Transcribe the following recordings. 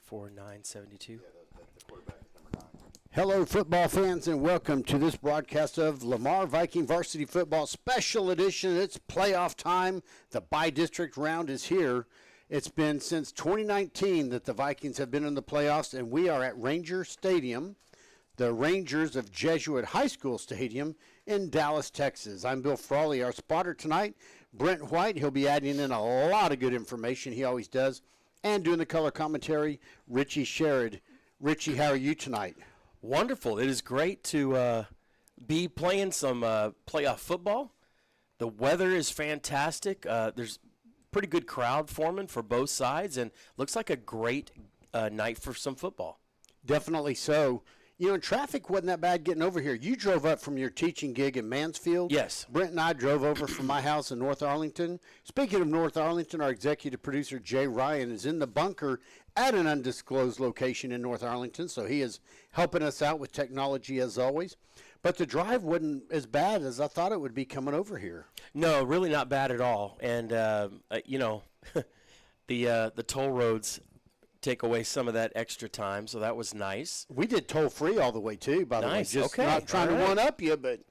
84972. Hello, football fans, and welcome to this broadcast of Lamar Viking Varsity Football Special Edition. It's playoff time. The bi-district round is here. It's been since 2019 that the Vikings have been in the playoffs, and we are at Ranger Stadium, the Rangers of Jesuit High School Stadium in Dallas, Texas. I'm Bill Frawley, our spotter tonight. Brent White, he'll be adding in a lot of good information. He always does. And doing the color commentary, Richie Sherrod. Richie, how are you tonight? Wonderful. It is great to be playing some playoff football. The weather is fantastic. There's pretty good crowd forming for both sides, and looks like a great night for some football. Definitely so. You know, traffic wasn't that bad getting over here. You drove up from your teaching gig in Mansfield. Yes. Brent and I drove over from my house in North Arlington. Speaking of North Arlington, our executive producer, Jay Ryan, is in the bunker at an undisclosed location in North Arlington, so he is helping us out with technology as always. But the drive wasn't as bad as I thought it would be coming over here. No, really not bad at all. And, you know, the toll roads take away some of that extra time, so that was nice. We did toll-free all the way, too, by the way. Just okay. Not trying to one-up you, but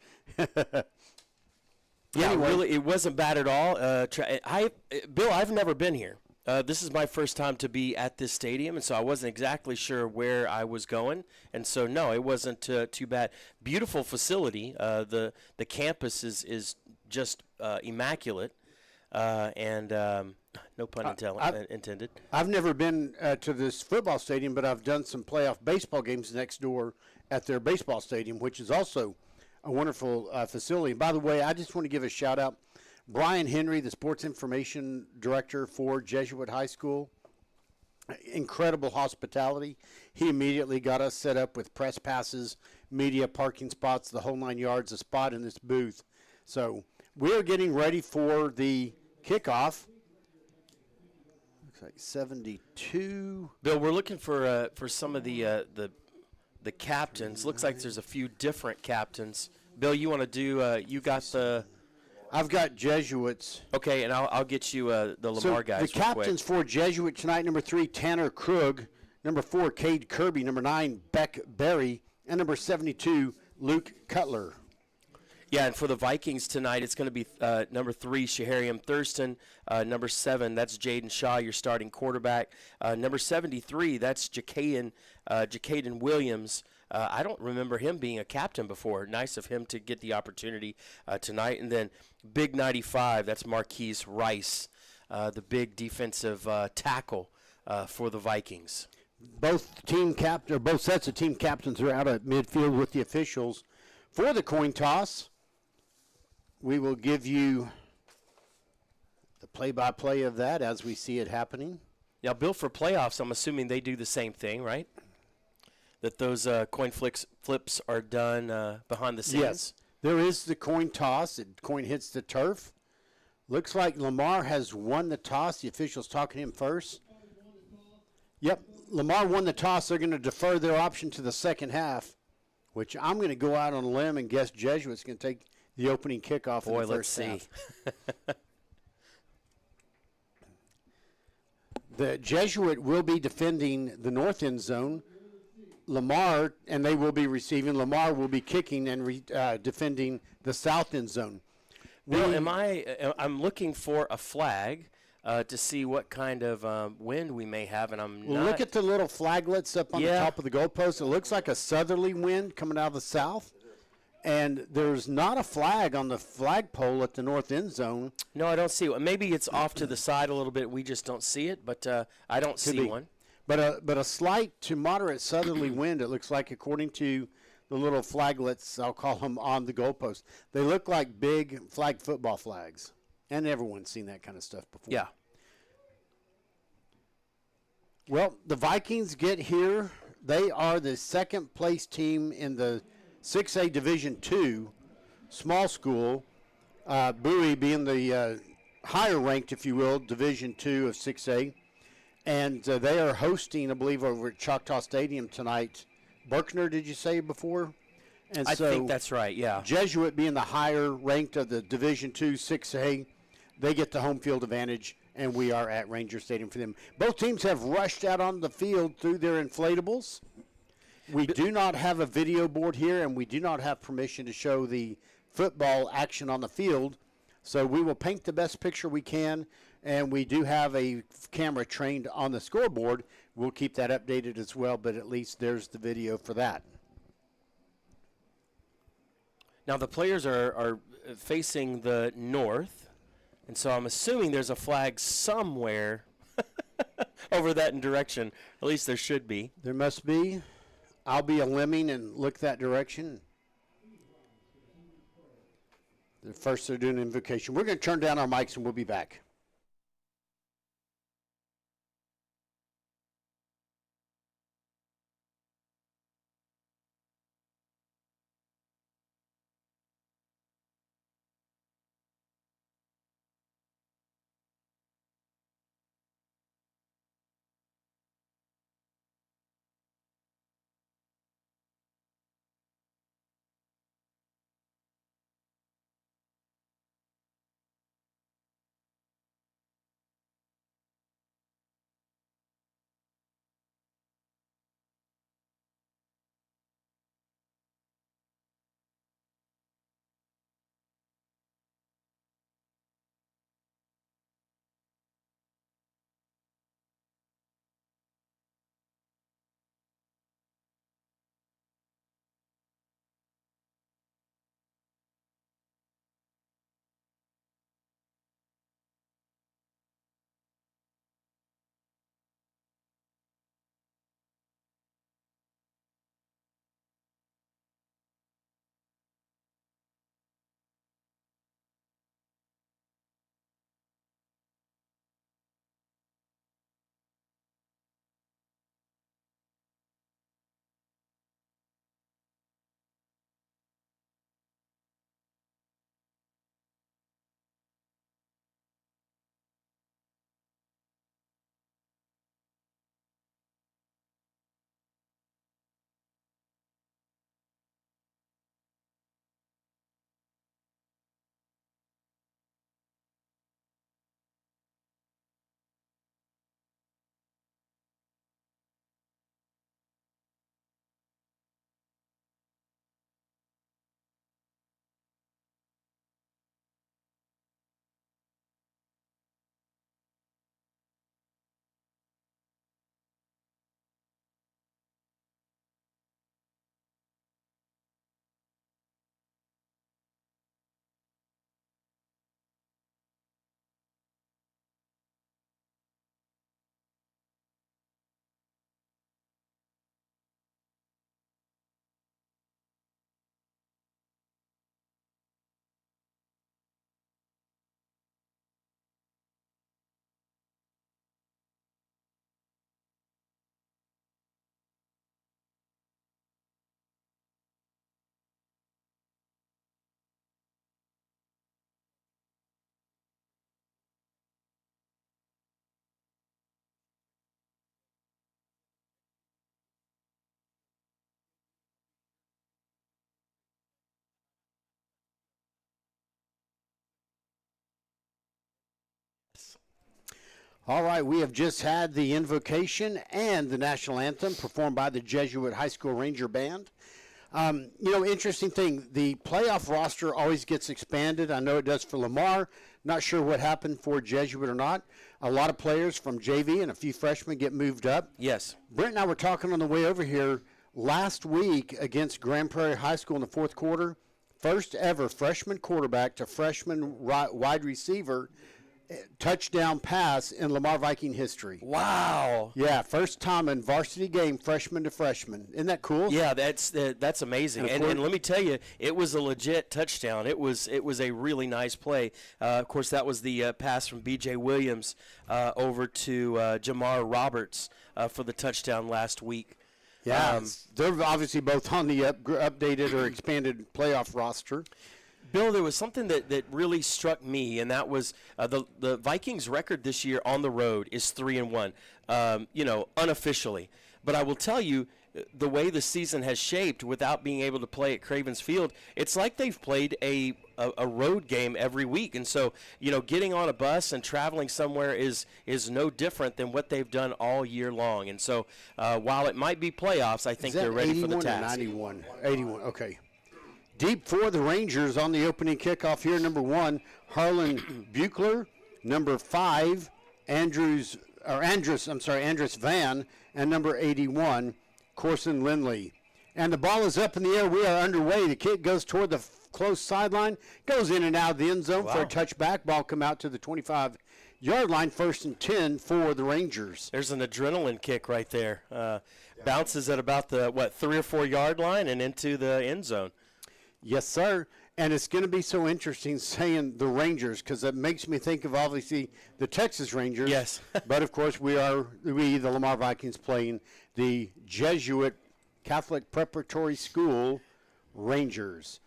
yeah, anyway. Really, it wasn't bad at all. Bill, I've never been here. This is my first time to be at this stadium, and so I wasn't exactly sure where I was going. And so, no, it wasn't too bad. Beautiful facility. The campus is just immaculate, and no pun intended. I've never been to this football stadium, but I've done some playoff baseball games next door at their baseball stadium, which is also a wonderful facility. And by the way, I just want to give a shout-out. Brian Henry, the sports information director for Jesuit High School, incredible hospitality. He immediately got us set up with press passes, media parking spots, the whole 9 yards, a spot in this booth. So we are getting ready for the kickoff. Looks like 72. Bill, we're looking for some of the captains. Looks like there's a few different captains. Bill, you want to do? You got the. I've got Jesuits. Okay, and I'll get you the Lamar guys. The captains for Jesuit tonight: number 3, Tanner Krug; number 4, Cade Kirby; number 9, Beck Berry; and number 72, Luke Cutler. Yeah, and for the Vikings tonight, it's going to be number 3, Shahariam Thurston. Number 7, that's Jaden Shaw, your starting quarterback. Number 73, that's Jacaden Williams. I don't remember him being a captain before. Nice of him to get the opportunity tonight. And then big 95, that's Marquise Rice, the big defensive tackle for the Vikings. Both sets of team captains are out at midfield with the officials. For the coin toss, we will give you the play-by-play of that as we see it happening. Now, Bill, for playoffs, I'm assuming they do the same thing, right? That those coin flips are done behind the scenes? Yes. There is the coin toss. The coin hits the turf. Looks like Lamar has won the toss. The official's talking to him first. Yep, Lamar won the toss. They're going to defer their option to the second half, which I'm going to go out on a limb and guess Jesuit's going to take the opening kickoff in the first half. The Jesuit will be defending the north end zone. Lamar, and they will be receiving. Lamar will be kicking and defending the south end zone. Well, I'm looking for a flag to see what kind of wind we may have, and I'm not. Look at the little flaglets up on the top of the goalpost. It looks like a southerly wind coming out of the south, and there's not a flag on the flagpole at the north end zone. No, I don't see it. Maybe it's off to the side a little bit. We just don't see it, but I don't see one. But a slight to moderate southerly wind, it looks like, according to the little flaglets, I'll call them, on the goalpost. They look like big flag football flags, and everyone's seen that kind of stuff before. Yeah. Well, the Vikings get here. They are the second-place team in the 6A Division II small school, Bowie being the higher-ranked, if you will, Division II of 6A. And they are hosting, I believe, over at Choctaw Stadium tonight. Berkner, did you say before? And I think that's right, yeah. Jesuit being the higher ranked of the Division II 6A, they get the home field advantage and we are at Ranger Stadium for them. Both teams have rushed out on the field through their inflatables. We do not have a video board here, and we do not have permission to show the football action on the field. So we will paint the best picture we can, and we do have a camera trained on the scoreboard. We'll keep that updated as well, but at least there's the video for that. Now the players are facing the north, and so I'm assuming there's a flag somewhere over that direction. At least there should be. There must be. I'll be a lemming and look that direction. First they're doing invocation. We're going to turn down our mics and we'll be back. All right, we have just had the invocation and the national anthem performed by the Jesuit High School Ranger Band. Interesting thing, the playoff roster always gets expanded. I know it does for Lamar. Not sure what happened for Jesuit or not. A lot of players from JV and a few freshmen get moved up. Yes. Brent and I were talking on the way over here last week against Grand Prairie High School in the fourth quarter. First ever freshman quarterback to freshman wide receiver touchdown pass in Lamar Viking history. Wow. Yeah, first time in varsity game, freshman to freshman. Isn't that cool? Yeah, that's amazing. And let me tell you, it was a legit touchdown. It was a really nice play. Of course, that was the pass from B.J. Williams over to Jamar Roberts for the touchdown last week. Yeah, they're obviously both on the updated or expanded playoff roster. Bill, there was something that really struck me, and that was the Vikings' record this year on the road is 3-1. Unofficially, But I will tell you, the way the season has shaped without being able to play at Cravens Field, it's like they've played a road game every week. And so, getting on a bus and traveling somewhere is no different than what they've done all year long. And so, while it might be playoffs, I think they're ready for the task. 81 okay. Deep for the Rangers on the opening kickoff here. Number 1, Harlan Buechler. Number 5, Andres Van. And number 81, Corson Lindley. And the ball is up in the air. We are underway. The kick goes toward the close sideline, goes in and out of the end zone for a touchback. Ball come out to the 25-yard line, 1st and 10 for the Rangers. There's an adrenaline kick right there. Bounces at about the, 3 or 4 yard line and into the end zone. Yes, sir. And it's going to be so interesting saying the Rangers because it makes me think of obviously the Texas Rangers. Yes. But, of course, we, the Lamar Vikings, playing the Jesuit Catholic Preparatory School Rangers.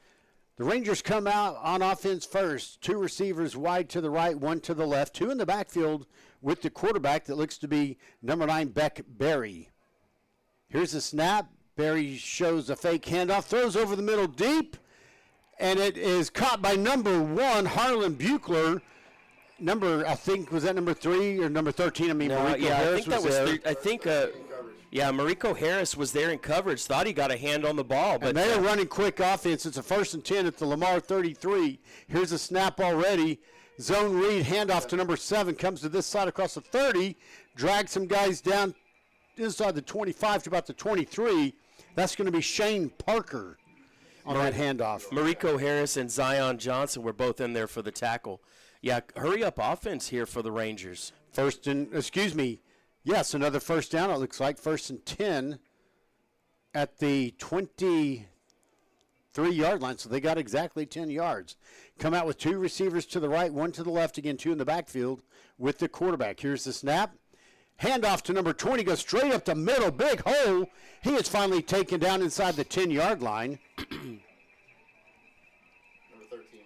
The Rangers come out on offense first. 2 receivers wide to the right, 1 to the left. 2 in the backfield with the quarterback that looks to be number 9, Beck Berry. Here's the snap. Berry shows a fake handoff, throws over the middle deep. And it is caught by number 1, Harlan Buechler. I think, was that number 3 or number 13? Mariko Harris was there. Mariko Harris was there in coverage. Thought he got a hand on the ball. But and they are running quick offense. It's a 1st and 10 at the Lamar 33. Here's a snap already. Zone read, handoff to number 7. Comes to this side across the 30. Drags some guys down inside the 25 to about the 23. That's going to be Shane Parker on that handoff. Mariko Harris and Zion Johnson were both in there for the tackle. Yeah, hurry up offense here for the Rangers. Yes, another first down, it looks like. 1st and 10 at the 23-yard line, so they got exactly 10 yards. Come out with 2 receivers to the right, 1 to the left, again 2 in the backfield with the quarterback. Here's the snap. Handoff to number 20, goes straight up the middle, big hole. He is finally taken down inside the 10-yard line. Number 13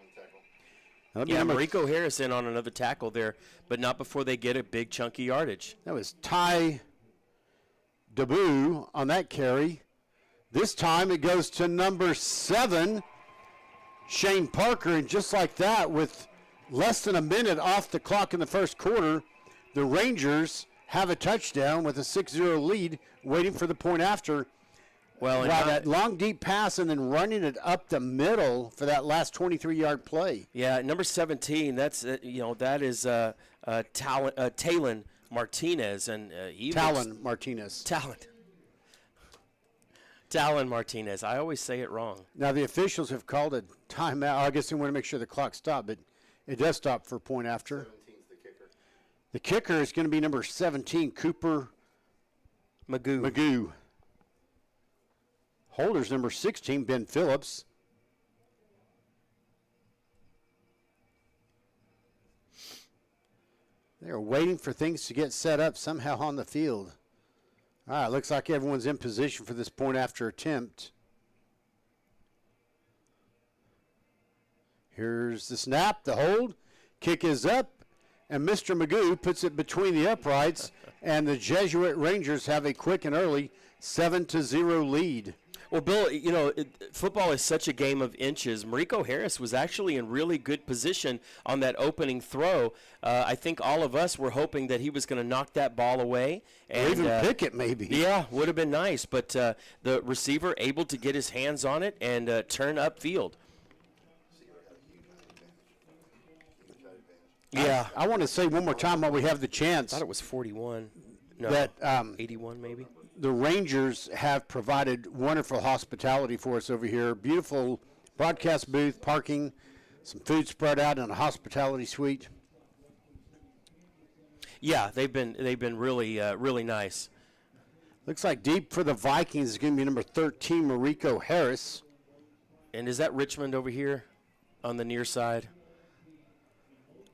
on the tackle. Mariko Harris in on another tackle there, but not before they get a big chunky yardage. That was Ty Dabu on that carry. This time it goes to number 7, Shane Parker, and just like that, with less than a minute off the clock in the first quarter, the Rangers have a touchdown with a 6-0 lead, waiting for the point after. Well, wow, that long, deep pass and then running it up the middle for that last 23-yard play. Yeah, number 17. That's that is Talon Martinez, and Talon Martinez. Talon Martinez. I always say it wrong. Now the officials have called a timeout. I guess they want to make sure the clock stopped, but it does stop for point after. 17's the kicker. The kicker is going to be number 17, Cooper Magoo. Holder's number 16, Ben Phillips. They're waiting for things to get set up somehow on the field. All right, looks like everyone's in position for this point after attempt. Here's the snap, the hold. Kick is up, and Mr. Magoo puts it between the uprights, and the Jesuit Rangers have a quick and early 7-0 lead. Well, Bill, football is such a game of inches. Mariko Harris was actually in really good position on that opening throw. I think all of us were hoping that he was going to knock that ball away. And, or even pick it, maybe. Yeah, would have been nice. But the receiver able to get his hands on it and turn upfield. Yeah. I want to say one more time while we have the chance. I thought it was 41. No, that 81 maybe. The Rangers have provided wonderful hospitality for us over here. Beautiful broadcast booth, parking, some food spread out in a hospitality suite. Yeah, they've been really nice. Looks like deep for the Vikings is going to be number 13, Mariko Harris. And is that Richmond over here on the near side?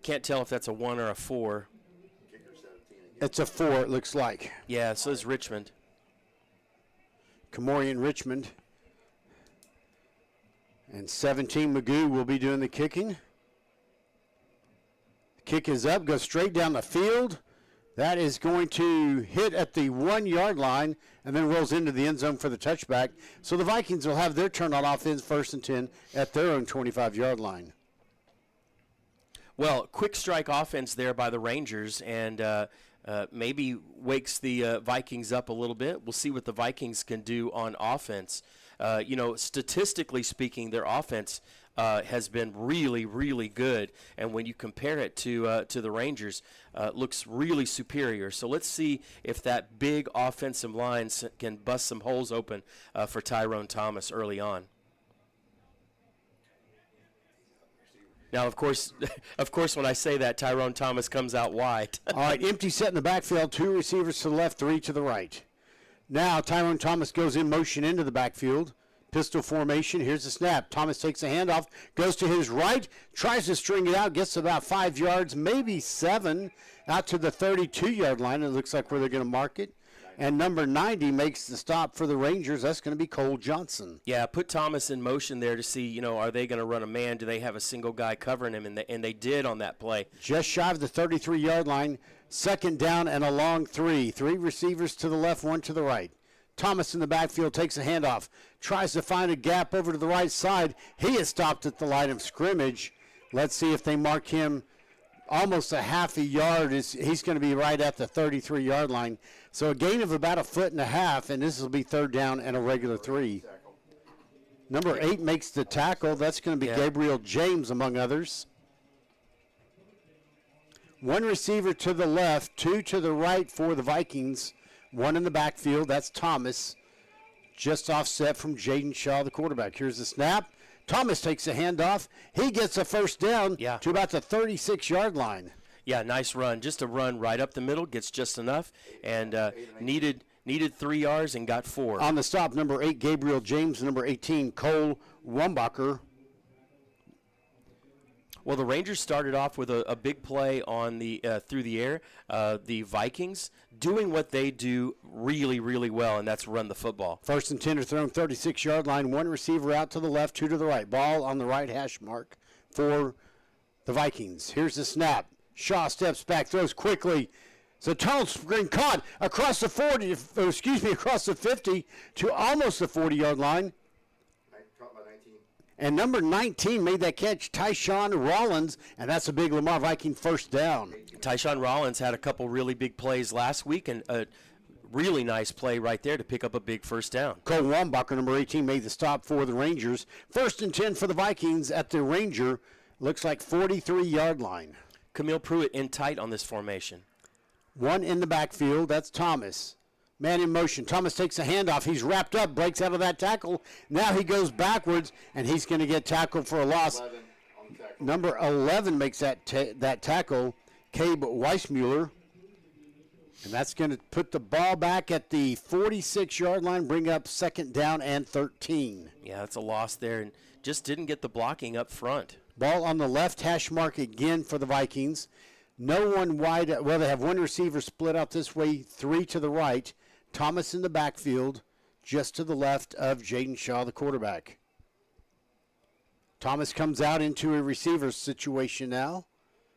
Can't tell if that's a 1 or a 4. It's a 4, it looks like. Yeah, so is Richmond. Kamorian Richmond. And 17, Magoo, will be doing the kicking. The kick is up, goes straight down the field. That is going to hit at the 1 yard line and then rolls into the end zone for the touchback. So the Vikings will have their turn on offense, 1st and 10 at their own 25-yard line. Well, quick strike offense there by the Rangers, and maybe wakes the Vikings up a little bit. We'll see what the Vikings can do on offense. Statistically speaking, their offense has been really, really good, and when you compare it to the Rangers, looks really superior. So let's see if that big offensive line can bust some holes open for Tyrone Thomas early on. Now, of course, when I say that, Tyrone Thomas comes out wide. All right, empty set in the backfield, 2 receivers to the left, 3 to the right. Now Tyrone Thomas goes in motion into the backfield. Pistol formation. Here's the snap. Thomas takes a handoff, goes to his right, tries to string it out, gets about 5 yards, maybe 7, out to the 32-yard line. It looks like where they're going to mark it. And number 90 makes the stop for the Rangers. That's going to be Cole Johnson. Yeah, put Thomas in motion there to see, are they going to run a man? Do they have a single guy covering him? And they did on that play. Just shy of the 33-yard line. 2nd down and a long 3. 3 receivers to the left, 1 to the right. Thomas in the backfield takes a handoff, tries to find a gap over to the right side. He is stopped at the line of scrimmage. Let's see if they mark him almost a half a yard. He's going to be right at the 33-yard line. So a gain of about 1.5 feet, and this will be 3rd down and a regular 3. Number 8 makes the tackle. That's going to be Gabriel James, among others. 1 receiver to the left, 2 to the right for the Vikings. 1 in the backfield. That's Thomas. Just offset from Jaden Shaw, the quarterback. Here's the snap. Thomas takes a handoff. He gets a 1st down to about the 36-yard line. Yeah, nice run. Just a run right up the middle, gets just enough, and needed 3 yards and got 4. On the stop, number 8, Gabriel James, number 18, Cole Wumbacher. Well, the Rangers started off with a big play on the through the air. The Vikings doing what they do really, really well, and that's run the football. 1st and 10 are thrown 36-yard line. 1 receiver out to the left, 2 to the right. Ball on the right hash mark for the Vikings. Here's the snap. Shaw steps back, throws quickly. So tunnel screen caught across the across the 50 to almost the 40-yard line. And number 19 made that catch, Tyshawn Rollins, and that's a big Lamar Viking 1st down. Tyshawn Rollins had a couple really big plays last week, and a really nice play right there to pick up a big 1st down. Cole Wumbacher, number 18, made the stop for the Rangers. 1st and 10 for the Vikings at the Ranger. Looks like 43-yard line. Camille Pruitt in tight on this formation. 1 in the backfield. That's Thomas. Man in motion. Thomas takes a handoff. He's wrapped up, breaks out of that tackle. Now he goes backwards, and he's going to get tackled for a loss. Number 11 makes that tackle, Cabe Weissmuller. And that's going to put the ball back at the 46-yard line, bring up 2nd down and 13. Yeah, that's a loss there, and just didn't get the blocking up front. Ball on the left hash mark again for the Vikings. No one wide. Well, they have 1 receiver split out this way, 3 to the right. Thomas in the backfield, just to the left of Jaden Shaw, the quarterback. Thomas comes out into a receiver situation now.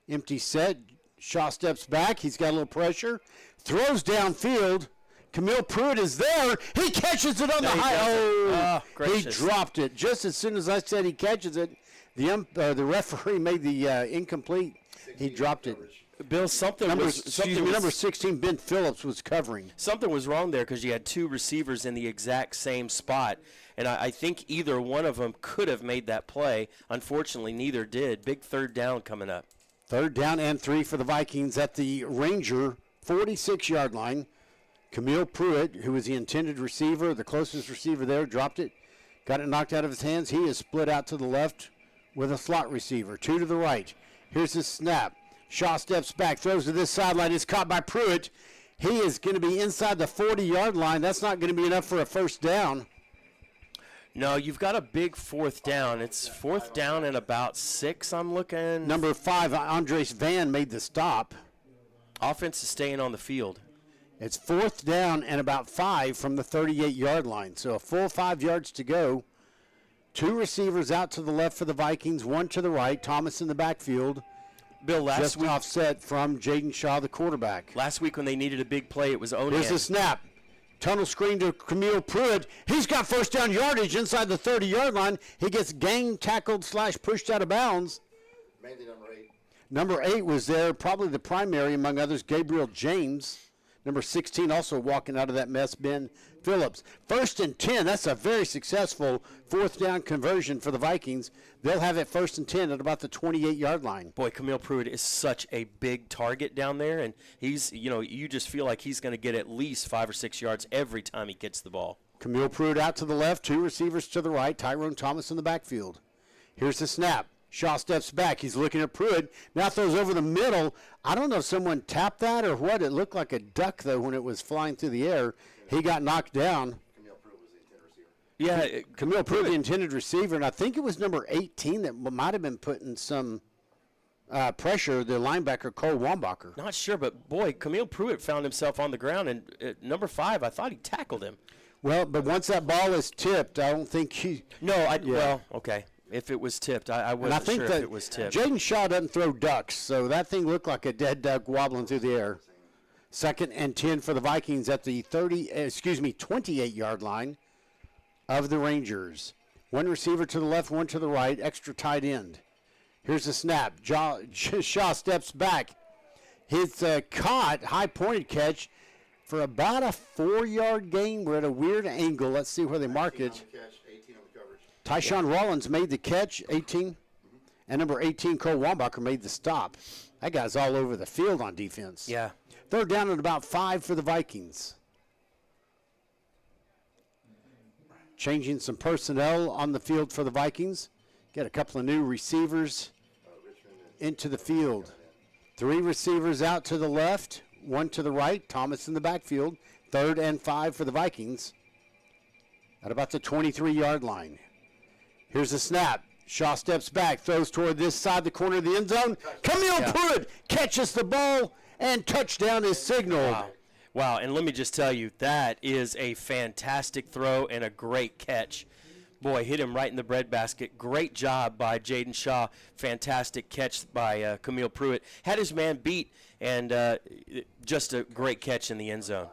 Empty set. Shaw steps back. He's got a little pressure. Throws downfield. Camille Pruitt is there. He catches it on the high. He dropped it. Just as soon as I said he catches it, the referee made the incomplete. He dropped it. Bill, number 16, Ben Phillips, was covering. Something was wrong there because you had 2 receivers in the exact same spot, and I think either one of them could have made that play. Unfortunately, neither did. Big 3rd down coming up. 3rd down and 3 for the Vikings at the Ranger 46-yard line. Camille Pruitt, who was the intended receiver, the closest receiver there, dropped it, got it knocked out of his hands. He is split out to the left with a slot receiver. 2 to the right. Here's the snap. Shaw steps back, throws to this sideline. It's caught by Pruitt. He is going to be inside the 40-yard line. That's not going to be enough for a 1st down. No, you've got a big 4th down. It's 4th down and about 6, I'm looking. Number 5, Andres Van, made the stop. Offense is staying on the field. It's 4th down and about 5 from the 38-yard line. So a full 5 yards to go. 2 receivers out to the left for the Vikings, 1 to the right. Thomas in the backfield. Bill, last just week, offset from Jaden Shaw, the quarterback. last week when they needed a big play, it was Onan. Here's the snap. Tunnel screen to Camille Pruitt. He's got first down yardage inside the 30-yard line. He gets gang tackled / pushed out of bounds. Mainly number 8. Number 8 was there, probably the primary among others, Gabriel James. Number 16 also walking out of that mess, Ben Phillips. 1st and 10. That's a very successful 4th down conversion for the Vikings. They'll have it 1st and 10 at about the 28-yard line. Boy, Camille Pruitt is such a big target down there, and he's, you just feel like he's going to get at least 5 or 6 yards every time he gets the ball. Camille Pruitt out to the left, 2 receivers to the right, Tyrone Thomas in the backfield. Here's the snap. Shaw steps back. He's looking at Pruitt. Now throws over the middle. I don't know if someone tapped that or what. It looked like a duck, though, when it was flying through the air. He got knocked down. Camille Pruitt was the intended receiver. Yeah, Camille Pruitt, the intended receiver, and I think it was number 18 that might have been putting some pressure, the linebacker, Cole Wambacher. not sure, but boy, Camille Pruitt found himself on the ground, and at number 5, I thought he tackled him. Well, but once that ball is tipped, I don't think he. No, well, okay. If it was tipped, I And I wasn't think sure that if it was tipped. Jaden Shaw doesn't throw ducks, so that thing looked like a dead duck wobbling through the air. 2nd and 10 for the Vikings at the 28-yard line of the Rangers. 1 receiver to the left, 1 to the right, extra tight end. Here's the snap. Shaw steps back. His caught, high-pointed catch for about a 4-yard gain. We're at a weird angle. Let's see where they mark 18 it. on the catch, 18 on the coverage. Tyshawn Rollins made the catch, 18. And number 18, Cole Wambacher, made the stop. That guy's all over the field on defense. Yeah. 3rd down at about 5 for the Vikings. Changing some personnel on the field for the Vikings. Get a couple of new receivers into the field. 3 receivers out to the left, 1 to the right. Thomas in the backfield. 3rd and 5 for the Vikings at about the 23-yard line. Here's the snap. Shaw steps back, throws toward this side, the corner of the end zone. Camille Pruitt catches the ball, and touchdown is signaled. Wow, and let me just tell you, that is a fantastic throw and a great catch. Boy, hit him right in the breadbasket. Great job by Jaden Shaw. Fantastic catch by Camille Pruitt. Had his man beat, and just a great catch in the end zone.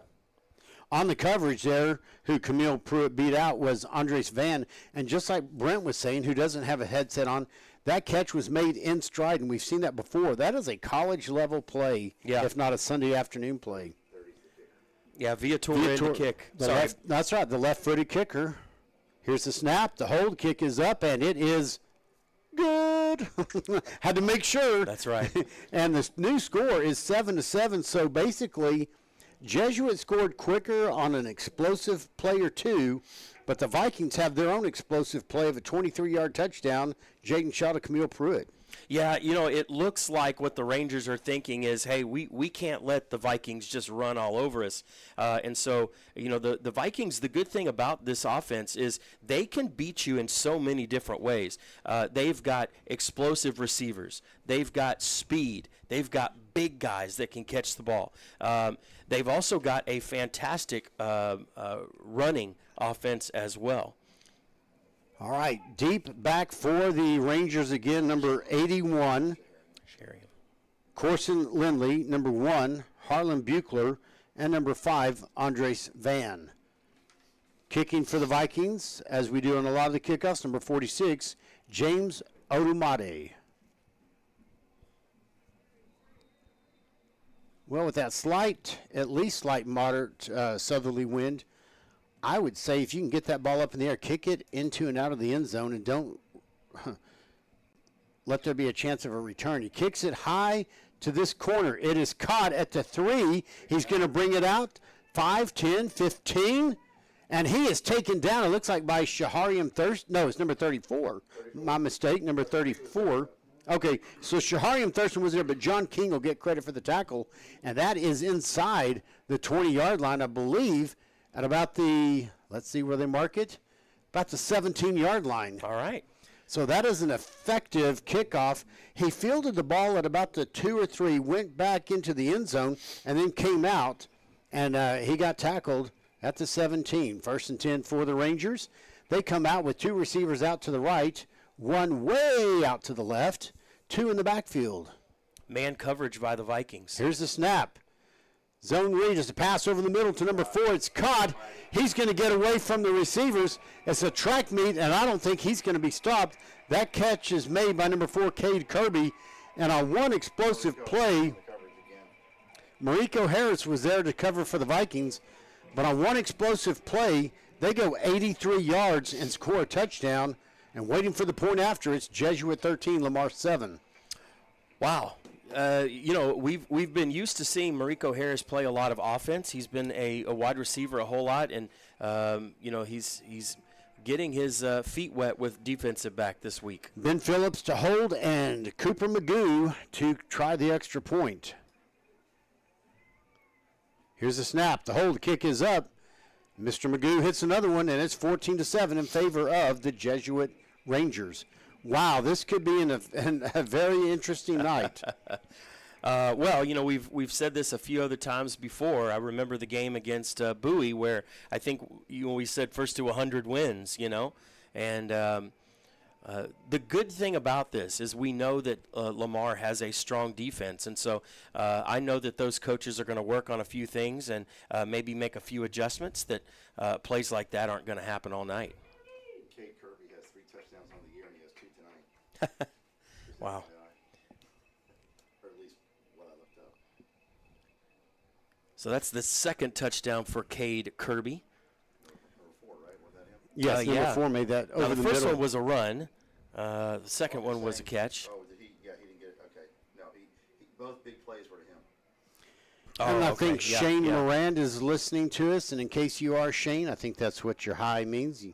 On the coverage there, who Camille Pruitt beat out was Andres Van. And just like Brent was saying, who doesn't have a headset on, that catch was made in stride, and we've seen that before. That is a college-level play, if not a Sunday afternoon play. Yeah, Viator in the kick. Sorry. That's right, the left-footed kicker. Here's the snap. The hold kick is up, and it is good. Had to make sure. That's right. And the new score is 7-7, so basically Jesuit scored quicker on an explosive play or two, but the Vikings have their own explosive play of a 23-yard touchdown, Jaden Shaw to Camille Pruitt. Yeah, it looks like what the Rangers are thinking is, hey, we can't let the Vikings just run all over us. And so, the Vikings, the good thing about this offense is they can beat you in so many different ways. They've got explosive receivers. They've got speed. They've got big guys that can catch the ball. They've also got a fantastic running offense as well. All right, deep back for the Rangers again, number 81, Corson Lindley, number 1, Harlan Buechler, and number 5, Andres Van. Kicking for the Vikings, as we do on a lot of the kickoffs, number 46, James Odumade. Well, with that at least slight moderate southerly wind, I would say if you can get that ball up in the air, kick it into and out of the end zone, and don't let there be a chance of a return. He kicks it high to this corner. It is caught at the 3. He's going to bring it out 5, 10, 15, and he is taken down, it looks like, by Shahariam Thurston. No, it's number 34. My mistake, number 34. Okay, so Shahariam Thurston was there, but John King will get credit for the tackle, and that is inside the 20-yard line, I believe, at about the, let's see where they mark it, about the 17-yard line. All right. So that is an effective kickoff. He fielded the ball at about the 2 or 3, went back into the end zone, and then came out, and he got tackled at the 17. 1st and 10 for the Rangers. They come out with 2 receivers out to the right, 1 way out to the left, 2 in the backfield. Man coverage by the Vikings. Here's the snap. Zone read is a pass over the middle to number 4. It's caught. He's going to get away from the receivers. It's a track meet, and I don't think he's going to be stopped. That catch is made by number 4, Cade Kirby. And on one explosive play, Mariko Harris was there to cover for the Vikings. But on one explosive play, they go 83 yards and score a touchdown. And waiting for the point after, it's Jesuit 13, Lamar 7. Wow. We've been used to seeing Mariko Harris play a lot of offense. He's been a wide receiver a whole lot, and he's getting his feet wet with defensive back this week. Ben Phillips to hold and Cooper Magoo to try the extra point. Here's the snap. The hold kick is up. Mr. Magoo hits another one, and it's 14-7 in favor of the Jesuit Rangers. Wow, this could be a very interesting night. We've said this a few other times before. I remember the game against Bowie where I think we said first to 100 wins, And the good thing about this is we know that Lamar has a strong defense. And so I know that those coaches are going to work on a few things and maybe make a few adjustments that plays like that aren't going to happen all night. Cade Kirby has 3 touchdowns on the year, and he has 2 tonight. Wow. Or at least what I looked up. So that's the second touchdown for Cade Kirby. Number 4, right? Was that him? Yes, number 4 made that over now, the first middle. one was a run. The second one was a catch. Oh, did he? Yeah, he didn't get it. Okay. No, he both big plays were to him. And I okay. think Shane Morand is listening to us, and in case you are Shane, I think that's what your hi means.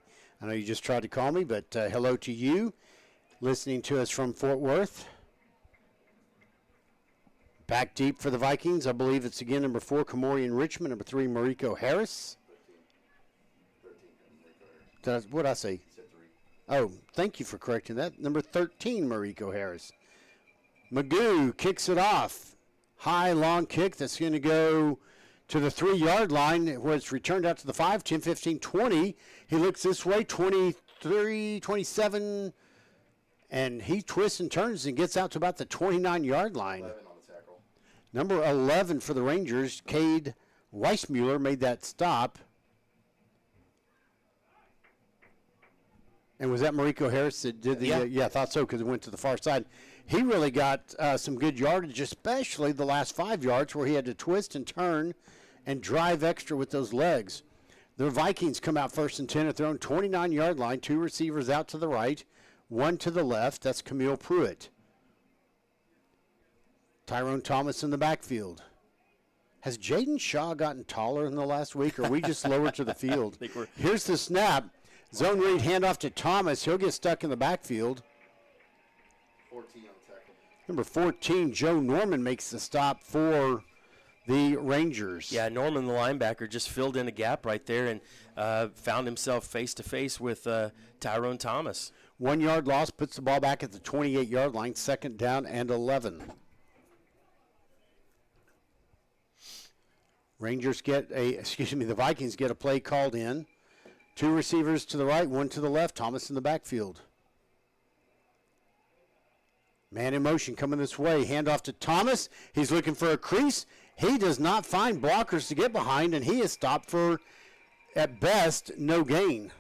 I know you just tried to call me, but hello to you, listening to us from Fort Worth. Back deep for the Vikings, I believe it's again number 4, Kamorian Richmond, number 3, Mariko Harris. 13, What did I say? He said 3. Oh, thank you for correcting that. Number 13, Mariko Harris. Magoo kicks it off. High, long kick that's going to go to the 3-yard line where it's returned out to the 5, 10, 15, 20. He looks this way, 23, 27, and he twists and turns and gets out to about the 29-yard line. 11 on the tackle. Number 11 for the Rangers, Cade Weissmuller, made that stop. And was that Mariko Harris that did the? Yeah. I thought so because it went to the far side. He really got some good yardage, especially the last 5 yards where he had to twist and turn and drive extra with those legs. The Vikings come out 1st and 10 at their own 29-yard line. 2 receivers out to the right, 1 to the left. That's Camille Pruitt. Tyrone Thomas in the backfield. Has Jaden Shaw gotten taller in the last week, or are we just lower to the field? Here's the snap. Zone read handoff to Thomas. He'll get stuck in the backfield. 14 on the tackle. Number 14, Joe Norman, makes the stop for the Rangers. Yeah, Norman, the linebacker, just filled in a gap right there and found himself face-to-face with Tyrone Thomas. 1 yard loss puts the ball back at the 28-yard line, 2nd down and 11. The Vikings get a play called in. 2 receivers to the right, 1 to the left. Thomas in the backfield. Man in motion coming this way. Handoff to Thomas. He's looking for a crease. He does not find blockers to get behind, and he is stopped for, at best, no gain.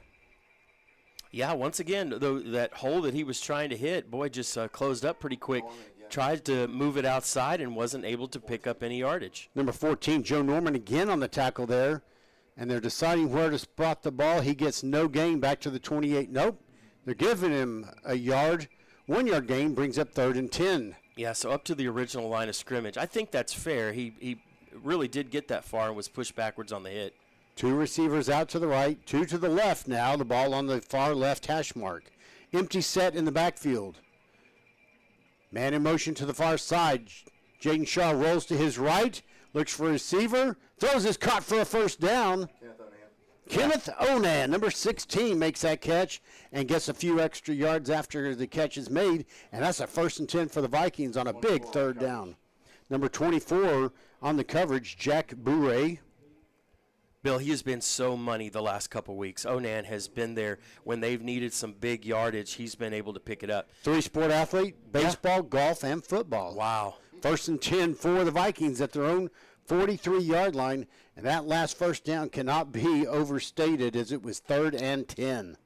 Yeah, once again, that hole that he was trying to hit, just closed up pretty quick. Tried to move it outside and wasn't able to pick up any yardage. Number 14, Joe Norman, again on the tackle there. And they're deciding where to spot the ball. He gets no gain back to the 28. Nope. They're giving him a yard. 1 yard gain brings up 3rd and 10. Yeah, so up to the original line of scrimmage. I think that's fair. He really did get that far and was pushed backwards on the hit. 2 receivers out to the right, 2 to the left now. The ball on the far left hash mark. Empty set in the backfield. Man in motion to the far side. Jaden Shaw rolls to his right, looks for a receiver, throws his caught for a 1st down. Kenneth Onan, number 16, makes that catch and gets a few extra yards after the catch is made, and that's a 1st and 10 for the Vikings on a big 3rd down. Number 24 on the coverage, Jack Bourret. Bill, he has been so money the last couple weeks. Onan has been there when they've needed some big yardage. He's been able to pick it up. 3-sport athlete, baseball, golf, and football. Wow. First and 10 for the Vikings at their own 43-yard line, and that last first down cannot be overstated as it was 3rd and 10.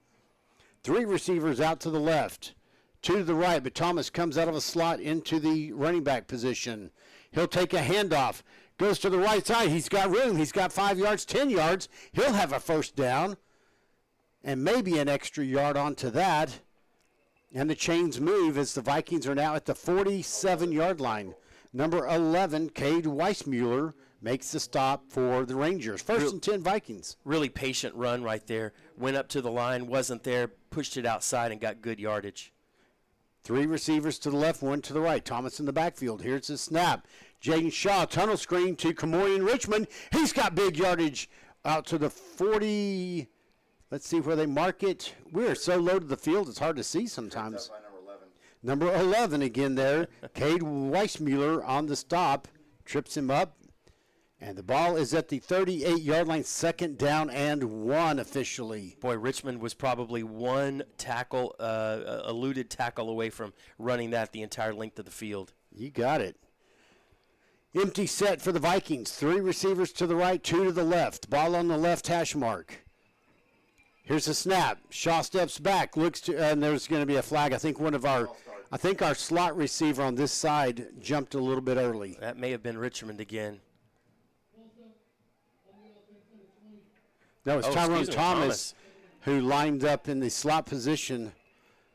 3 receivers out to the left, 2 to the right, but Thomas comes out of a slot into the running back position. He'll take a handoff, goes to the right side. He's got room. He's got 5 yards, 10 yards. He'll have a first down and maybe an extra yard onto that. And the chains move as the Vikings are now at the 47-yard line. Number 11, Cade Weissmuller, makes the stop for the Rangers. First and 10 Vikings. Really patient run right there. Went up to the line, wasn't there, pushed it outside and got good yardage. 3 receivers to the left, 1 to the right. Thomas in the backfield. Here's the snap. Jaden Shaw, tunnel screen to Kamoyan Richmond. He's got big yardage out to the 40. Let's see where they mark it. We're so low to the field, it's hard to see sometimes. Number 11 again there. Cade Weissmuller on the stop. Trips him up. And the ball is at the 38-yard line, 2nd down and 1 officially. Boy, Richmond was probably one tackle, eluded tackle away from running that the entire length of the field. You got it. Empty set for the Vikings. 3 receivers to the right, 2 to the left. Ball on the left hash mark. Here's a snap. Shaw steps back, looks to, and there's going to be a flag. I think our slot receiver on this side jumped a little bit early. That may have been Richmond again. No, it's Tyrone Thomas who lined up in the slot position.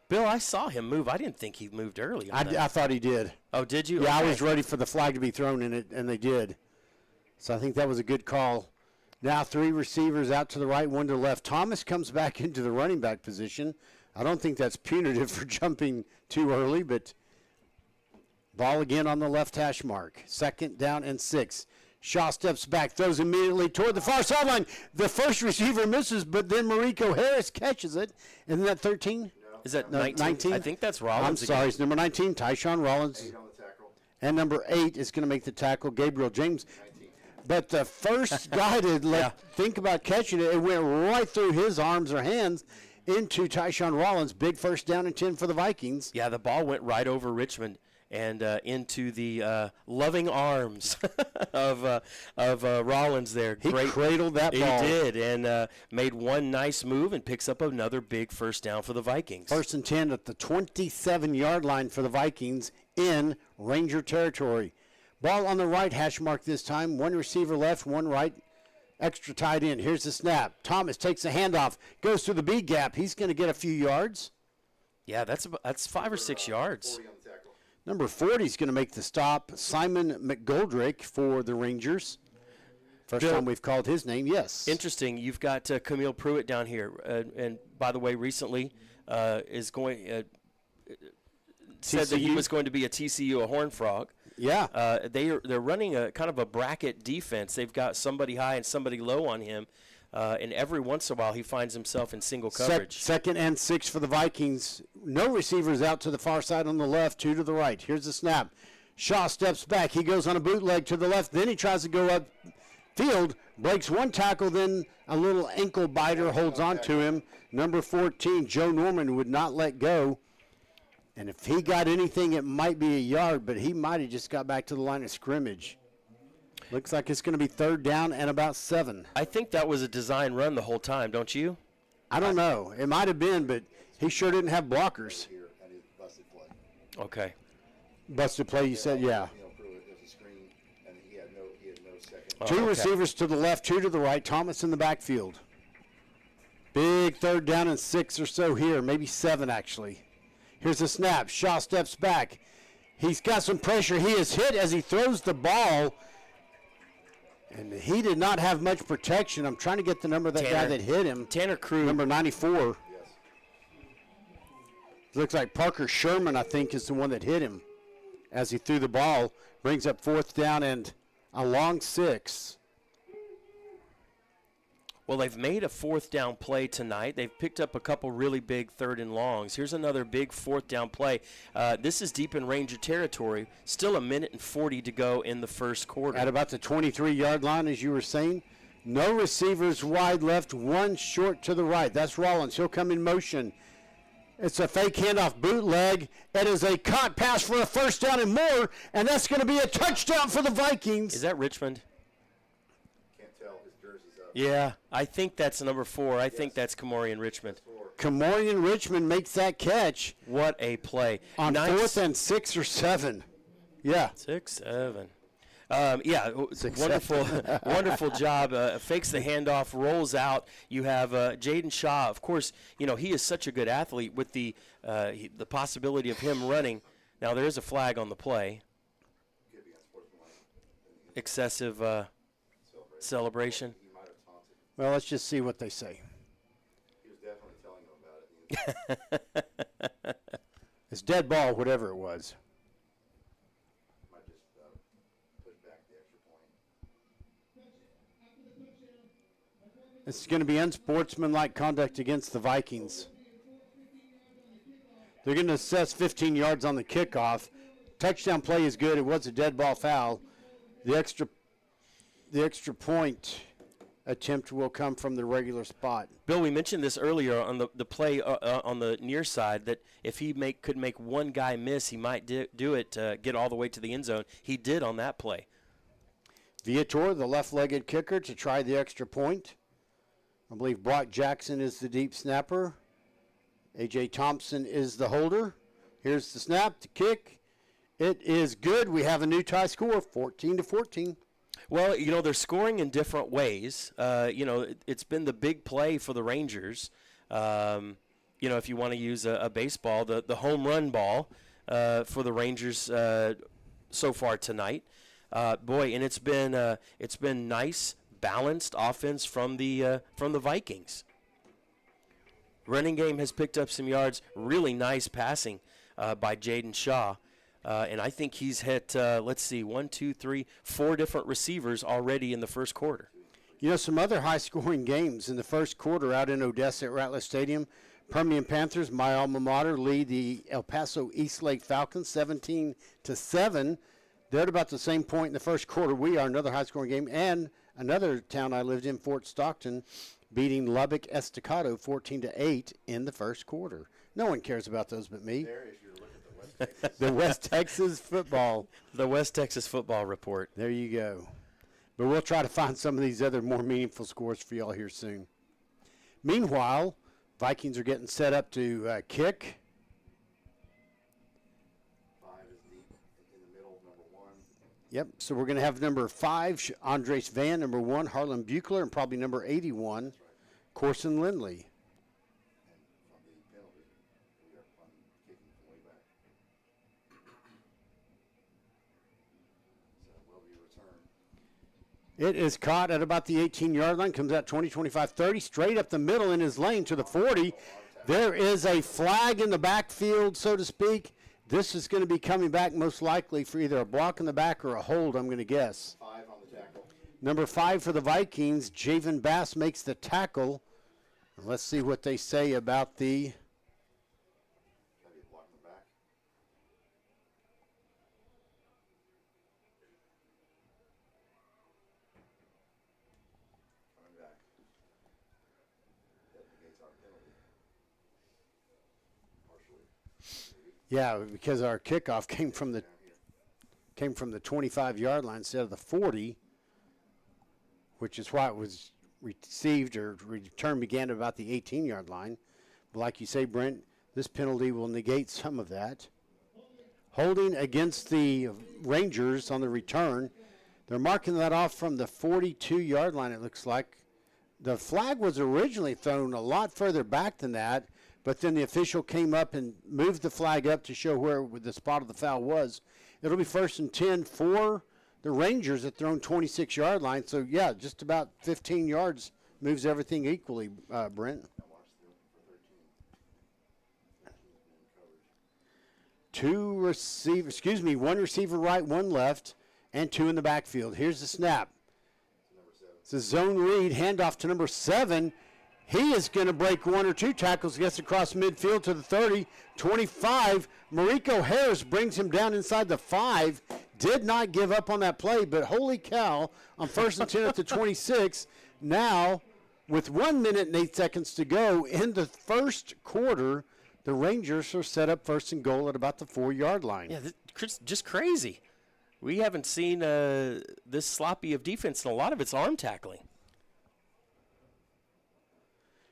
Bill, I saw him move. I didn't think he moved early. I thought he did. Oh, did you? Yeah, okay. I was ready for the flag to be thrown in it, and they did. So I think that was a good call. Now 3 receivers out to the right, 1 to the left. Thomas comes back into the running back position. I don't think that's punitive for jumping too early, but ball again on the left hash mark. 2nd down and 6. Shaw steps back, throws immediately toward the far sideline. The first receiver misses, but then Mariko Harris catches it. Isn't that 13? No. Is that 19? I think that's Rollins. I'm sorry, again. it's number 19, Tyshawn Rollins. 8 on the tackle. And number 8 is going to make the tackle, Gabriel James. 19. But the first guy to think about catching it, it went right through his arms or hands into Tyshawn Rollins. Big first down and 10 for the Vikings. Yeah, the ball went right over Richmond and into the loving arms of Rollins there. He cradled that ball. He did, and made one nice move and picks up another big first down for the Vikings. First and 10 at the 27-yard line for the Vikings in Ranger territory. Ball on the right hash mark this time. 1 receiver left, 1 right. Extra tight end. Here's the snap. Thomas takes a handoff, goes through the B gap. He's going to get a few yards. Yeah, that's 5 or 6 yards. 40 on the tackle. Number 40 is going to make the stop. Simon McGoldrick for the Rangers. First Bill, time we've called his name, yes. Interesting. You've got Camille Pruitt down here, and by the way, recently is going said that he TCU? was going to be a TCU, a Horned Frog. Yeah. They're running a kind of a bracket defense. They've got somebody high and somebody low on him, and every once in a while he finds himself in single coverage. 2nd and 6 for the Vikings. No receivers out to the far side on the left, 2 to the right. Here's the snap. Shaw steps back. He goes on a bootleg to the left. Then he tries to go up field, breaks 1 tackle, then a little ankle biter holds on to him. Number 14, Joe Norman, would not let go. And if he got anything, it might be a yard, but he might have just got back to the line of scrimmage. Looks like it's going to be 3rd down and about 7. I think that was a design run the whole time, don't you? I don't know. It might have been, but he sure didn't have blockers. Here, and he busted play. Okay. Busted play, you said, yeah. Pruitt, it was a screen, and he had no second. Oh, 2 okay. receivers to the left, 2 to the right. Thomas in the backfield. Big 3rd down and 6 or so here, maybe 7 actually. Here's a snap. Shaw steps back. He's got some pressure. He is hit as he throws the ball. And he did not have much protection. I'm trying to get the number of that guy that hit him. Tanner Krug. Number 94. Yes. Looks like Parker Sherman, I think, is the one that hit him as he threw the ball. Brings up 4th down and a long 6. Well, they've made a 4th down play tonight. They've picked up a couple really big 3rd and longs. Here's another big 4th down play. This is deep in Ranger territory. Still 1:40 to go in the first quarter. At about the 23-yard line, as you were saying. No receivers wide left, 1 short to the right. That's Rollins. He'll come in motion. It's a fake handoff bootleg. It is a caught pass for a first down and more, and that's going to be a touchdown for the Vikings. Is that Richmond? Can't tell. His jersey's up. Yeah, I think that's number 4. I think that's Kamorian Richmond. Kamorian Richmond makes that catch What a play. on Nice. 4th and 6 or 7. Yeah. 6, 7. Wonderful, wonderful job. Fakes the handoff, rolls out. You have Jaden Shaw. Of course, you know he is such a good athlete with the possibility of him running. Now there is a flag on the play. Excessive celebration. He might have taunted. Well, let's just see what they say. He was definitely telling them about it. It's dead ball, whatever it was. Might just push back the extra point. It's going to be unsportsmanlike conduct against the Vikings. They're going to assess 15 yards on the kickoff. Touchdown play is good. It was a dead ball foul. The extra point attempt will come from the regular spot. Bill, we mentioned this earlier on the play on the near side that if he could make one guy miss, he might do it to get all the way to the end zone. He did on that play. Viator, the left-legged kicker, to try the extra point. I believe Brock Jackson is the deep snapper. A.J. Thompson is the holder. Here's the snap, the kick. It is good. We have a new tie score, 14-14. Well, you know, they're scoring in different ways. You know, it's been the big play for the Rangers. You know, if you want to use a baseball, the home run ball for the Rangers so far tonight. Boy, and it's been nice, balanced offense from the Vikings. Running game has picked up some yards. Really nice passing by Jaden Shaw. And I think he's hit, 4 different receivers already in the first quarter. You know, some other high-scoring games in the first quarter out in Odessa at Ratliff Stadium. Permian Panthers, my alma mater, lead the El Paso Eastlake Falcons 17-7. They're at about the same point in the first quarter. We are another high-scoring game. And another town I lived in, Fort Stockton, beating Lubbock Estacado 14-8 in the first quarter. No one cares about those but me. There, if you look at the West Texas. The West Texas football. The West Texas football report. There you go. But we'll try to find some of these other more meaningful scores for y'all here soon. Meanwhile, Vikings are getting set up to kick. 5 is deep in the middle, number 1. Yep, so we're going to have number 5, Andres Van, number 1, Harlan Buechler, and probably number 81, Corson Lindley. And from the penalty, we are fun kicking from way back. So will be returned. It is caught at about the 18-yard line, comes out 20, 25, 30, straight up the middle in his lane to the 40. There is a flag in the backfield, so to speak. This is going to be coming back most likely for either a block in the back or a hold, I'm going to guess. 5 on the tackle. Number 5 for the Vikings, Javen Bass makes the tackle. Let's see what they say about the Gotta be a block in the back. Coming back. That negates our penalty. Partially. Yeah, because our kickoff came from the 25-yard line instead of the 40, which is why it was received or return began at about the 18-yard line. But like you say, Brent, this penalty will negate some of that. Holding against the Rangers on the return. They're marking that off from the 42-yard line, it looks like. The flag was originally thrown a lot further back than that, but then the official came up and moved the flag up to show where the spot of the foul was. It'll be 1st and 10 for the Rangers at their own 26-yard line. So, yeah, just about 15 yards moves everything equally, Brent. One receiver right, one left, and 2 in the backfield. Here's the snap. It's a zone read, handoff to number 7. He is going to break 1 or 2 tackles, gets across midfield to the 30, 25. Mariko Harris brings him down inside the 5. Did not give up on that play, but holy cow, on 1st and 10 at the 26. Now, with 1 minute and 8 seconds to go in the first quarter, the Rangers are set up first and goal at about the 4-yard line. Yeah, just crazy. We haven't seen this sloppy of defense, and a lot of it's arm tackling.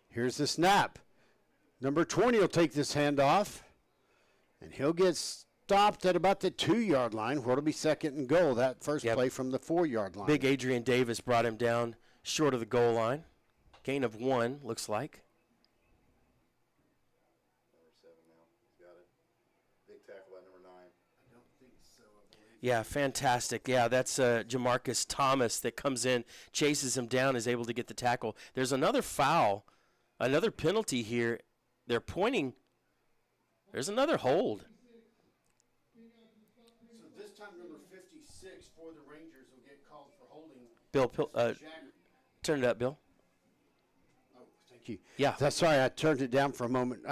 Here's the snap. Number 20 will take this handoff, and he'll get stopped at about the 2-yard line, where it'll be second and goal. That first play from the 4-yard line. Big Adrian Davis brought him down short of the goal line. Gain of 1, looks like. Number 7 now. He's got it. Big tackle by number 9. I don't think so, I believe. Yeah, fantastic. Yeah, that's Jamarcus Thomas that comes in, chases him down, is able to get the tackle. There's another foul, another penalty here. They're pointing. There's another hold. So this time number 56 for the Rangers will get called for holding. Bill, turn it up, Bill. Oh, thank you. Yeah. Sorry, I turned it down for a moment.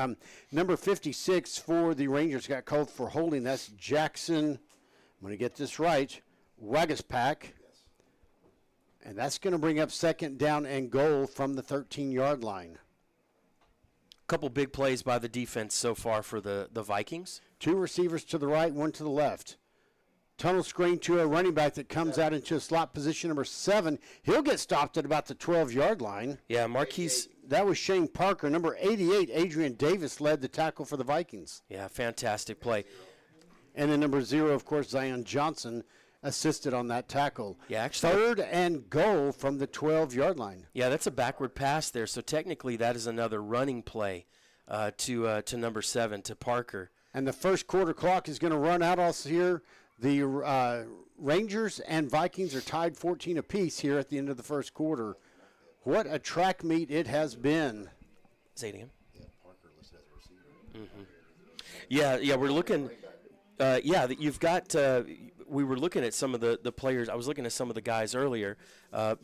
Number 56 for the Rangers got called for holding. That's Jackson. I'm going to get this right. Wagaspak. Yes. And that's going to bring up second down and goal from the 13-yard line. Couple big plays by the defense so far for the Vikings. 2 receivers to the right, 1 to the left. Tunnel screen to a running back that comes out into a slot position, number 7. He'll get stopped at about the 12-yard line. Yeah, Marquise. That was Shane Parker. Number 88, Adrian Davis, led the tackle for the Vikings. Yeah, fantastic play. And then number 0, of course, Zion Johnson assisted on that tackle. Yeah, actually. Third and goal from the 12-yard line. Yeah, that's a backward pass there. So technically that is another running play to number 7, to Parker. And the first quarter clock is going to run out also here. The Rangers and Vikings are tied 14 apiece here at the end of the first quarter. What a track meet it has been. Say it again. Yeah, Parker listed as a receiver. Yeah, we're looking. You've got. We were looking at some of the players. I was looking at some of the guys earlier.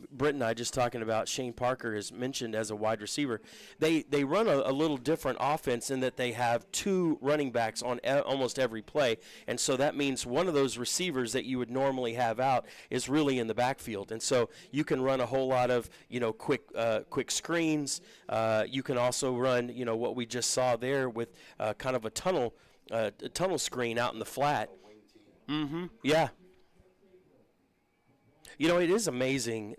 Britt and I just talking about Shane Parker is mentioned as a wide receiver. They run a little different offense in that they have 2 running backs on almost every play, and so that means one of those receivers that you would normally have out is really in the backfield, and so you can run a whole lot of quick screens. You can also run what we just saw there with kind of a tunnel screen out in the flat. Yeah. It is amazing,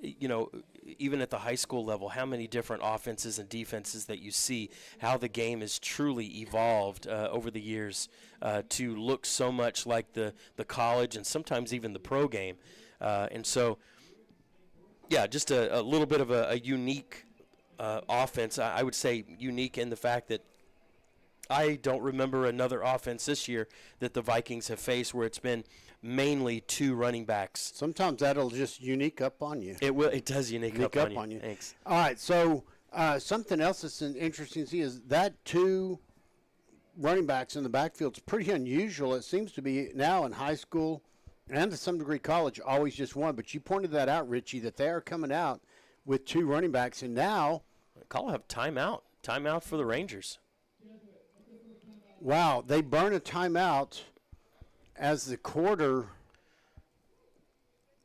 even at the high school level, how many different offenses and defenses that you see, how the game has truly evolved over the years to look so much like the college and sometimes even the pro game. And so, yeah, just a little bit of a unique offense. I would say unique in the fact that I don't remember another offense this year that the Vikings have faced where it's been mainly 2 running backs. Sometimes that'll just unique up on you. It does unique up on you. Thanks. All right, so something else that's interesting to see is that 2 running backs in the backfield is pretty unusual. It seems to be now in high school and to some degree college, always just 1. But you pointed that out, Richie, that they are coming out with 2 running backs. And now Call have timeout. Timeout for the Rangers. Wow, they burn a timeout as the quarter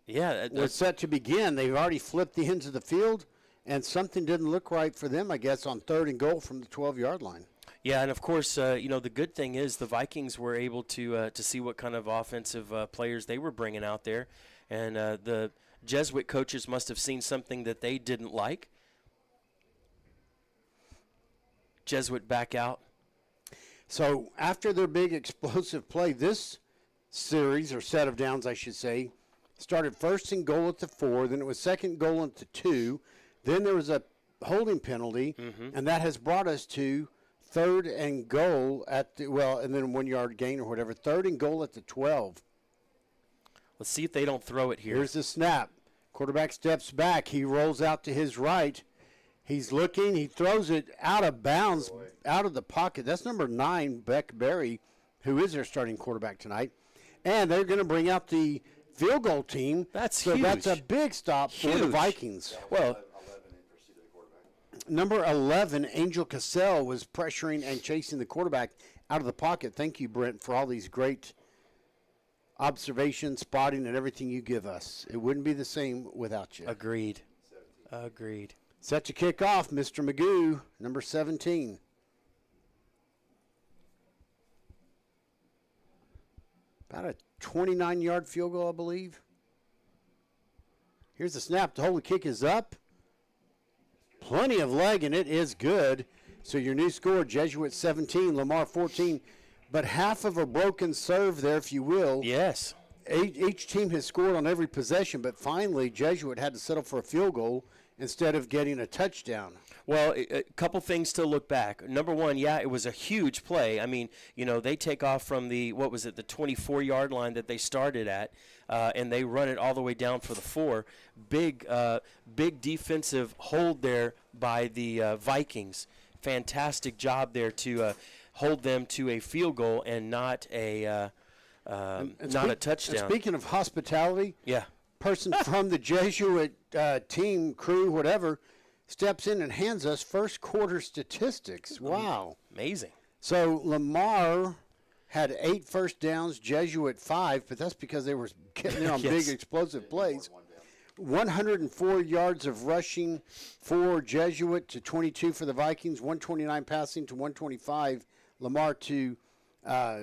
was set to begin. They've already flipped the ends of the field, and something didn't look right for them, I guess, on 3rd and goal from the 12-yard line. Yeah, and of course, the good thing is the Vikings were able to see what kind of offensive players they were bringing out there, and the Jesuit coaches must have seen something that they didn't like. Jesuit back out. So after their big explosive play, this series, or set of downs, I should say, started first and goal at the 4, then it was second goal at the 2, then there was a holding penalty, and that has brought us to 3rd and goal at the, and then 1-yard gain or whatever, 3rd and goal at the 12. Let's see if they don't throw it here. Here's the snap. Quarterback steps back. He rolls out to his right. He's looking. He throws it out of bounds, out of the pocket. That's number 9, Beck Berry, who is their starting quarterback tonight. And they're going to bring out the field goal team. That's so huge. That's a big stop for the Vikings. Well, 11 in pursuit of the quarterback. number 11, Angel Cassell, was pressuring and chasing the quarterback out of the pocket. Thank you, Brent, for all these great observations, spotting, and everything you give us. It wouldn't be the same without you. agreed. Agreed. Set to kick off, Mr. Magoo, number 17. About a 29-yard field goal, I believe. Here's the snap. The holding kick is up. Plenty of leg, and it is good. So your new score, Jesuit 17, Lamar 14. But half of a broken serve there, if you will. Yes. Each team has scored on every possession, but finally Jesuit had to settle for a field goal instead of getting a touchdown. Well, a couple things to look back. Number one, yeah, it was a huge play. I mean, they take off from the 24-yard line that they started at, and they run it all the way down for the 4. Big defensive hold there by the Vikings. Fantastic job there to hold them to a field goal and not a not a touchdown. And speaking of hospitality, yeah, person from the Jesuit team, crew, whatever, steps in and hands us first quarter statistics. Wow. Amazing. So Lamar had 8 first downs, Jesuit 5, but that's because they were getting in on Yes. big explosive plays. 104 yards of rushing for Jesuit to 22 for the Vikings, 129 passing to 125. Lamar to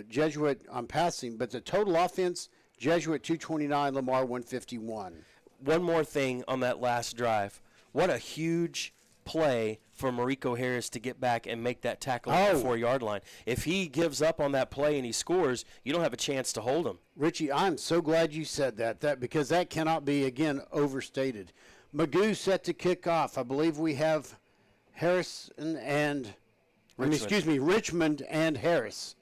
Jesuit on passing, but the total offense, Jesuit 229, Lamar 151. One more thing on that last drive. What a huge play for Mariko Harris to get back and make that tackle on the 4-yard line. If he gives up on that play and he scores, you don't have a chance to hold him. Richie, I'm so glad you said that because that cannot be, again, overstated. Magoo set to kick off. I believe we have Richmond and Harris.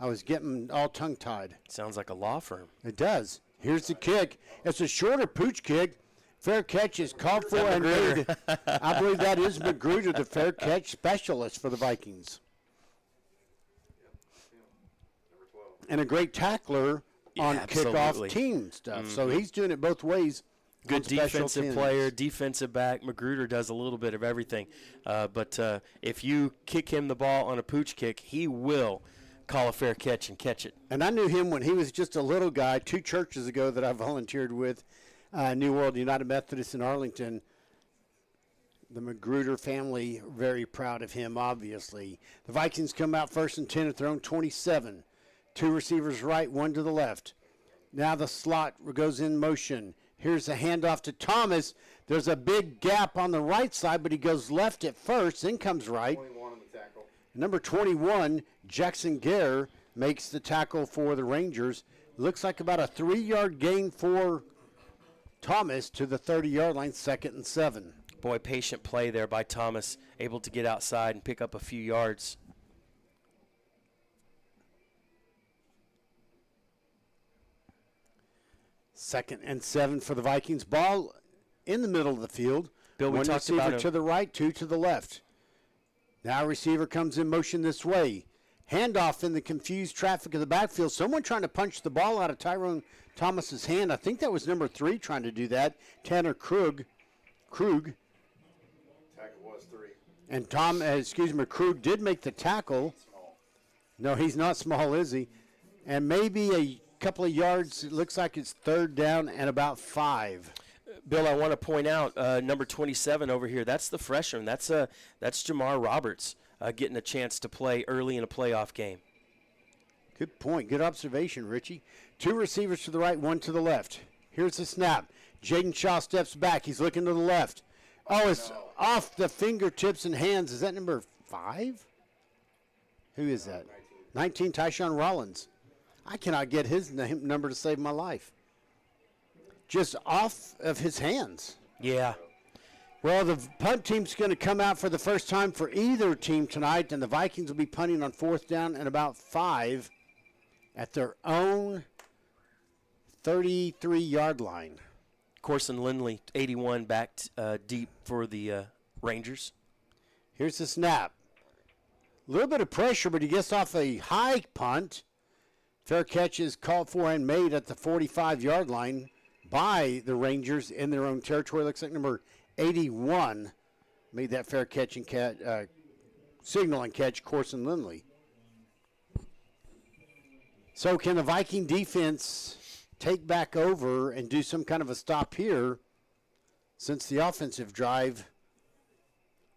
I was getting all tongue-tied. Sounds like a law firm. It does. Here's the kick. It's a shorter pooch kick. Fair catch is called for and made. I believe that is Magruder, the fair catch specialist for the Vikings. Number 12. And a great tackler on absolutely. kickoff team stuff. So he's doing it both ways. Good on special defensive teams. player, defensive back. Magruder does a little bit of everything. But if you kick him the ball on a pooch kick, he will call a fair catch and catch it. And I knew him when he was just a little guy 2 churches ago that I volunteered with, New World United Methodist in Arlington. The Magruder family, very proud of him, obviously. The Vikings come out first and 10 at their own 27. 2 receivers right, 1 to the left. Now the slot goes in motion. Here's a handoff to Thomas. There's a big gap on the right side, but he goes left at first, then comes right. 21 on the tackle. Number 21, Jackson Gare, makes the tackle for the Rangers. Looks like about a 3-yard gain for Thomas to the 30-yard line, 2nd and 7. Boy, patient play there by Thomas, able to get outside and pick up a few yards. Second and 7 for the Vikings. Ball in the middle of the field. Bill, we 1 talked about receiver him. to the right, 2 to the left. Now receiver comes in motion this way. Handoff in the confused traffic of the backfield. Someone trying to punch the ball out of Tyrone Thomas's hand. I think that was number 3 trying to do that. Tanner Krug. Tackle was 3. And Krug did make the tackle. Small. No, he's not small, is he? And maybe a couple of yards. It looks like it's 3rd down and about 5. Bill, I want to point out number 27 over here. That's the freshman. That's Jamar Roberts getting a chance to play early in a playoff game. Good point. Good observation, Richie. 2 receivers to the right, 1 to the left. Here's the snap. Jaden Shaw steps back. He's looking to the left. Oh, it's off the fingertips and hands. Is that number 5? Who is that? 19, Tyshawn Rollins. I cannot get his number to save my life. Just off of his hands. Yeah. Well, the punt team's going to come out for the first time for either team tonight, and the Vikings will be punting on 4th down and about 5 at their own 33-yard line. Corson Lindley, 81, back deep for the Rangers. Here's the snap. A little bit of pressure, but he gets off a high punt. Fair catch is called for and made at the 45-yard line by the Rangers in their own territory. Looks like number 81 made that fair catch and signal and catch, Corson Lindley. So can the Viking defense take back over and do some kind of a stop here since the offensive drive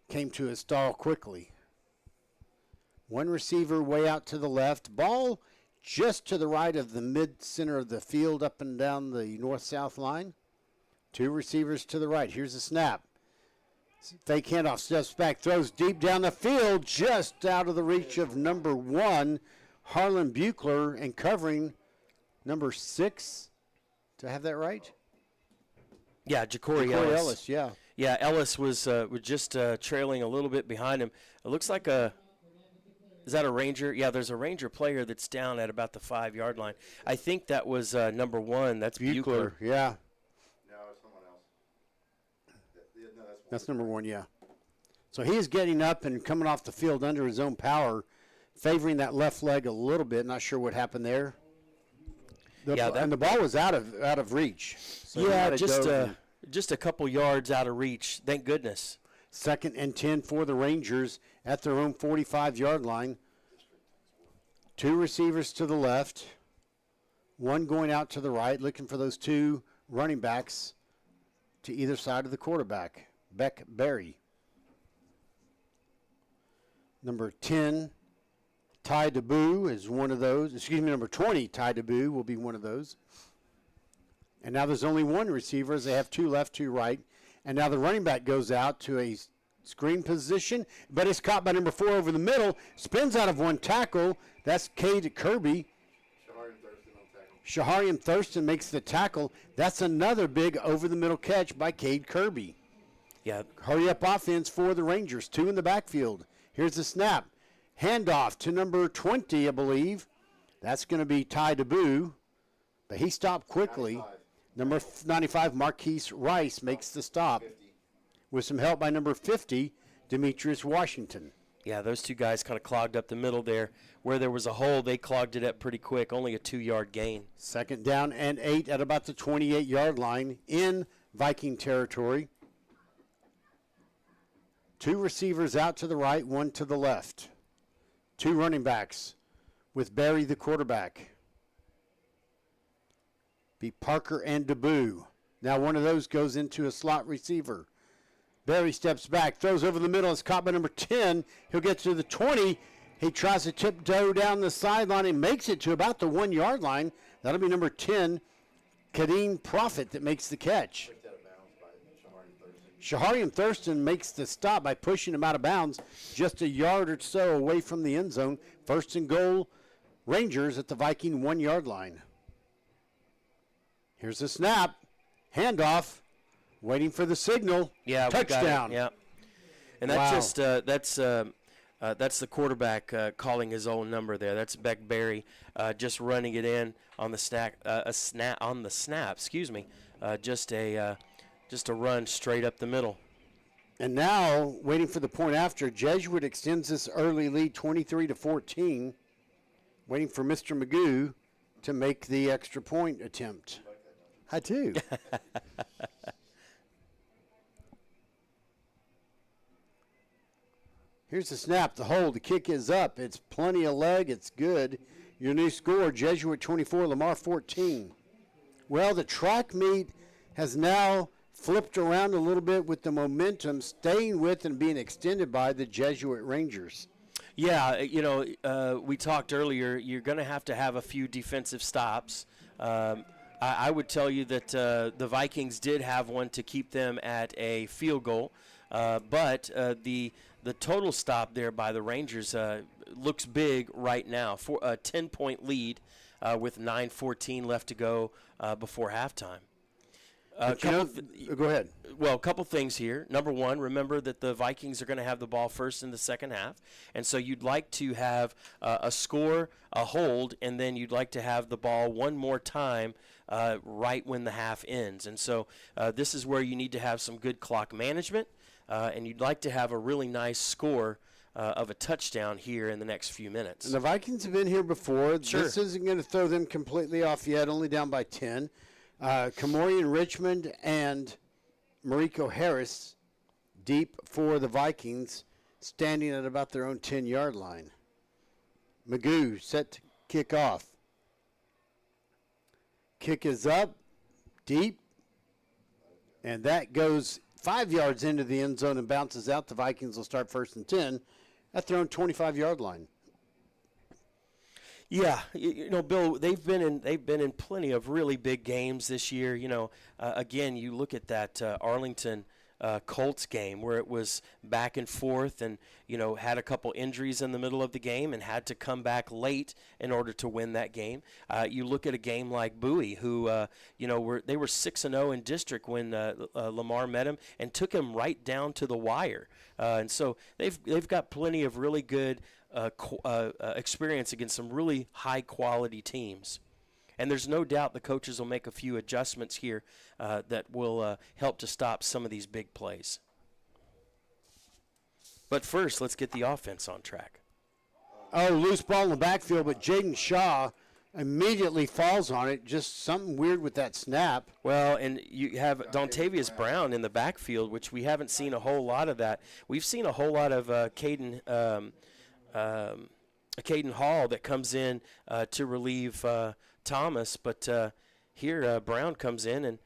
came to a stall quickly? 1 receiver way out to the left. Ball just to the right of the mid-center of the field up and down the north-south line. 2 receivers to the right. Here's the snap. Fake handoff, steps back, throws deep down the field, just out of the reach of number 1, Harlan Buechler, and covering number 6. Do I have that right? Yeah, Ja'Cory Corey Ellis. Ellis, yeah. Yeah, Ellis was just trailing a little bit behind him. It looks like is that a Ranger? Yeah, there's a Ranger player that's down at about the 5-yard line. I think that was number 1. That's Buechler. Yeah. No, it's someone else. No, That's number 1, yeah. So he is getting up and coming off the field under his own power, favoring that left leg a little bit. Not sure what happened there. And the ball was out of reach. So yeah, just a couple yards out of reach. Thank goodness. 2nd and 10 for the Rangers at their own 45-yard line. 2 receivers to the left, 1 going out to the right, looking for those 2 running backs to either side of the quarterback. Beck Berry. Number 10, Ty DeBoo is one of those. Excuse me, number 20, Ty DeBoo will be one of those. And now there's only 1 receiver as they have 2 left, 2 right. And now the running back goes out to a screen position, but it's caught by number 4 over the middle. Spins out of 1 tackle. That's Cade Kirby. Shaharian Thurston makes the tackle. That's another big over-the-middle catch by Cade Kirby. Yeah. Hurry-up offense for the Rangers. 2 in the backfield. Here's the snap. Handoff to number 20, I believe. That's going to be Ty DeBoo, but he stopped quickly. 95. Number 95, Marquise Rice, makes the stop 50. with some help by number 50, Demetrius Washington. Yeah, those 2 guys kind of clogged up the middle there. Where there was a hole, they clogged it up pretty quick, only a 2-yard gain. 2nd down and 8 at about the 28-yard line in Viking territory. 2 receivers out to the right, 1 to the left. 2 running backs with Barry the quarterback. Be Parker and DeBoo. Now one of those goes into a slot receiver. Barry steps back, throws over the middle. It's caught by number 10. He'll get to the 20. He tries to tiptoe down the sideline and makes it to about the 1-yard line. That'll be number 10, Kadeem Prophet, that makes the catch. Kicked out of bounds by Shaharian Thurston. Shaharian Thurston makes the stop by pushing him out of bounds just a yard or so away from the end zone. 1st and goal, Rangers at the Viking 1-yard line. Here's the snap. Handoff. Waiting for the signal. Yeah, touchdown. Yeah, and that's that's the quarterback calling his own number there. That's Beck Berry just running it in on the snap. Excuse me, just a run straight up the middle. And now waiting for the point after. Jesuit extends this early lead, 23-14. Waiting for Mr. Magoo to make the extra point attempt. I do. Here's the snap, the hold, the kick is up. It's plenty of leg, it's good. Your new score, Jesuit 24, Lamar 14. Well, the track meet has now flipped around a little bit with the momentum staying with and being extended by the Jesuit Rangers. Yeah, we talked earlier, you're going to have a few defensive stops. I would tell you that the Vikings did have one to keep them at a field goal, but the total stop there by the Rangers looks big right now. For a 10-point lead with 9:14 left to go before halftime. Go ahead. Well, a couple things here. Number 1, remember that the Vikings are going to have the ball first in the second half, and so you'd like to have a score, a hold, and then you'd like to have the ball one more time right when the half ends. And so this is where you need to have some good clock management, and you'd like to have a really nice score of a touchdown here in the next few minutes. And the Vikings have been here before. Sure. This isn't going to throw them completely off yet, only down by 10. Kamorian Richmond and Mariko Harris deep for the Vikings, standing at about their own 10-yard line. Magoo set to kick off. Kick is up, deep, and that goes 5 yards into the end zone and bounces out. The Vikings will start 1st and 10 at their own 25-yard line. Yeah, Bill, they've been in plenty of really big games this year. Again, you look at that Arlington Colts game where it was back and forth, and had a couple injuries in the middle of the game and had to come back late in order to win that game. You look at a game like Bowie, who they were 6-0 in district when Lamar met him and took him right down to the wire. And so they've got plenty of really good experience against some really high-quality teams. And there's no doubt the coaches will make a few adjustments here that will help to stop some of these big plays. But first, let's get the offense on track. Oh, loose ball in the backfield, but Jaden Shaw immediately falls on it. Just something weird with that snap. Well, and you have Dontavius Brown in the backfield, which we haven't seen a whole lot of that. We've seen a whole lot of Caden Hall that comes in to relieve Thomas, but here Brown comes in. And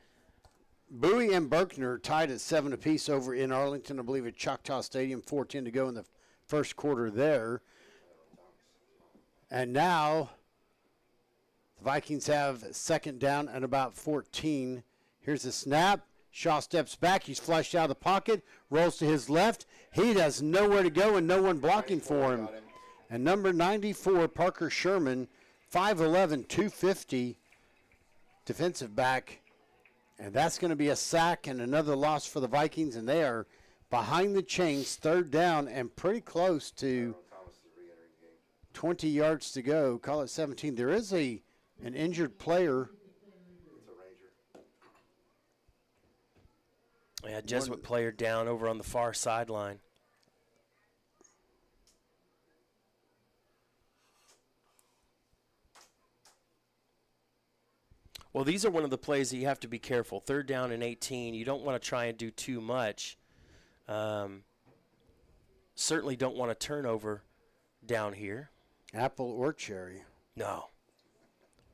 Bowie and Berkner tied at 7 apiece over in Arlington, I believe, at Choctaw Stadium. 4:10 to go in the first quarter there. And now the Vikings have second down at about 14. Here's a snap. Shaw steps back. He's flushed out of the pocket, rolls to his left. He has nowhere to go and no one blocking for him. And number 94, Parker Sherman, 5'11", 250, defensive back. And that's going to be a sack and another loss for the Vikings. And they are behind the chains, third down, and pretty close to 20 yards to go. Call it 17. There is an injured player. Yeah, Jesuit player down over on the far sideline. Well, these are one of the plays that you have to be careful. Third down and 18. You don't want to try and do too much. Certainly don't want a turnover down here. Apple or cherry. No.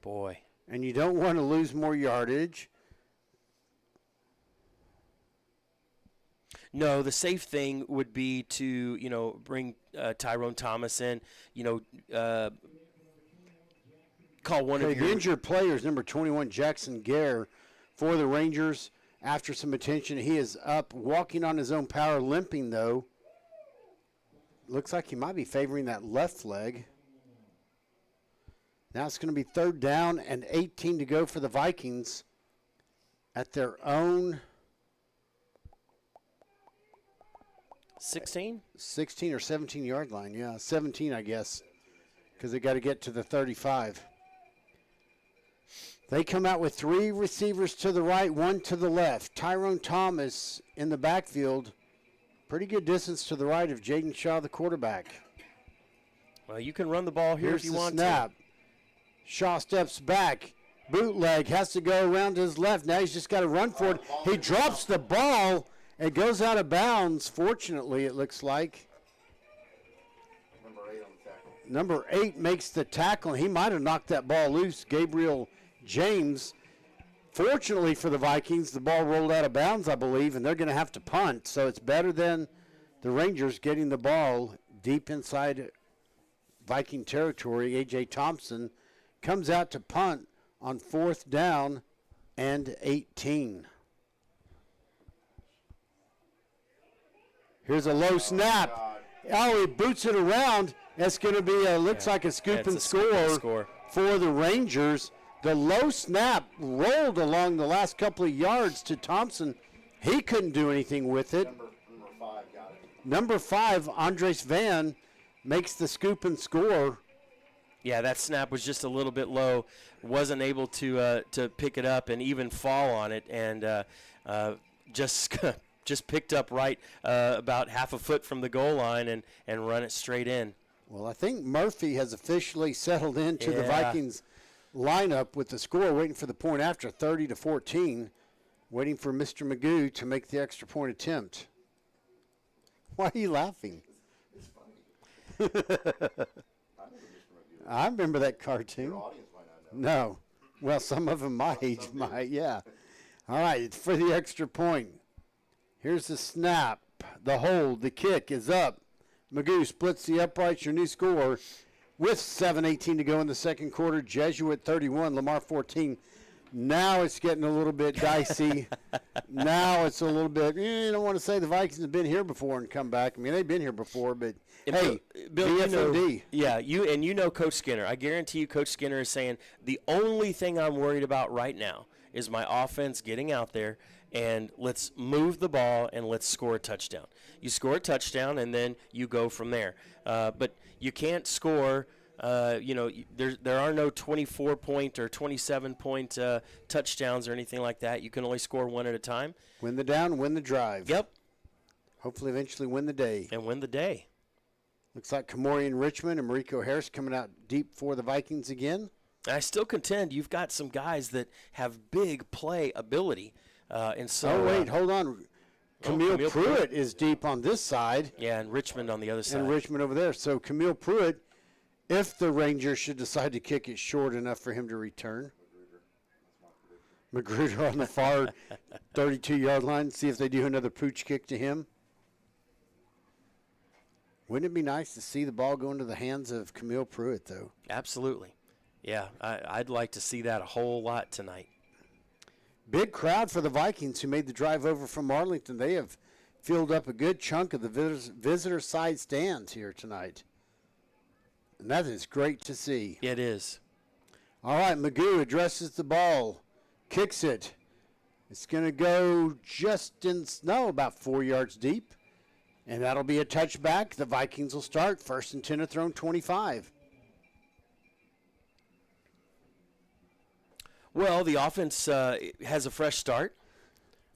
Boy. And you don't want to lose more yardage. No, the safe thing would be to, bring Tyrone Thomas in, call one of your injured players, number 21, Jackson Gare, for the Rangers. After some attention, he is up, walking on his own power, limping, though. Looks like he might be favoring that left leg. Now it's going to be third down and 18 to go for the Vikings at their own 16 or 17-yard line. Yeah, 17, I guess, because they got to get to the 35. They come out with three receivers to the right, one to the left. Tyrone Thomas in the backfield. Pretty good distance to the right of Jaden Shaw, the quarterback. Well, you can run the ball here Here's if you the want snap. Shaw steps back. Bootleg has to go around to his left. Now he's just got to run for it. He drops the ball and goes out of bounds, fortunately, it looks like. Number 8 makes the tackle. He might have knocked that ball loose, Gabriel James. Fortunately for the Vikings, the ball rolled out of bounds, I believe, and they're going to have to punt. So it's better than the Rangers getting the ball deep inside Viking territory. A.J. Thompson comes out to punt on fourth down and 18. Here's a low snap. Oh, he boots it around. That's going to be looks like a scoop and score for the Rangers. The low snap rolled along the last couple of yards to Thompson. He couldn't do anything with it. Number 5 got it. Number 5, Andres Van, makes the scoop and score. Yeah, that snap was just a little bit low. Wasn't able to pick it up and even fall on it, and just picked up right about half a foot from the goal line and run it straight in. Well, I think Murphy has officially settled into the Vikings lineup with the score, waiting for the point after, 30-14, waiting for Mr. Magoo to make the extra point attempt. Why are you laughing? It's funny. I remember that cartoon. Your audience might not know. No. Well, some of them my age might, yeah. All right, it's for the extra point. Here's the snap, the hold, the kick is up. Magoo splits the uprights, your new score. with 7:18 to go in the second quarter. Jesuit 31, Lamar 14. Now it's getting a little bit dicey. Now it's a little bit, you don't want to say the Vikings have been here before and come back. I mean, they've been here before, but hey, Bill, BFMD. you know Coach Skinner. I guarantee you Coach Skinner is saying the only thing I'm worried about right now is my offense getting out there and let's move the ball and let's score a touchdown. You score a touchdown and then you go from there. But you can't score. There are no 24-point or 27-point touchdowns or anything like that. You can only score one at a time. Win the down, win the drive. Yep. Hopefully eventually win the day. And win the day. Looks like Kamorian Richmond and Mariko Harris coming out deep for the Vikings again. I still contend you've got some guys that have big play ability. Hold on. Camille Pruitt is deep on this side. Yeah, and Richmond on the other side. And Richmond over there. So Camille Pruitt, if the Rangers should decide to kick it short enough for him to return. Magruder on the far 32-yard line. See if they do another pooch kick to him. Wouldn't it be nice to see the ball go into the hands of Camille Pruitt, though? Absolutely. Yeah, I'd like to see that a whole lot tonight. Big crowd for the Vikings who made the drive over from Arlington. They have filled up a good chunk of the visitor side stands here tonight. And that is great to see. It is. All right, Magoo addresses the ball, kicks it. It's going to go just about 4 yards deep. And that'll be a touchback. The Vikings will start. First and 10 at their own 25. Well, the offense has a fresh start,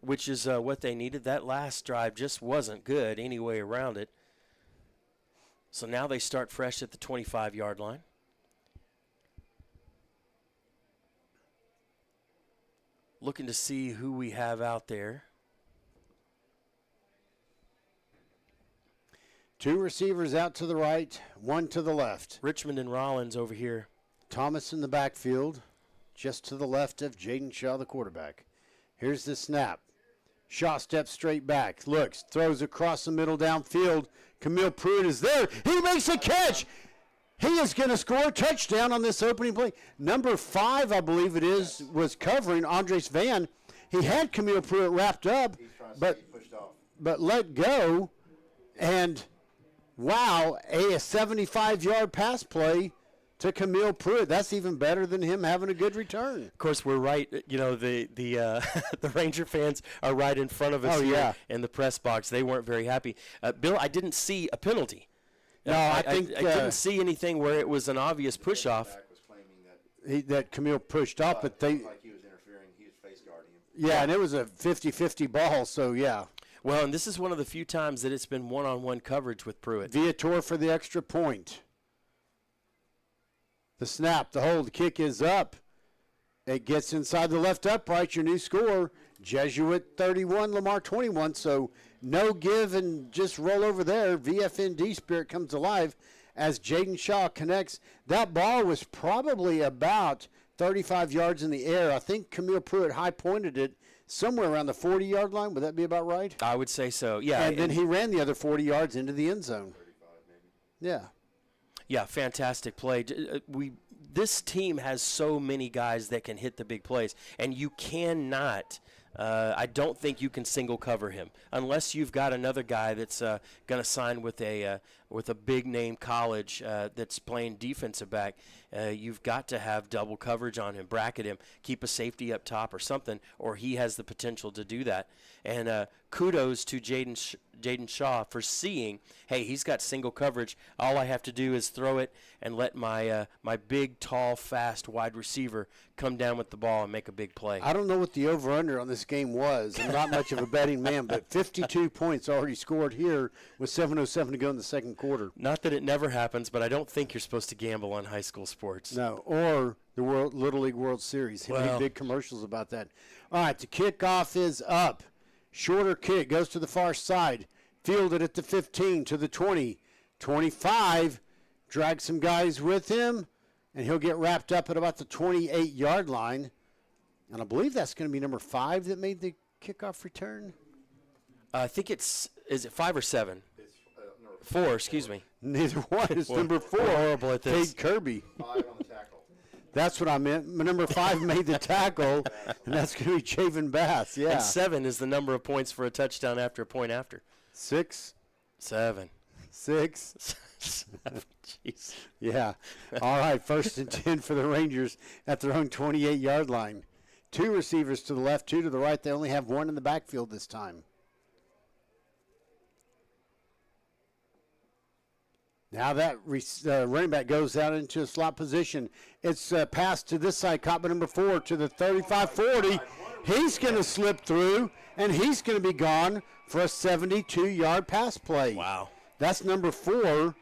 which is what they needed. That last drive just wasn't good any way around it. So now they start fresh at the 25-yard line. Looking to see who we have out there. Two receivers out to the right, one to the left. Richmond and Rollins over here. Thomas in the backfield, just to the left of Jaden Shaw, the quarterback. Here's the snap. Shaw steps straight back, looks, throws across the middle downfield. Camille Pruitt is there. He makes a catch. He is going to score a touchdown on this opening play. Number 5, I believe it is, was covering Andres Van. He had Camille Pruitt wrapped up, but let go. And, wow, a 75-yard pass play to Camille Pruitt. That's even better than him having a good return. Of course, we're right. You know, the the Ranger fans are right in front of us here in the press box. They weren't very happy. Bill, I didn't see a penalty. No, I think I didn't see anything where it was an obvious push-off. That Camille pushed up, but they. Like he was interfering, he was face guarding him. Yeah, and it was a 50-50 ball, so yeah. Well, and this is one of the few times that it's been one-on-one coverage with Pruitt. Viator for the extra point. The snap, the hold, the kick is up. It gets inside the left upright, your new score. Jesuit 31, Lamar 21, so no give and just roll over there. VFND spirit comes alive as Jaden Shaw connects. That ball was probably about 35 yards in the air. I think Camille Pruitt high-pointed it somewhere around the 40-yard line. Would that be about right? I would say so, yeah. And then he ran the other 40 yards into the end zone. 35 maybe. Yeah. Yeah, fantastic play. This team has so many guys that can hit the big plays, and you cannot I don't think you can single cover him unless you've got another guy that's going to sign with a big name college that's playing defensive back. You've got to have double coverage on him, bracket him, keep a safety up top or something, or he has the potential to do that. And kudos to Jaden Shaw for seeing, hey, he's got single coverage. All I have to do is throw it and let my my big, tall, fast wide receiver come down with the ball and make a big play. I don't know what the over-under on this game was. I'm not much of a betting man, but 52 points already scored here with 7:07 to go in the second quarter. Not that it never happens, but I don't think you're supposed to gamble on high school sports. No, or the Little League World Series. He made big commercials about that. All right, the kickoff is up. Shorter kick goes to the far side. Fielded at the 15 to the 20. 25. Drag some guys with him, and he'll get wrapped up at about the 28-yard line. And I believe that's going to be number 5 that made the kickoff return. I think is it 5 or 7? It's number 4, excuse me. Neither one. It's number 4. We're horrible at this. Cade Kirby. 5 on the tackle. That's what I meant. Number 5 made the tackle, and that's going to be Javen Bass. Yeah. And 7 is the number of points for a touchdown after a point after. 6. 7. 6. 7. Jeez. Yeah. All right, 1st and 10 for the Rangers at their own 28-yard line. 2 receivers to the left, 2 to the right. They only have 1 in the backfield this time. Now that running back goes out into a slot position. It's passed to this side, caught by number 4 to the 35-40. He's going to slip through, and he's going to be gone for a 72-yard pass play. Wow. That's number 4,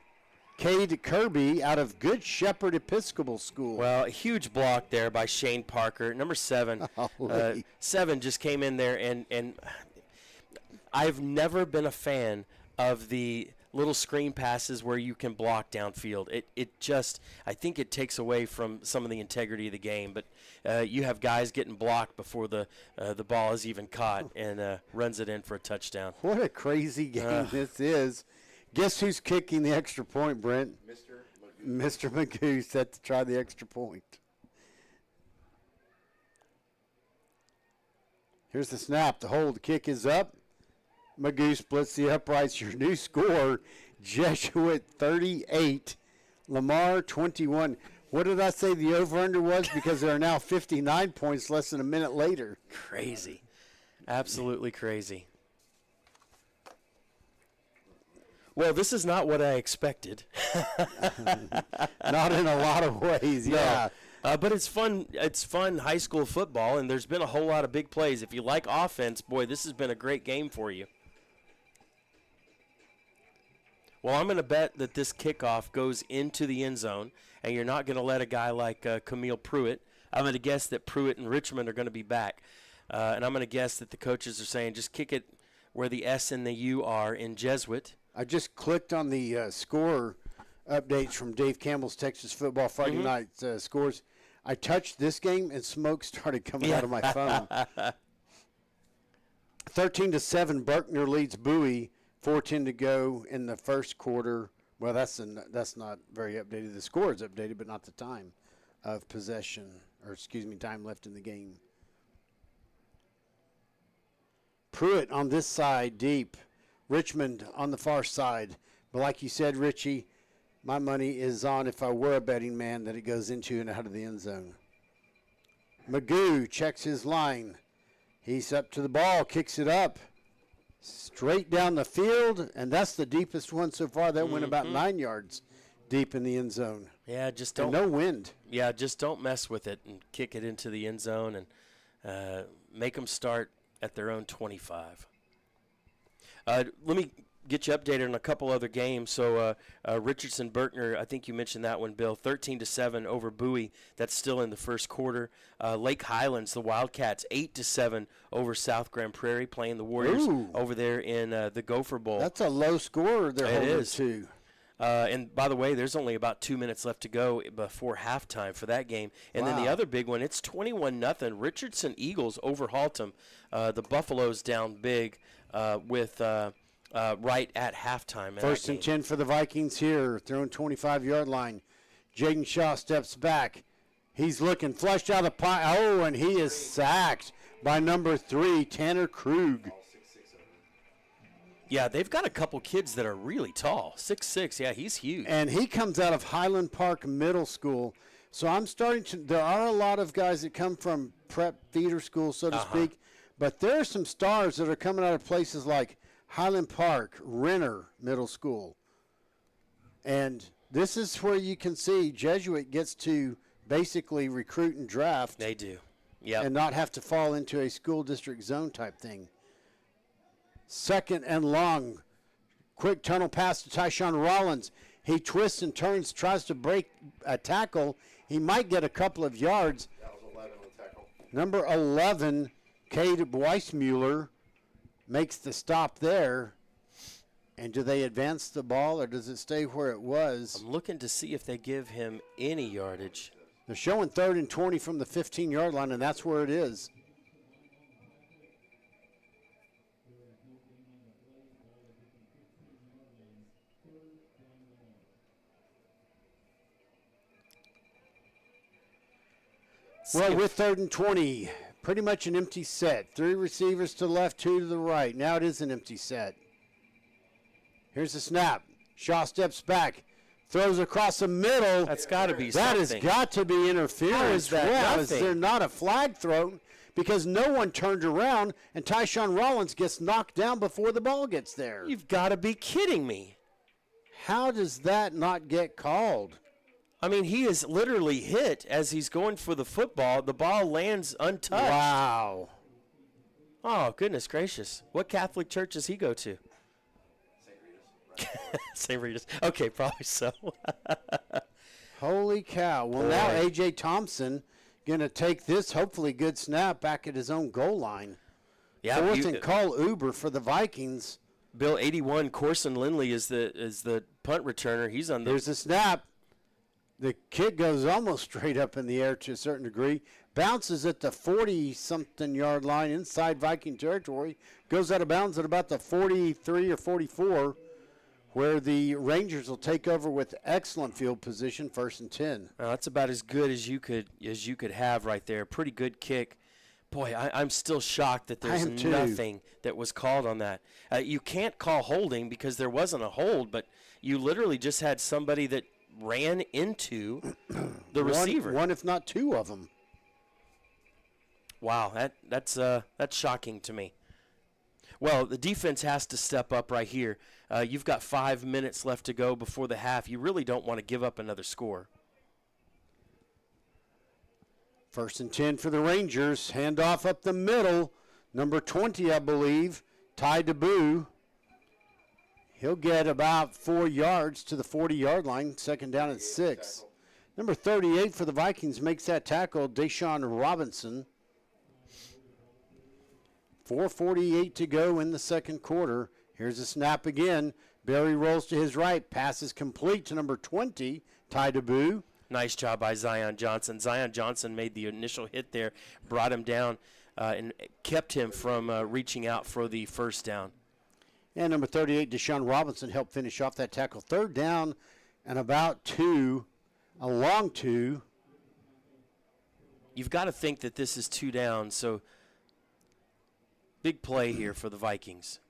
Cade Kirby out of Good Shepherd Episcopal School. Well, a huge block there by Shane Parker. Number 7. 7 just came in there, and I've never been a fan of the little screen passes where you can block downfield. It just, I think it takes away from some of the integrity of the game. But you have guys getting blocked before the ball is even caught and runs it in for a touchdown. What a crazy game this is. Guess who's kicking the extra point, Brent? Mr. Magoo set to try the extra point. Here's the snap. The hold. The kick is up. Magoo splits the uprights. Your new score, Jesuit 38, Lamar 21. What did I say the over-under was? Because there are now 59 points less than a minute later. Crazy. Absolutely crazy. Well, this is not what I expected. Not in a lot of ways, yeah. But it's fun. It's fun high school football, and there's been a whole lot of big plays. If you like offense, boy, this has been a great game for you. Well, I'm going to bet that this kickoff goes into the end zone, and you're not going to let a guy like Camille Pruitt. I'm going to guess that Pruitt and Richmond are going to be back. And I'm going to guess that the coaches are saying just kick it where the S and the U are in Jesuit. I just clicked on the score updates from Dave Campbell's Texas Football Friday night scores. I touched this game, and smoke started coming out of my phone. 13-7, Berkner leads Bowie. 4:10 to go in the first quarter. Well, that's not very updated. The score is updated, but not the time of possession, or excuse me, time left in the game. Pruitt on this side, deep. Richmond on the far side. But like you said, Richie, my money is on, if I were a betting man, that it goes into and out of the end zone. Magoo checks his line. He's up to the ball, kicks it up. Straight down the field, and that's the deepest one so far. That went about 9 yards deep in the end zone. Yeah, just And don't. no wind. Yeah, just don't mess with it and kick it into the end zone and make them start at their own 25. Let me get you updated on a couple other games. So Richardson Berkner, I think you mentioned that one, Bill. 13-7 over Bowie. That's still in the first quarter. Lake Highlands, the Wildcats, 8-7 over South Grand Prairie, playing the Warriors over there in the Gopher Bowl. That's a low score they're It holding is. to. And by the way, there's only about 2 minutes left to go before halftime for that game. And then the other big one, it's 21-0. Richardson Eagles over Haltom. The Buffaloes down big with right at halftime. 1st and 10 for the Vikings here. Their own 25-yard line. Jaden Shaw steps back. He's looking flushed out of the pot. Oh, and he is sacked by number 3, Tanner Krug. Yeah, they've got a couple kids that are really tall. 6'6", yeah, he's huge. And he comes out of Highland Park Middle School. So I'm starting to – there are a lot of guys that come from prep feeder school, so to speak. But there are some stars that are coming out of places like Highland Park, Renner Middle School. And this is where you can see Jesuit gets to basically recruit and draft. They do, yeah. And not have to fall into a school district zone type thing. 2nd and long. Quick tunnel pass to Tyshawn Rollins. He twists and turns, tries to break a tackle. He might get a couple of yards. That was 11 on the tackle. Number 11, Cade Weissmuller, makes the stop there. And do they advance the ball, or does it stay where it was? I'm looking to see if they give him any yardage. They're showing 3rd and 20 from the 15-yard line, and that's where it is. Well, with 3rd and 20, pretty much an empty set. 3 receivers to the left, 2 to the right. Now it is an empty set. Here's the snap. Shaw steps back, throws across the middle. That's got to be That something. has got to be interference. How is that Is nothing? there not a flag thrown? Because no one turned around, and Tyshawn Rollins gets knocked down before the ball gets there. You've got to be kidding me. How does that not get called? I mean, he is literally hit as he's going for the football. The ball lands untouched. Wow. Oh, goodness gracious. What Catholic church does he go to? St. Rita's. Okay, probably so. Holy cow. Well, Boy. now A.J. Thompson going to take this hopefully good snap back at his own goal line. Yeah, 4th and call Uber for the Vikings. Bill 81 Corson Lindley is the punt returner. He's on the There's the snap. The kick goes almost straight up in the air to a certain degree. Bounces at the 40-something yard line inside Viking territory. Goes out of bounds at about the 43 or 44, where the Rangers will take over with excellent field position, 1st and 10. That's about as good as you could have right there. Pretty good kick. Boy, I'm still shocked that there's am too. nothing that was called on that. You can't call holding because there wasn't a hold, but you literally just had somebody that ran into the receiver. One, if not 2 of them. Wow, that's shocking to me. Well, the defense has to step up right here. You've got 5 minutes left to go before the half. You really don't want to give up another score. 1st and 10 for the Rangers. Handoff up the middle. Number 20, I believe, Ty DeBoo. He'll get about 4 yards to the 40-yard line. 2nd down and 6. Number 38 for the Vikings makes that tackle, Deshaun Robinson. 4:48 to go in the 2nd quarter. Here's a snap again. Barry rolls to his right. Pass is complete to number 20, Ty DeBoo. Nice job by Zion Johnson. Zion Johnson made the initial hit there, brought him down, and kept him from reaching out for the 1st down. And number 38, Deshaun Robinson, helped finish off that tackle. 3rd down and about 2, a long 2. You've got to think that this is 2 down, so big play here for the Vikings.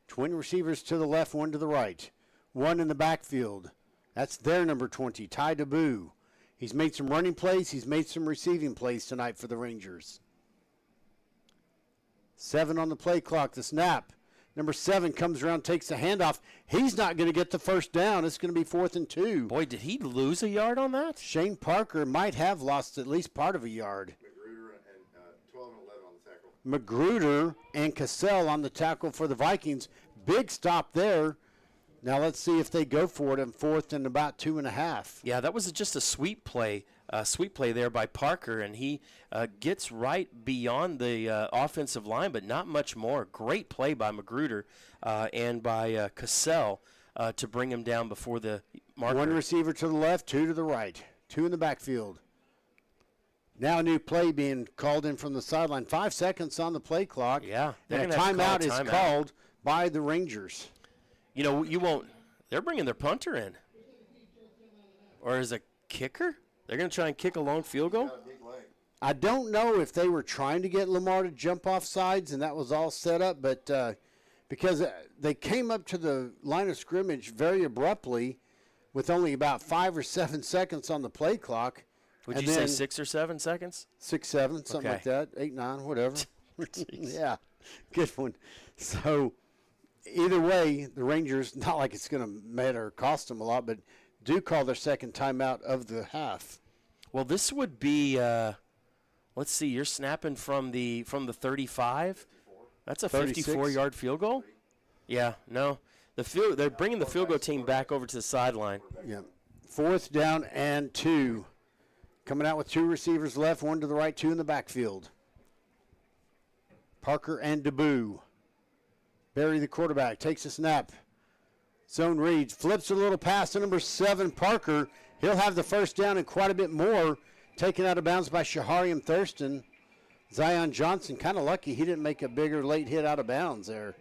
Twin receivers to the left, 1 to the right. 1 in the backfield. That's their number 20, Ty DeBoo. He's made some running plays. He's made some receiving plays tonight for the Rangers. 7 on the play clock, the snap. Number 7 comes around, takes the handoff. He's not going to get the 1st down. It's going to be 4th and 2. Boy, did he lose a yard on that? Shane Parker might have lost at least part of a yard. Magruder and 12 and 11 on the tackle. Magruder and Cassell on the tackle for the Vikings. Big stop there. Now let's see if they go for it in 4th and about 2.5. Yeah, that was just a sweep play there by Parker, and he gets right beyond the offensive line, but not much more. Great play by Magruder and by Cassell to bring him down before the marker. 1 receiver to the left, 2 to the right. 2 in the backfield. Now a new play being called in from the sideline. 5 seconds on the play clock. Yeah, they're And a gonna have timeout to is call a timeout. called by the Rangers. You know, you won't. They're bringing their punter in. Or is a kicker? They're going to try and kick a long field goal? Got a big leg. I don't know if they were trying to get Lamar to jump off sides and that was all set up, but because they came up to the line of scrimmage very abruptly with only about 5 or 7 seconds on the play clock. Would and you say then 6 or 7 seconds? 6, 7, something like Okay. that, 8, 9, whatever. Yeah, good one. So either way, the Rangers, not like it's going to matter or cost them a lot, but do call their 2nd timeout of the half. Well, this would be let's see, you're snapping from the 35? That's a 36. 54-yard field goal? Yeah, no. They're bringing the field goal team back over to the sideline. Yeah. 4th down and 2. Coming out with 2 receivers left, 1 to the right, 2 in the backfield. Parker and DeBoo. Barry, the quarterback, takes a snap. Zone reads, flips a little pass to number 7, Parker. He'll have the 1st down and quite a bit more. Taken out of bounds by Shahariam Thurston. Zion Johnson, kind of lucky he didn't make a bigger late hit out of bounds there.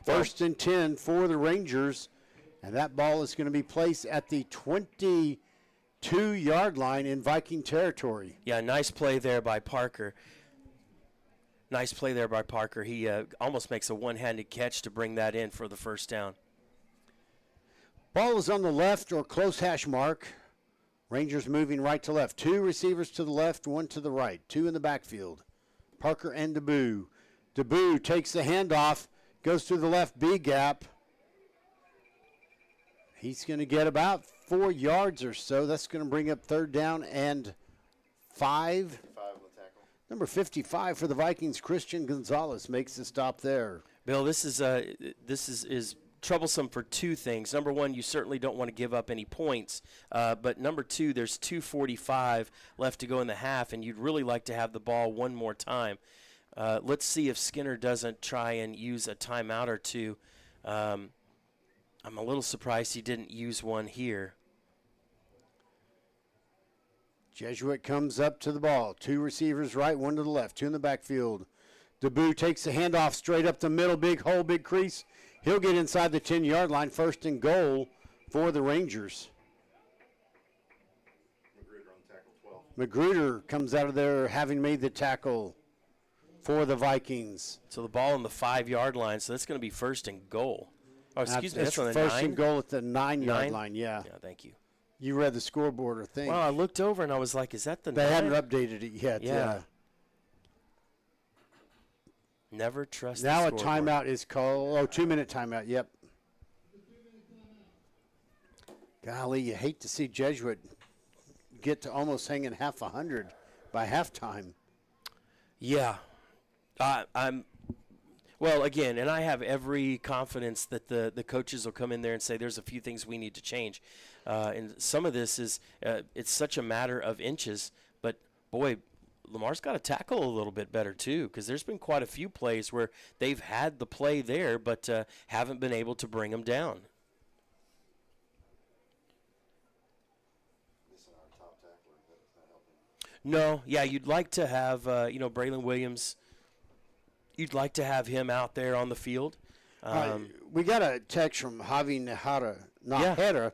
1st and 10 for the Rangers. And that ball is going to be placed at the 28 2-yard line in Viking territory. Yeah, nice play there by Parker. Nice play there by Parker. He almost makes a one-handed catch to bring that in for the first down. Ball is on the left or close hash mark. Rangers moving right to left. 2 receivers to the left, 1 to the right. 2 in the backfield. Parker and DeBoo. DeBoo takes the handoff, goes to the left B gap. He's going to get about 4 yards or so. That's going to bring up 3rd down and 5. 5 on the tackle. Number 55 for the Vikings, Christian Gonzalez, makes the stop there. Bill, this is troublesome for 2 things. Number 1, you certainly don't want to give up any points. But number 2, there's 2:45 left to go in the half, and you'd really like to have the ball one more time. Let's see if Skinner doesn't try and use a timeout or 2. I'm a little surprised he didn't use one here. Jesuit comes up to the ball. 2 receivers right, 1 to the left, 2 in the backfield. DeBoo takes the handoff straight up the middle, big hole, big crease. He'll get inside the 10-yard line, 1st and goal for the Rangers. Magruder on tackle 12. Magruder comes out of there having made the tackle for the Vikings. So the ball on the 5-yard line, so that's going to be 1st and goal. Oh, excuse me, that's on the 1st 9? and goal at the 9-yard 9? line, yeah. Yeah, thank you. You read the scoreboard, I think. Well, I looked over and I was like, is that the 9? They hadn't updated it yet. Yeah. Never trust Now the a scoreboard. timeout is called. Oh, 2-minute timeout, yep. Golly, you hate to see Jesuit get to almost hanging half 100 by halftime. Yeah. Well, again, and I have every confidence that the coaches will come in there and say there's a few things we need to change. And some of this is it's such a matter of inches. But, boy, Lamar's got to tackle a little bit better, too, because there's been quite a few plays where they've had the play there but haven't been able to bring them down. Missing our top tackler, but it's not helping. No, yeah, you'd like to have, Braylon Williams, you'd like to have him out there on the field. We got a text from Javi Nahera.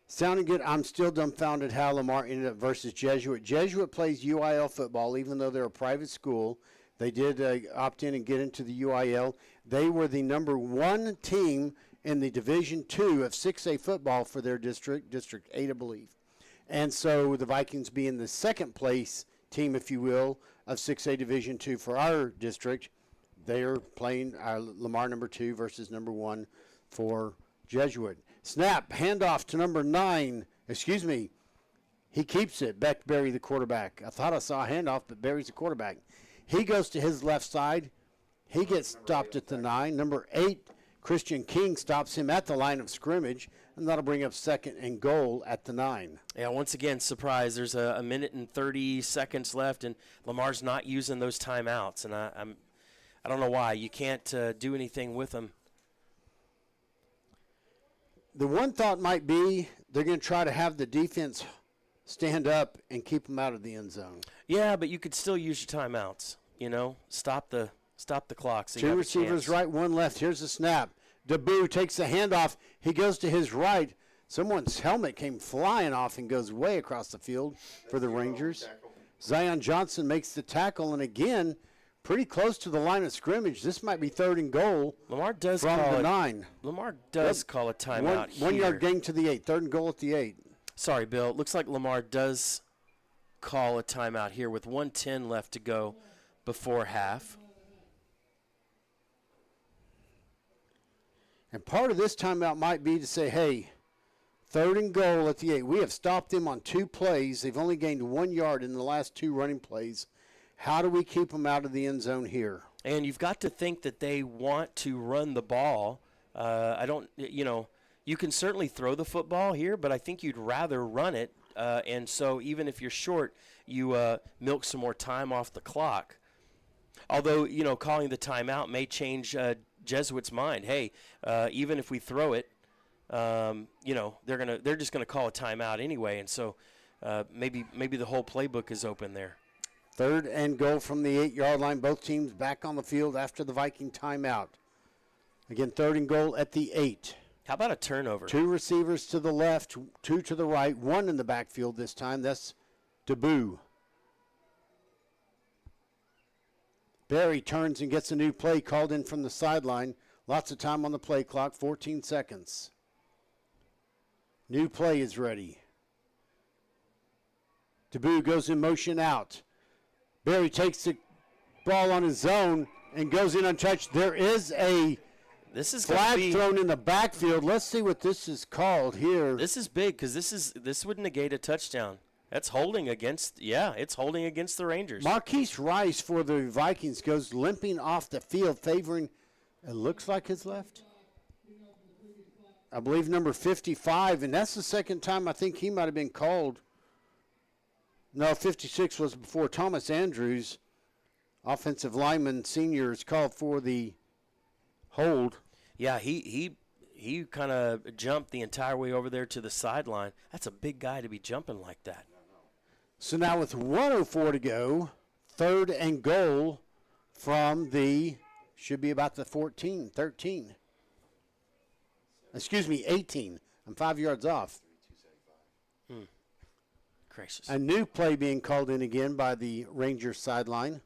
Sounding good. I'm still dumbfounded how Lamar ended up versus Jesuit. Jesuit plays UIL football, even though they're a private school. They did opt in and get into the UIL. They were the number 1 team in the Division II of 6A football for their district, District 8, I believe. And so the Vikings being the 2nd place team, if you will, of 6A Division II for our district, they're playing Lamar number 2 versus number 1 for Jesuit. Snap, handoff to number 9. Excuse me. He keeps it. Beck Berry, the quarterback. I thought I saw a handoff, but Berry's the quarterback. He goes to his left side. He gets stopped at the 9. Number 8, Christian King, stops him at the line of scrimmage, and that'll bring up 2nd and goal at the 9. Yeah, once again, surprise. There's a minute and 30 seconds left, and Lamar's not using those timeouts, and I don't know why. You can't do anything with them. The one thought might be they're going to try to have the defense stand up and keep them out of the end zone. Yeah, but you could still use your timeouts. Stop the clock. So you 2 have a receivers chance. right, 1 left. Here's the snap. DeBoo takes the handoff. He goes to his right. Someone's helmet came flying off and goes way across the field for the Rangers. Tackle. Zion Johnson makes the tackle, and again, pretty close to the line of scrimmage. This might be 3rd and goal Lamar does from call the a 9. Lamar does call a timeout here. 1 yard gain to the 8. 3rd and goal at the 8. Sorry, Bill. It looks like Lamar does call a timeout here with 1:10 left to go before half. And part of this timeout might be to say, hey, 3rd and goal at the 8. We have stopped them on 2 plays. They've only gained 1 yard in the last 2 running plays. How do we keep them out of the end zone here? And you've got to think that they want to run the ball. You can certainly throw the football here, but I think you'd rather run it. And so even if you're short, you milk some more time off the clock. Although, calling the timeout may change Jesuit's mind. Hey, even if we throw it, they're just gonna call a timeout anyway. And so maybe the whole playbook is open there. 3rd and goal from the 8-yard line. Both teams back on the field after the Viking timeout. Again, 3rd and goal at the 8. How about a turnover? 2 receivers to the left, 2 to the right, 1 in the backfield this time. That's Deboo. Barry turns and gets a new play called in from the sideline. Lots of time on the play clock, 14 seconds. New play is ready. Deboo goes in motion out. Barry takes the ball on his own and goes in untouched. There is a flag thrown in the backfield. Let's see what this is called here. This is big because this would negate a touchdown. That's holding against, it's holding against the Rangers. Marquise Rice for the Vikings goes limping off the field, favoring, it looks like his left. I believe number 55, and that's the second time I think he might have been called. No, 56 was before. Thomas Andrews, offensive lineman, senior, is called for the hold. Yeah, he kind of jumped the entire way over there to the sideline. That's a big guy to be jumping like that. So now with 1:04 to go, 3rd and goal from should be about the 13. Excuse me, 18. I'm 5 yards off. Gracious. A new play being called in again by the Rangers sideline.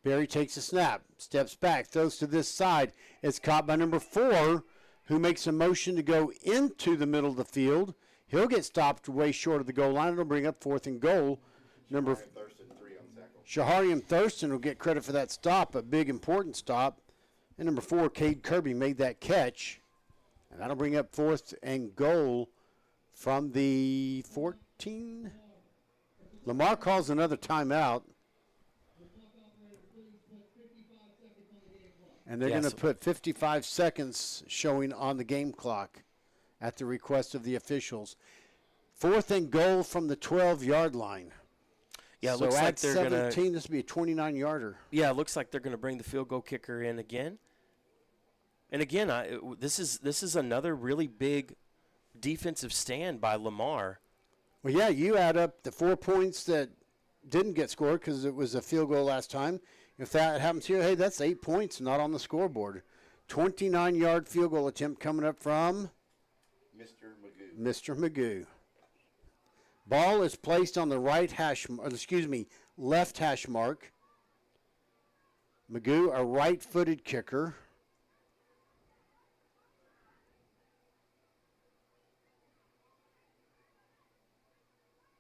Barry takes a snap, steps back, throws to this side. It's caught by number 4, who makes a motion to go into the middle of the field. He'll get stopped way short of the goal line. It'll bring up 4th and goal. Shahariam Thurston will get credit for that stop, a big, important stop. And number 4, Cade Kirby, made that catch. And that'll bring up 4th and goal from the 14. Lamar calls another timeout. And they're going to put 55 seconds showing on the game clock at the request of the officials. 4th and goal from the 12-yard line. Yeah, it so looks at like they're 17, this will be a 29-yarder. Yeah, it looks like they're going to bring the field goal kicker in again. And again, this is another really big defensive stand by Lamar. Well, yeah, you add up the 4 points that didn't get scored because it was a field goal last time. If that happens here, hey, that's 8 points not on the scoreboard. 29-yard field goal attempt coming up from Mr. Magoo. Ball is placed on the left hash mark. Magoo, a right-footed kicker.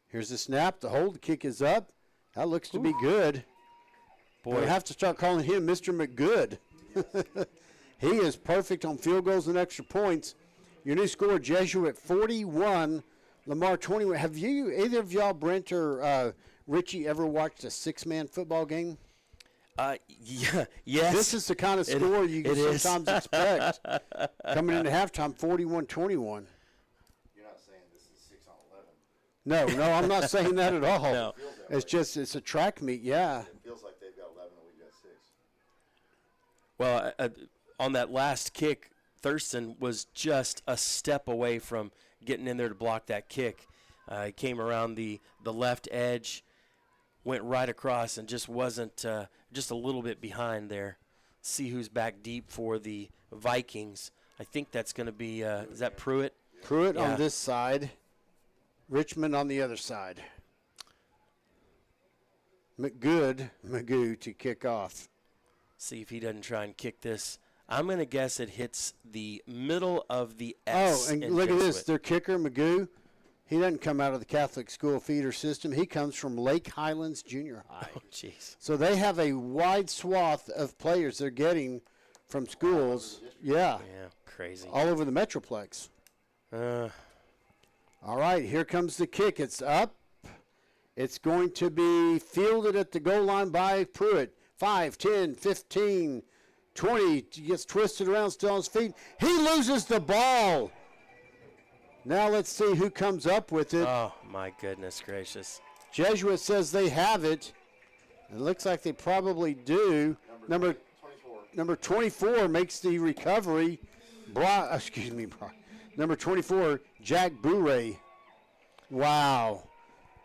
Here's the snap, the hold, the kick is up. That looks to be good. Boy, we have to start calling him Mr. McGood. He is perfect on field goals and extra points. Your new score, Jesuit 41, Lamar 21. Have either of y'all, Brent or Richie, ever watched a 6-man football game? Yeah, yes. This is the kind of score you sometimes expect. Coming into halftime, 41-21. You're not saying this is 6 on 11. No, I'm not saying that at all. No. It's a track meet, yeah. It feels like they've got 11 and we've got 6. Well, on that last kick, Thurston was just a step away from getting in there to block that kick. He came around the left edge, went right across, and just wasn't just a little bit behind there. See who's back deep for the Vikings. I think that's going to be, is that Pruitt? Pruitt on this side, Richmond on the other side. Magoo to kick off. See if he doesn't try and kick this. I'm going to guess it hits the middle of the S. Oh, and look at this. Their kicker, Magoo, he doesn't come out of the Catholic school feeder system. He comes from Lake Highlands Junior High. Oh, jeez. So they have a wide swath of players they're getting from schools. Yeah. Yeah, crazy. All over the Metroplex. All right, here comes the kick. It's up. It's going to be fielded at the goal line by Pruitt. 5, 10, 15, 20. He gets twisted around, still on his feet. He loses the ball. Now let's see who comes up with it. Oh, my goodness gracious. Jesuit says they have it. It looks like they probably do. Number 24 makes the recovery. Number 24, Jack Bourret. Wow.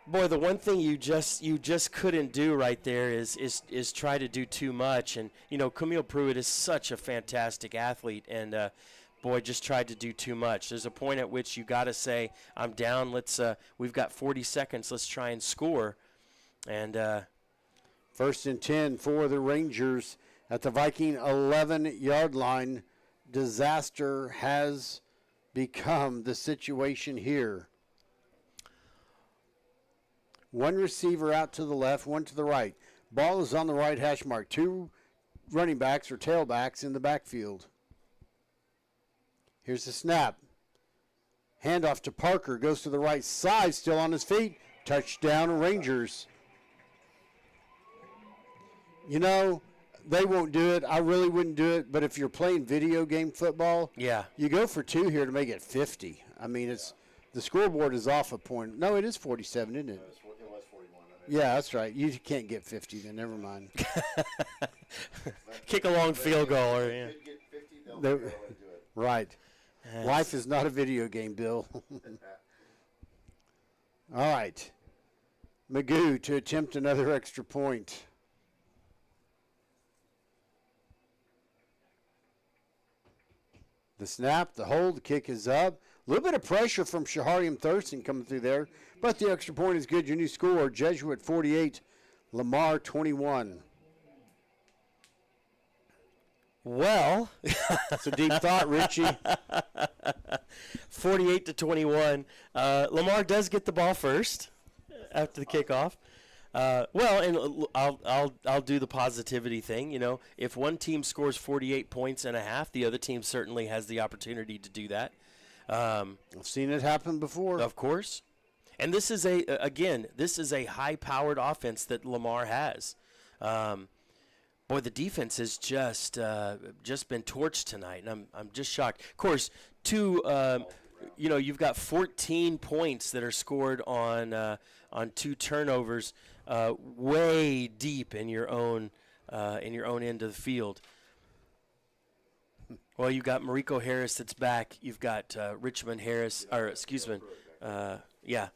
Boy, the one thing you just couldn't do right there is try to do too much. And Camille Pruitt is such a fantastic athlete, and boy, just tried to do too much. There's a point at which you got to say, "I'm down. We've got 40 seconds. Let's try and score." And 1st and 10 for the Rangers at the Viking 11-yard line. Disaster has become the situation here. One receiver out to the left, one to the right. Ball is on the right hash mark. 2 running backs or tailbacks in the backfield. Here's the snap. Handoff to Parker. Goes to the right side, still on his feet. Touchdown, Rangers. They won't do it. I really wouldn't do it. But if you're playing video game football, yeah, you go for 2 here to make it 50. I mean, the scoreboard is off a point. No, it is 47, isn't it? It was 41. I think. Yeah, that's right. You can't get 50 then. Never mind. kick a long field goal, or yeah. If you get 50, they'll figure out how to do it. Right. Life is not a video game, Bill. All right. Magoo to attempt another extra point. The snap, the hold, the kick is up. A little bit of pressure from Shahariam Thurston coming through there, but the extra point is good. Your new score, Jesuit 48, Lamar 21. Well, it's a deep thought, Richie. 48-21. Lamar does get the ball first after the kickoff. And I'll do the positivity thing. If one team scores 48 points and a half, the other team certainly has the opportunity to do that. I've seen it happen before. Of course. And this is a high-powered offense that Lamar has. Boy, the defense has just been torched tonight, and I'm just shocked. Of course, you've got 14 points that are scored on 2 turnovers, way deep in your own end of the field. Well, you've got Mariko Harris that's back. You've got Richmond Harris, yeah.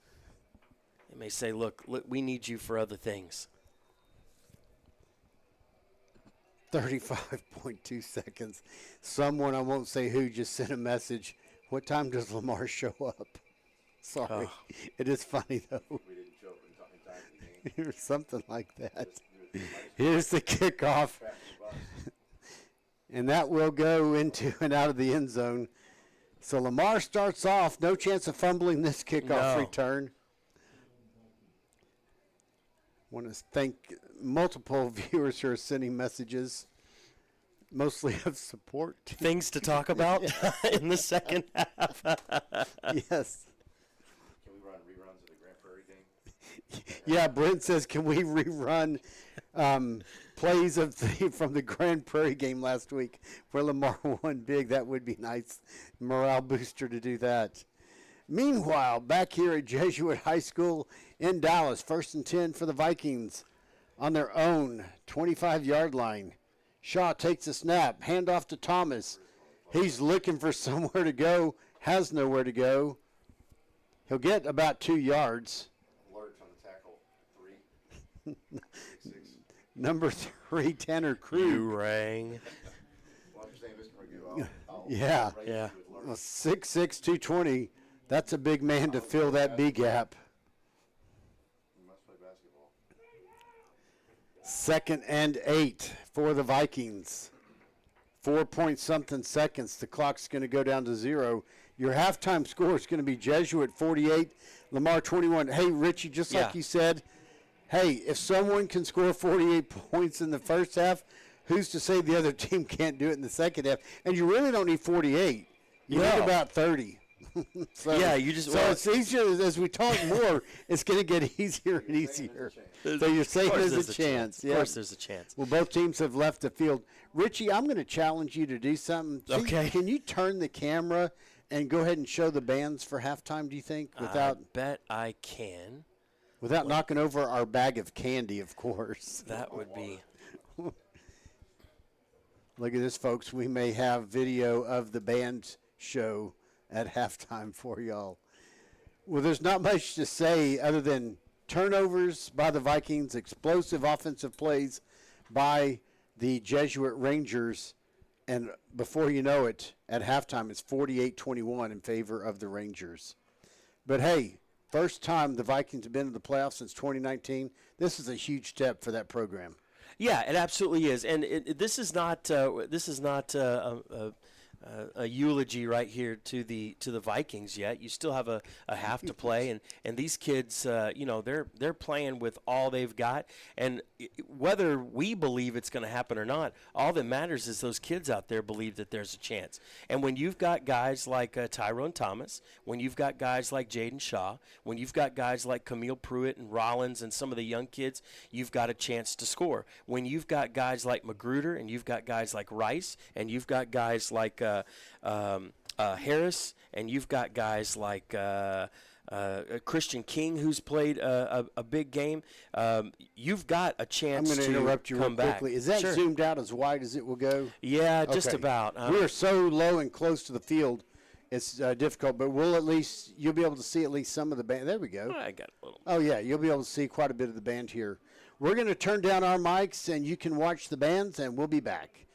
They may say, look, we need you for other things. 35.2 seconds. Someone, I won't say who, just sent a message. What time does Lamar show up? Sorry. It is funny, though. We didn't show up in time for the game. Or something like that. Here's the kickoff. And that will go into and out of the end zone. So Lamar starts off. No chance of fumbling this kickoff return. Want to thank multiple viewers who are sending messages, mostly of support. Things to talk about in the second half. Yes. Can we run reruns of the Grand Prairie game? Yeah, Brent says, can we rerun plays from the Grand Prairie game last week where Lamar won big? That would be nice morale booster to do that. Meanwhile, back here at Jesuit High School in Dallas, 1st and 10 for the Vikings on their own 25-yard line. Shaw takes a snap, handoff to Thomas. He's looking for somewhere to go, has nowhere to go. He'll get about 2 yards. Alert on the tackle, 3. 6. Number 3, Tanner Krug. You rang. Well, if your name is Magoo, I'll Yeah. write Yeah. you with Alert. 6'6", 220. That's a big man to fill that B gap. You must play basketball. 2nd and 8 for the Vikings. 4-point-something seconds. The clock's going to go down to 0. Your halftime score is going to be Jesuit 48, Lamar 21. Hey, Richie, just like you said, hey, if someone can score 48 points in the first half, who's to say the other team can't do it in the second half? And you really don't need 48. You need about 30. So it's easier as we talk more. It's going to get easier and easier. So you're saying there's a chance. Of course, there's a chance. Well, both teams have left the field. Richie, I'm going to challenge you to do something. Okay. Can you turn the camera and go ahead and show the bands for halftime? Do you think I bet I can. Without knocking over our bag of candy, of course. That would be. Look at this, folks. We may have video of the band show at halftime for y'all. Well, there's not much to say other than turnovers by the Vikings, explosive offensive plays by the Jesuit Rangers, and before you know it, at halftime it's 48-21 in favor of the Rangers. But hey, first time the Vikings have been to the playoffs since 2019. This is a huge step for that program. Yeah, it absolutely is, and this is not a eulogy right here to the Vikings yet. You still have a half to play, and these kids, they're playing with all they've got, and whether we believe it's going to happen or not, all that matters is those kids out there believe that there's a chance. And when you've got guys like Tyrone Thomas, when you've got guys like Jaden Shaw, when you've got guys like Camille Pruitt and Rollins and some of the young kids, you've got a chance to score. When you've got guys like Magruder and you've got guys like Rice and you've got guys like Harris, and you've got guys like Christian King, who's played a big game. You've got a chance I'm going to interrupt you real come back. quickly. Is that Sure. zoomed out as wide as it will go? Yeah, just Okay. about. We are so low and close to the field, it's difficult, but you'll be able to see at least some of the band. There we go. I got a little. Oh, yeah, you'll be able to see quite a bit of the band here. We're going to turn down our mics, and you can watch the bands, and we'll be back.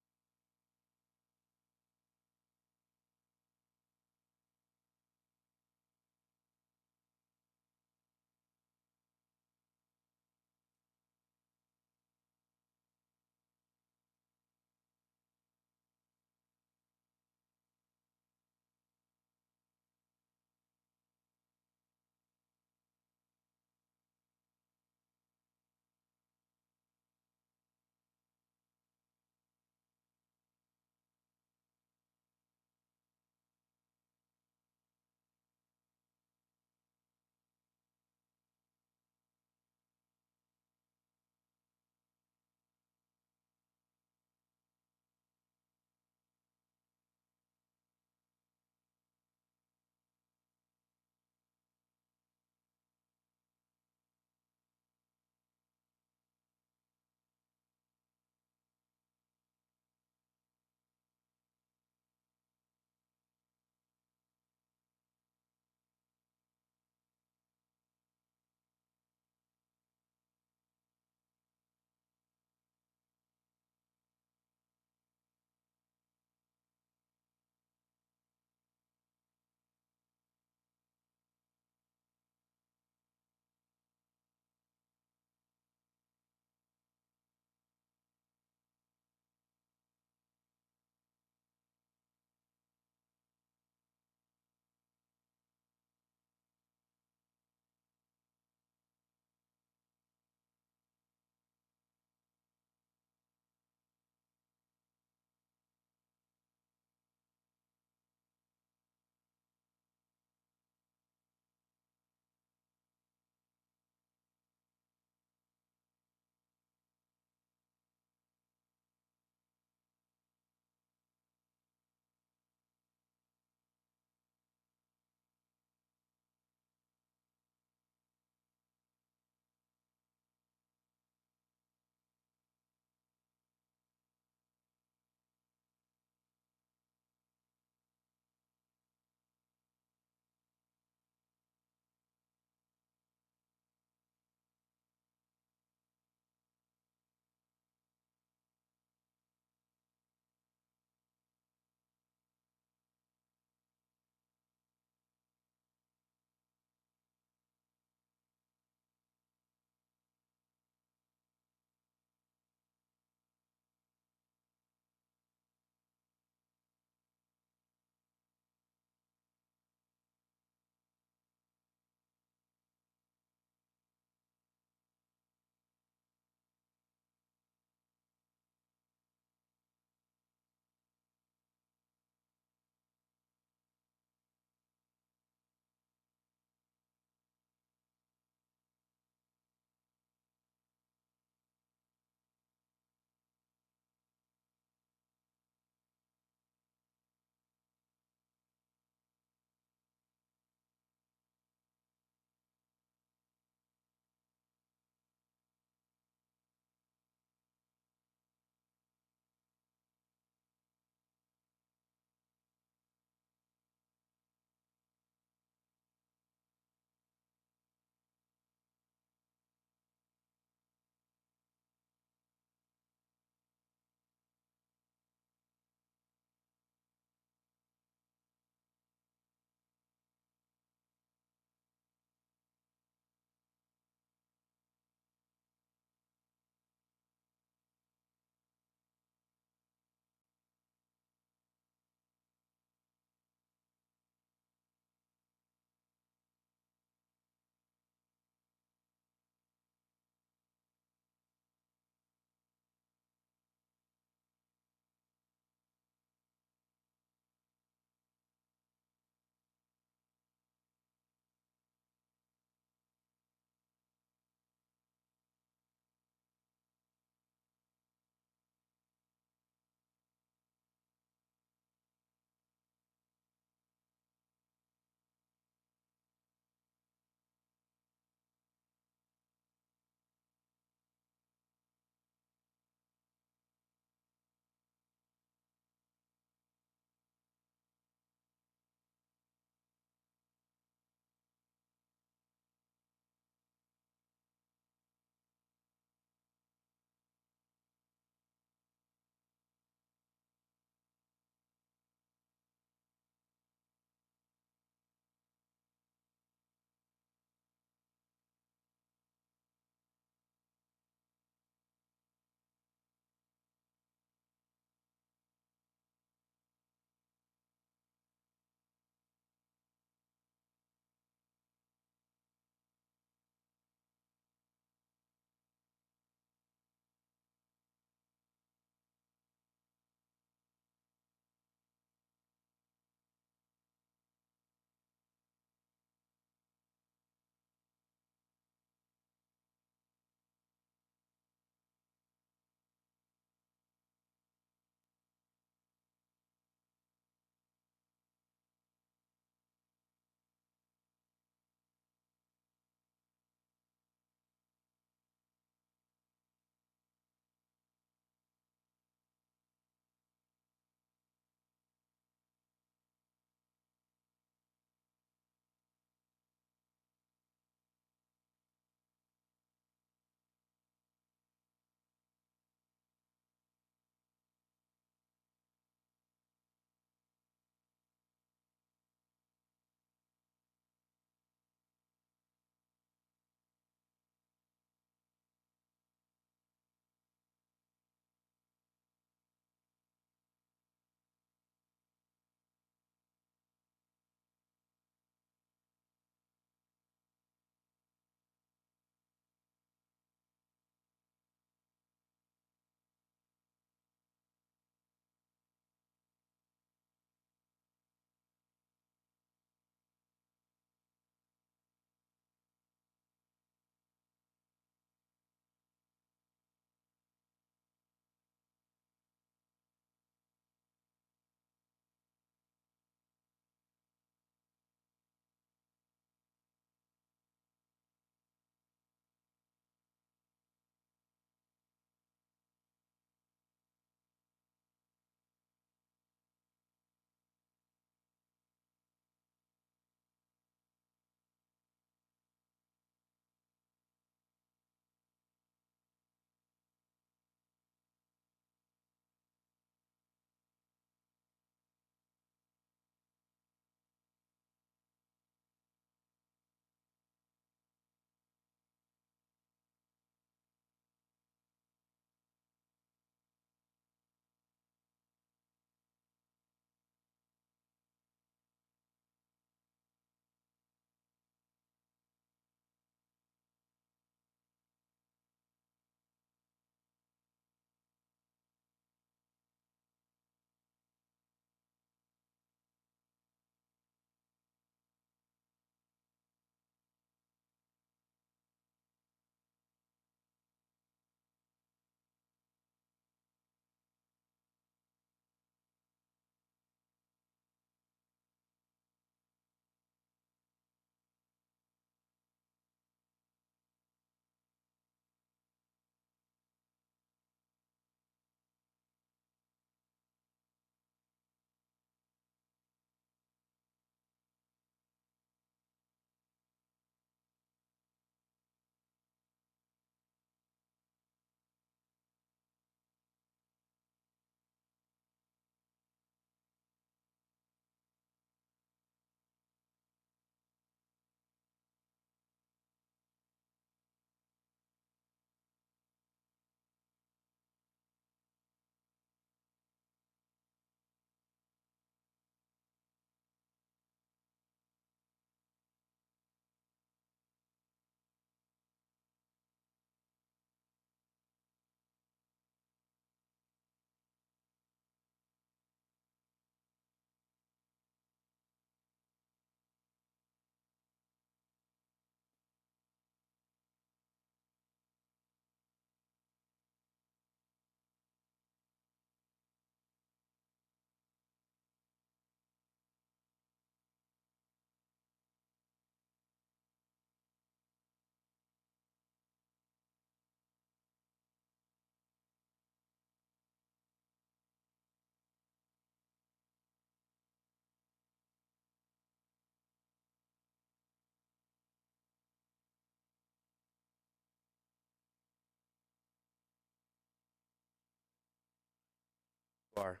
are.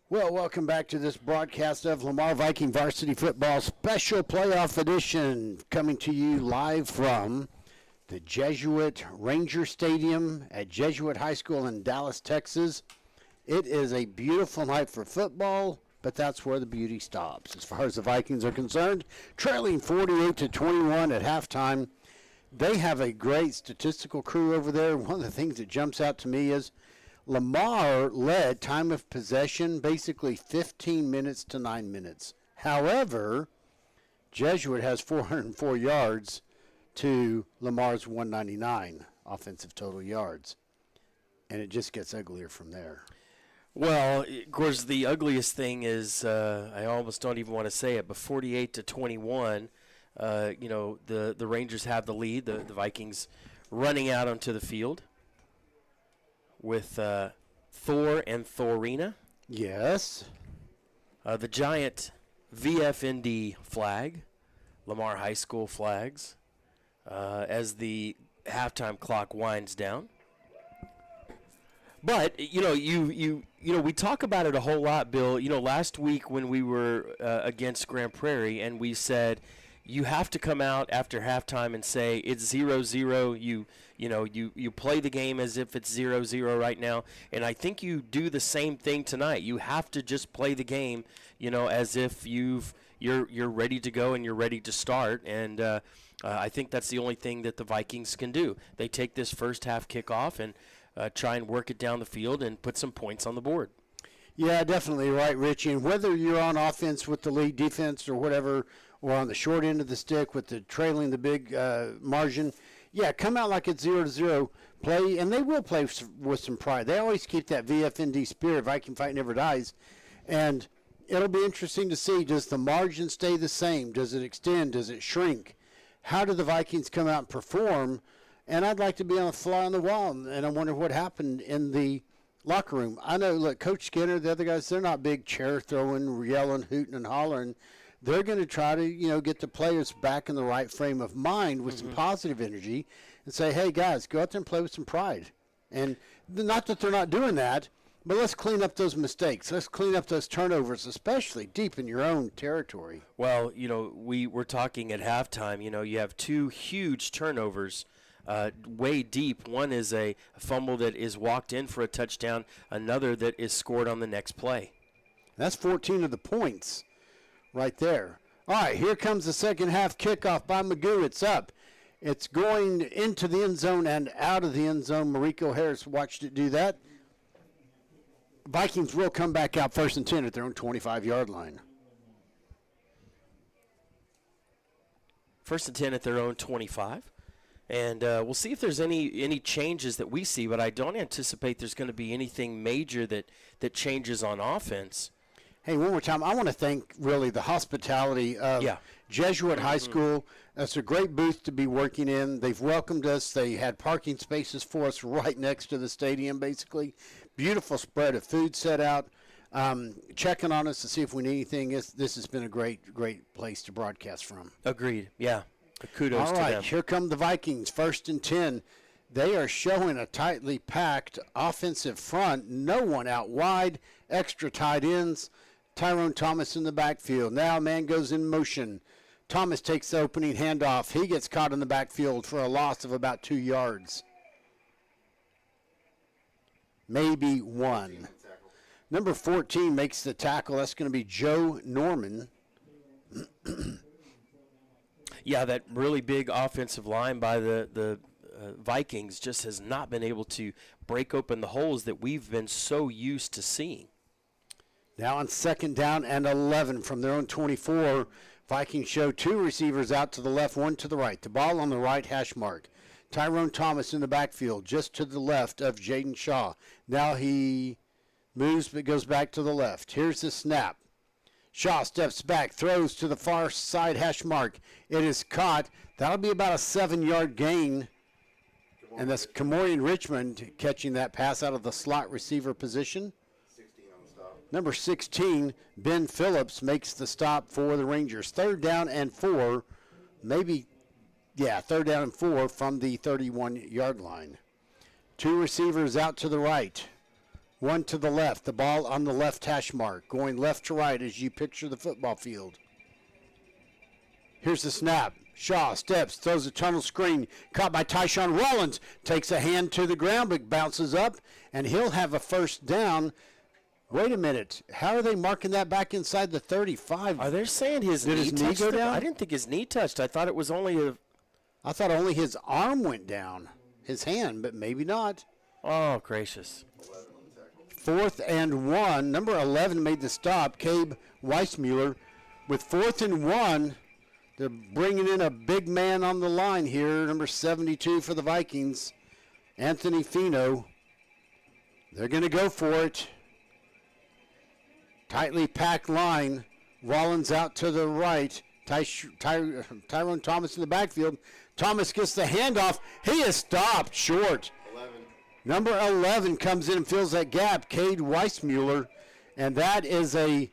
Well, welcome back to this broadcast of Lamar Viking Varsity Football Special Playoff Edition, coming to you live from the Jesuit Ranger Stadium at Jesuit High School in Dallas, Texas. It is a beautiful night for football, but that's where the beauty stops. As far as the Vikings are concerned, trailing 48-21 at halftime. They have a great statistical crew over there. One of the things that jumps out to me is Lamar led time of possession basically 15 minutes to 9 minutes. However, Jesuit has 404 yards to Lamar's 199 offensive total yards. And it just gets uglier from there. Well, of course, the ugliest thing is I almost don't even want to say it, but 48-21, the Rangers have the lead. The Vikings running out onto the field with Thor and Thorina. Yes. The giant VFND flag, Lamar High School flags, as the halftime clock winds down. But we talk about it a whole lot, Bill. Last week when we were against Grand Prairie, and we said you have to come out after halftime and say it's 0-0. You play the game as if it's 0-0 right now, and I think you do the same thing tonight. You have to just play the game, as if you're ready to go and you're ready to start. And I think that's the only thing that the Vikings can do. They take this first half kickoff and try and work it down the field and put some points on the board. Yeah, definitely right, Richie. And whether you're on offense with the lead defense or whatever, or on the short end of the stick with the trailing the big margin, yeah, come out like it's 0-0, play, and they will play with some pride. They always keep that VFND spirit, Viking fight never dies, and it'll be interesting to see, does the margin stay the same? Does it extend? Does it shrink? How do the Vikings come out and perform? And I'd like to be on a fly on the wall, and I wonder what happened in the locker room. I know, look, Coach Skinner, the other guys, they're not big chair throwing, yelling, hooting, and hollering. They're going to try to, get the players back in the right frame of mind with some positive energy and say, hey, guys, go out there and play with some pride. And not that they're not doing that, but let's clean up those mistakes. Let's clean up those turnovers, especially deep in your own territory. Well, we were talking at halftime, you have two huge turnovers way deep. One is a fumble that is walked in for a touchdown, another that is scored on the next play. That's 14 of the points right there. All right, here comes the second half kickoff by Magoo. It's up. It's going into the end zone and out of the end zone. Mariko Harris watched it do that. Vikings will come back out 1st and 10 at their own 25-yard line. 1st and 10 at their own 25. And we'll see if there's any changes that we see, but I don't anticipate there's going to be anything major that changes on offense. Hey, one more time, I want to thank really the hospitality of Jesuit High School. That's a great booth to be working in. They've welcomed us. They had parking spaces for us right next to the stadium, basically. Beautiful spread of food set out, checking on us to see if we need anything. This has been a great, great place to broadcast from. Agreed, yeah. Kudos to them. All right, here come the Vikings, 1st and 10. They are showing a tightly packed offensive front. No one out wide, extra tight ends. Tyrone Thomas in the backfield. Now a man goes in motion. Thomas takes the opening handoff. He gets caught in the backfield for a loss of about 2 yards. Maybe 1. Number 14 makes the tackle. That's going to be Joe Norman. Yeah, that really big offensive line by the Vikings just has not been able to break open the holes that we've been so used to seeing. Now on 2nd down and 11 from their own 24, Vikings show 2 receivers out to the left, 1 to the right. The ball on the right hash mark. Tyrone Thomas in the backfield just to the left of Jaden Shaw. Now he moves but goes back to the left. Here's the snap. Shaw steps back, throws to the far side hash mark. It is caught. That'll be about a 7-yard gain. And that's Kamorian Richmond catching that pass out of the slot receiver position. 16 on the stop. Number 16, Ben Phillips, makes the stop for the Rangers. 3rd down and 4, 3rd down and 4 from the 31-yard line. 2 receivers out to the right. One to the left. The ball on the left hash mark, going left to right as you picture the football field. Here's the snap. Shaw steps, throws a tunnel screen, caught by Tyshawn Rollins, takes a hand to the ground, but bounces up, and he'll have a first down. Wait a minute. How are they marking that back inside the 35? Are they saying his knee touched go down? I didn't think his knee touched. I thought it was only a... I thought only his arm went down, his hand, but maybe not. Oh, gracious. 4th and 1. Number 11 made the stop, Cabe Weissmuller. With 4th and 1, they're bringing in a big man on the line here, number 72 for the Vikings, Anthony Fino. They're going to go for it. Tightly packed line. Rollins out to the right. Tyrone Thomas in the backfield. Thomas gets the handoff. He is stopped short. 11. Number 11 comes in and fills that gap, Cade Weissmuller, and that is a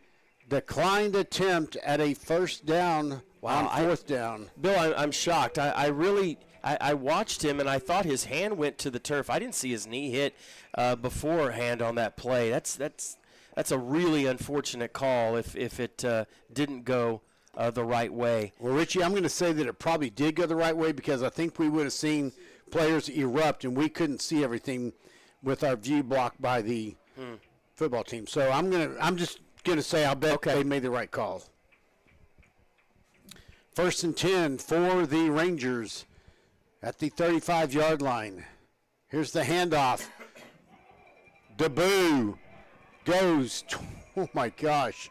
declined attempt at a first down on 4th down. Bill, I'm shocked. I really watched him, and I thought his hand went to the turf. I didn't see his knee hit beforehand on that play. That's a really unfortunate call if it didn't go the right way. Well, Richie, I'm going to say that it probably did go the right way because I think we would have seen players erupt, and we couldn't see everything with our view blocked by the football team. So I'm just going to say I'll bet they made the right call. 1st and 10 for the Rangers at the 35-yard line. Here's the handoff. Deboo goes, oh my gosh,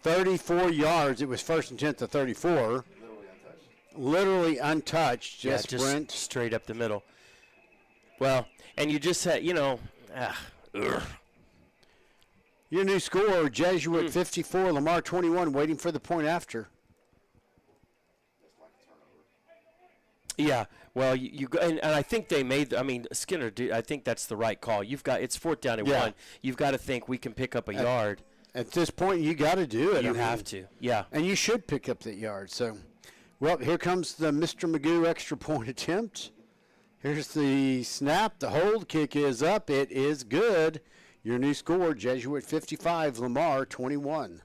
34 yards. It was 1st and 10 to 34. Literally untouched. Just Brent. Straight up the middle. Well, and you just had, Your new score, Jesuit 54, Lamar 21, waiting for the point after. Yeah, well, you go, and I think they made. I mean, Skinner. I think that's the right call. It's 4th down and 1. You've got to think we can pick up a yard. At this point, you got to do it. You have to. Yeah, and you should pick up that yard. So, well, here comes the Mr. Magoo extra point attempt. Here's the snap. The hold kick is up. It is good. Your new score, Jesuit 55, Lamar 21.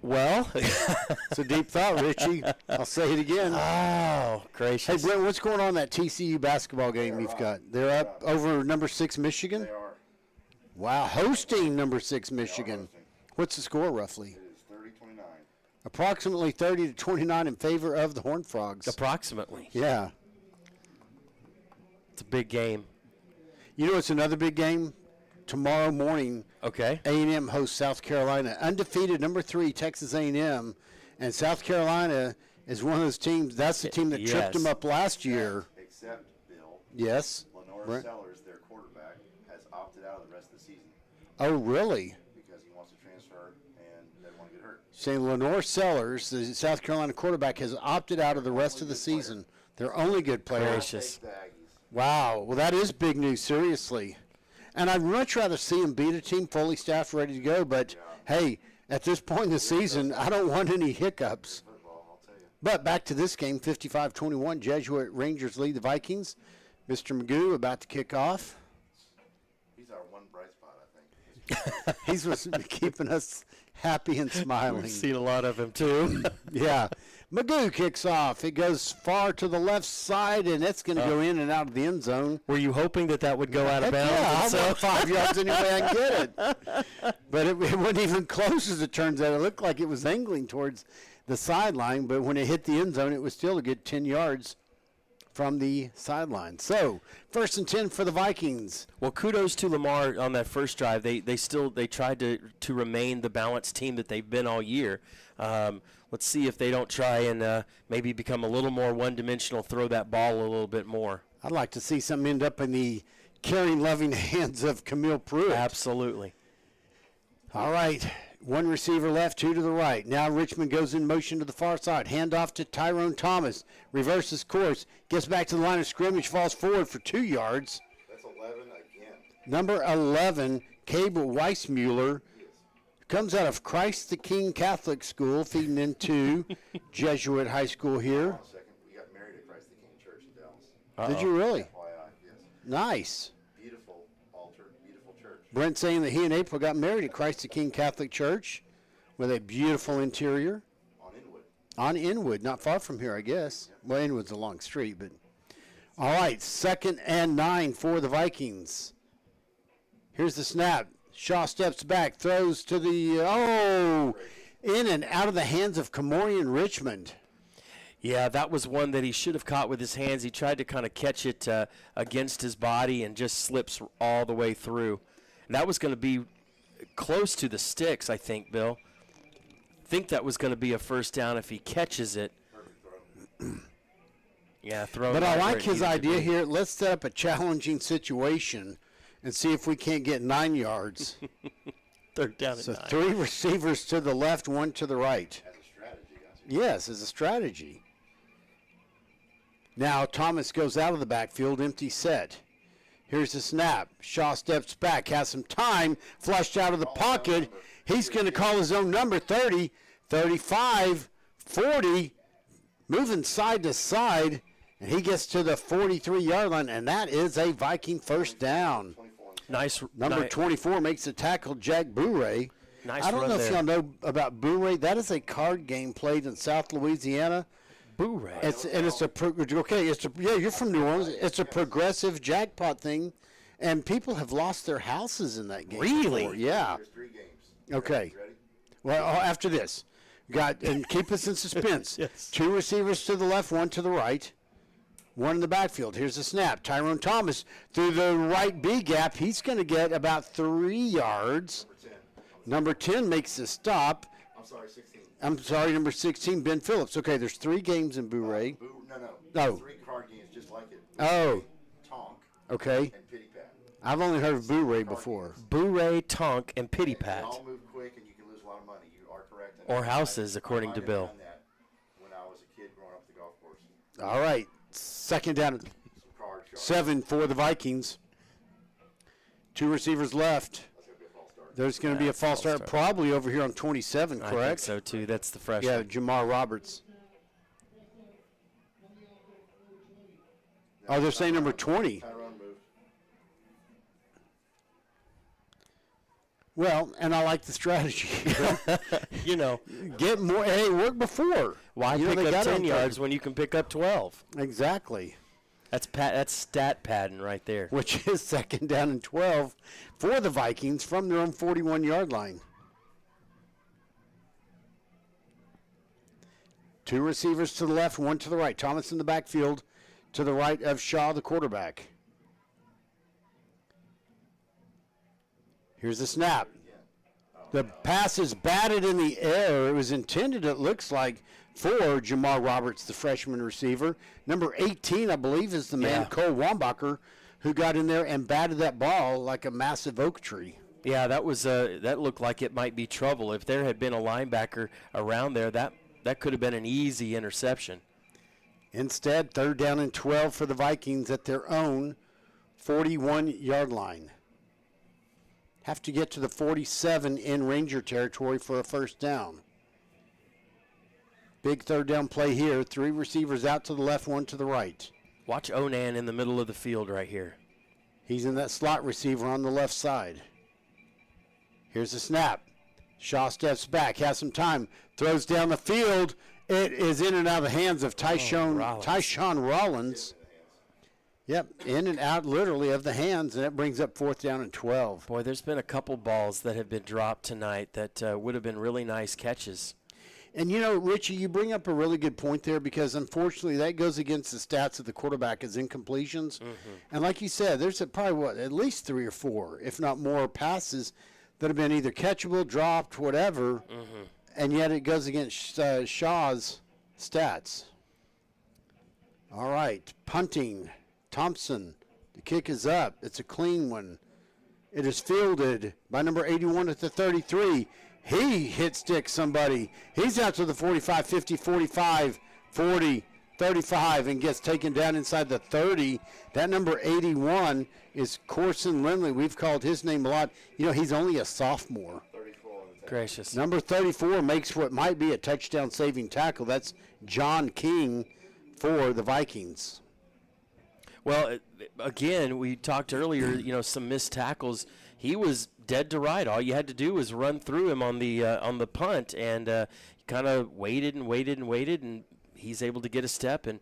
Well, it's a deep thought, Richie. I'll say it again. Oh, gracious. Hey, Brent, what's going on in that TCU basketball game you've got? They're up over number 6 Michigan? They are. Wow, hosting number 6 Michigan. What's the score roughly? It is 30-29. Approximately 30-29 in favor of the Horned Frogs. Approximately. Yeah. It's a big game. You know, it's another big game. Tomorrow morning, Okay. A&M hosts South Carolina. Undefeated number 3, Texas A&M. And South Carolina is one of those teams. That's the team that tripped them up last year. Except, Bill, Yes. Lenore Brent? Sellers, their quarterback, has opted out of the rest of the season Oh, really? because he wants to transfer and doesn't want to get hurt. Saying Lenore Sellers, the South Carolina quarterback, has opted out of the rest of the season. Their only good player. Gracious. Take the Aggies. Wow. Well, that is big news, seriously. And I'd much rather see him beat a team fully staffed, ready to go. But, hey, at this point in the season, I don't want any hiccups. Football, I'll tell you. But back to this game, 55-21, Jesuit Rangers lead the Vikings. Mr. Magoo about to kick off. He's our one bright spot, I think. He's what's keeping us happy and smiling. We've seen a lot of him, too. Yeah. Magoo kicks off. It goes far to the left side, and it's going to go in and out of the end zone. Were you hoping that would go out of Heck bounds? yeah, I want 5 yards any way I can get it. But it wasn't even close, as it turns out. It looked like it was angling towards the sideline, but when it hit the end zone, it was still a good 10 yards from the sideline. So, 1st and 10 for the Vikings. Well, kudos to Lamar on that first drive. They tried to remain the balanced team that they've been all year. Let's see if they don't try and maybe become a little more one-dimensional, throw that ball a little bit more. I'd like to see something end up in the caring, loving hands of Camille Pruitt. Absolutely. All right. One receiver left, 2 to the right. Now Richmond goes in motion to the far side. Handoff to Tyrone Thomas. Reverses course. Gets back to the line of scrimmage. Falls forward for 2 yards. That's 11 again. Number 11, Cable Weissmuller. Comes out of Christ the King Catholic School, feeding into Jesuit High School here. Hold on a second. We got married at Christ the King Church in Dallas. Did you really? FYI, yes. Nice. Beautiful Brent saying that he and April got married at Christ the King Catholic Church with a beautiful interior. On Inwood. On Inwood, not far from here, I guess. Well, Inwood's a long street, but. All right, 2nd and 9 for the Vikings. Here's the snap. Shaw steps back, throws to the, in and out of the hands of Kamorian Richmond. Yeah, that was one that he should have caught with his hands. He tried to kind of catch it against his body and just slips all the way through. And that was going to be close to the sticks, I think, Bill. I think that was going to be a first down if he catches it. Yeah, throw. But I like his idea here. Let's set up a challenging situation and see if we can't get 9 yards. 3rd down and So 9. 3 receivers to the left, 1 to the right. As a strategy, got you. Yes, as a strategy. Now Thomas goes out of the backfield, empty set. Here's the snap. Shaw steps back, has some time, flushed out of the pocket. He's going to call his own number, 30, 35, 40, moving side to side, and he gets to the 43-yard line, and that is a Viking first down. Nice. Number 24 makes the tackle, Jack Bourret. Nice I don't run know if there. y'all know about Bourret. That is a card game played in South Louisiana. Bourret. You're from New Orleans. It's a progressive jackpot thing, and people have lost their houses in that game. Really? before. Yeah. There's 3 games. Okay. Ready? Well, after this, and keep us in suspense. Yes. 2 receivers to the left, 1 to the right, 1 in the backfield. Here's the snap. Tyrone Thomas through the right B gap. He's going to get about 3 yards. Number 10. Number 10 makes the stop. I'm sorry, 16. I'm sorry, number 16, Ben Phillips. Okay, there's 3 games in Bourret. No. Oh. 3 card games just like it. Oh. Tonk Okay. and Pity Pat. I've only heard of Bourret before. Bourret, Tonk, and Pity They Pat. all move quick and you can lose a lot of money. You are correct. And Or houses, according to I Bill. done that when I was a kid growing up at the golf course. All right, 2nd down, Some card sharks. 7 for the Vikings. 2 receivers left. That's going to be a false start. There's going to be a false start, probably over here on 27, I think correct? so, too. That's the Yeah, freshman. Jamar Roberts. Oh, they're saying number 20. Tyrone moved. Well, and I like the strategy. You know, Get more. Hey, it worked before. why You know, pick they up got it 10 on yards purpose. when you can pick up 12? Exactly. That's stat padding right there. Which is 2nd down and 12 for the Vikings from their own 41-yard line. 2 receivers to the left, 1 to the right. Thomas in the backfield to the right of Shaw, the quarterback. Here's the snap. The pass is batted in the air. It was intended, it looks like, for Jamar Roberts, the freshman receiver. Number 18, I believe, is the man, Yeah. Cole Wambacher, who got in there and batted that ball like a massive oak tree. Yeah, that was that looked like it might be trouble. If there had been a linebacker around there, that could have been an easy interception. Instead, 3rd down and 12 for the Vikings at their own 41-yard line. Have to get to the 47 in Ranger territory for a first down. Big 3rd down play here. 3 receivers out to the left, 1 to the right. Watch Onan in the middle of the field right here. He's in that slot receiver on the left side. Here's the snap. Shaw steps back, has some time, throws down the field. It is in and out of the hands of Tyshawn Rollins. Yep, in and out literally of the hands, and it brings up 4th down and 12. Boy, there's been a couple balls that have been dropped tonight that would have been really nice catches. And, you know, Richie, you bring up a really good point there because, unfortunately, that goes against the stats of the quarterback as incompletions. And like you said, there's probably, at least 3 or 4, if not more, passes that have been either catchable, dropped, whatever, and yet it goes against Shaw's stats. All right, punting. Thompson, the kick is up. It's a clean one. It is fielded by number 81 at the 33. He hit stick somebody. He's out to the 45, 50, 45, 40, 35, and gets taken down inside the 30. That number 81 is Corson Lindley. We've called his name a lot. You know, he's only a sophomore. 34 on the Gracious. Number 34 makes what might be a touchdown-saving tackle. That's John King for the Vikings. Well, again, we talked earlier, you know, some missed tackles. he was dead to right. All you had to do was run through him on the punt, and kind of waited and waited and waited, and he's able to get a step and,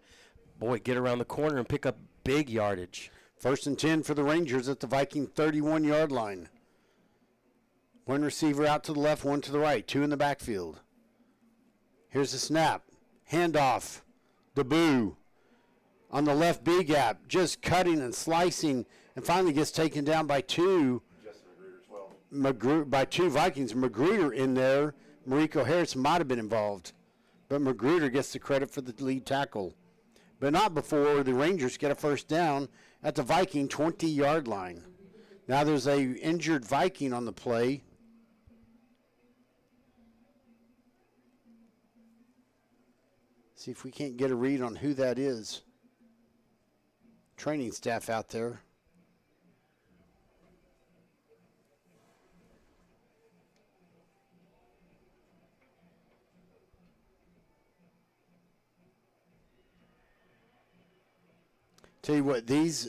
boy, get around the corner and pick up big yardage. 1st and 10 for the Rangers at the Viking 31-yard line. One receiver out to the left, one to the right, 2 in the backfield. Here's the snap. Handoff. Deboo on the left B gap, just cutting and slicing, and finally gets taken down by 2. By 2 Vikings. Magruder in there. Mariko Harris might have been involved, but Magruder gets the credit for the lead tackle. But not before the Rangers get a first down at the Viking 20-yard line. Now there's a injured Viking on the play. See if we can't get a read on who that is. Training staff out there. Tell you what, these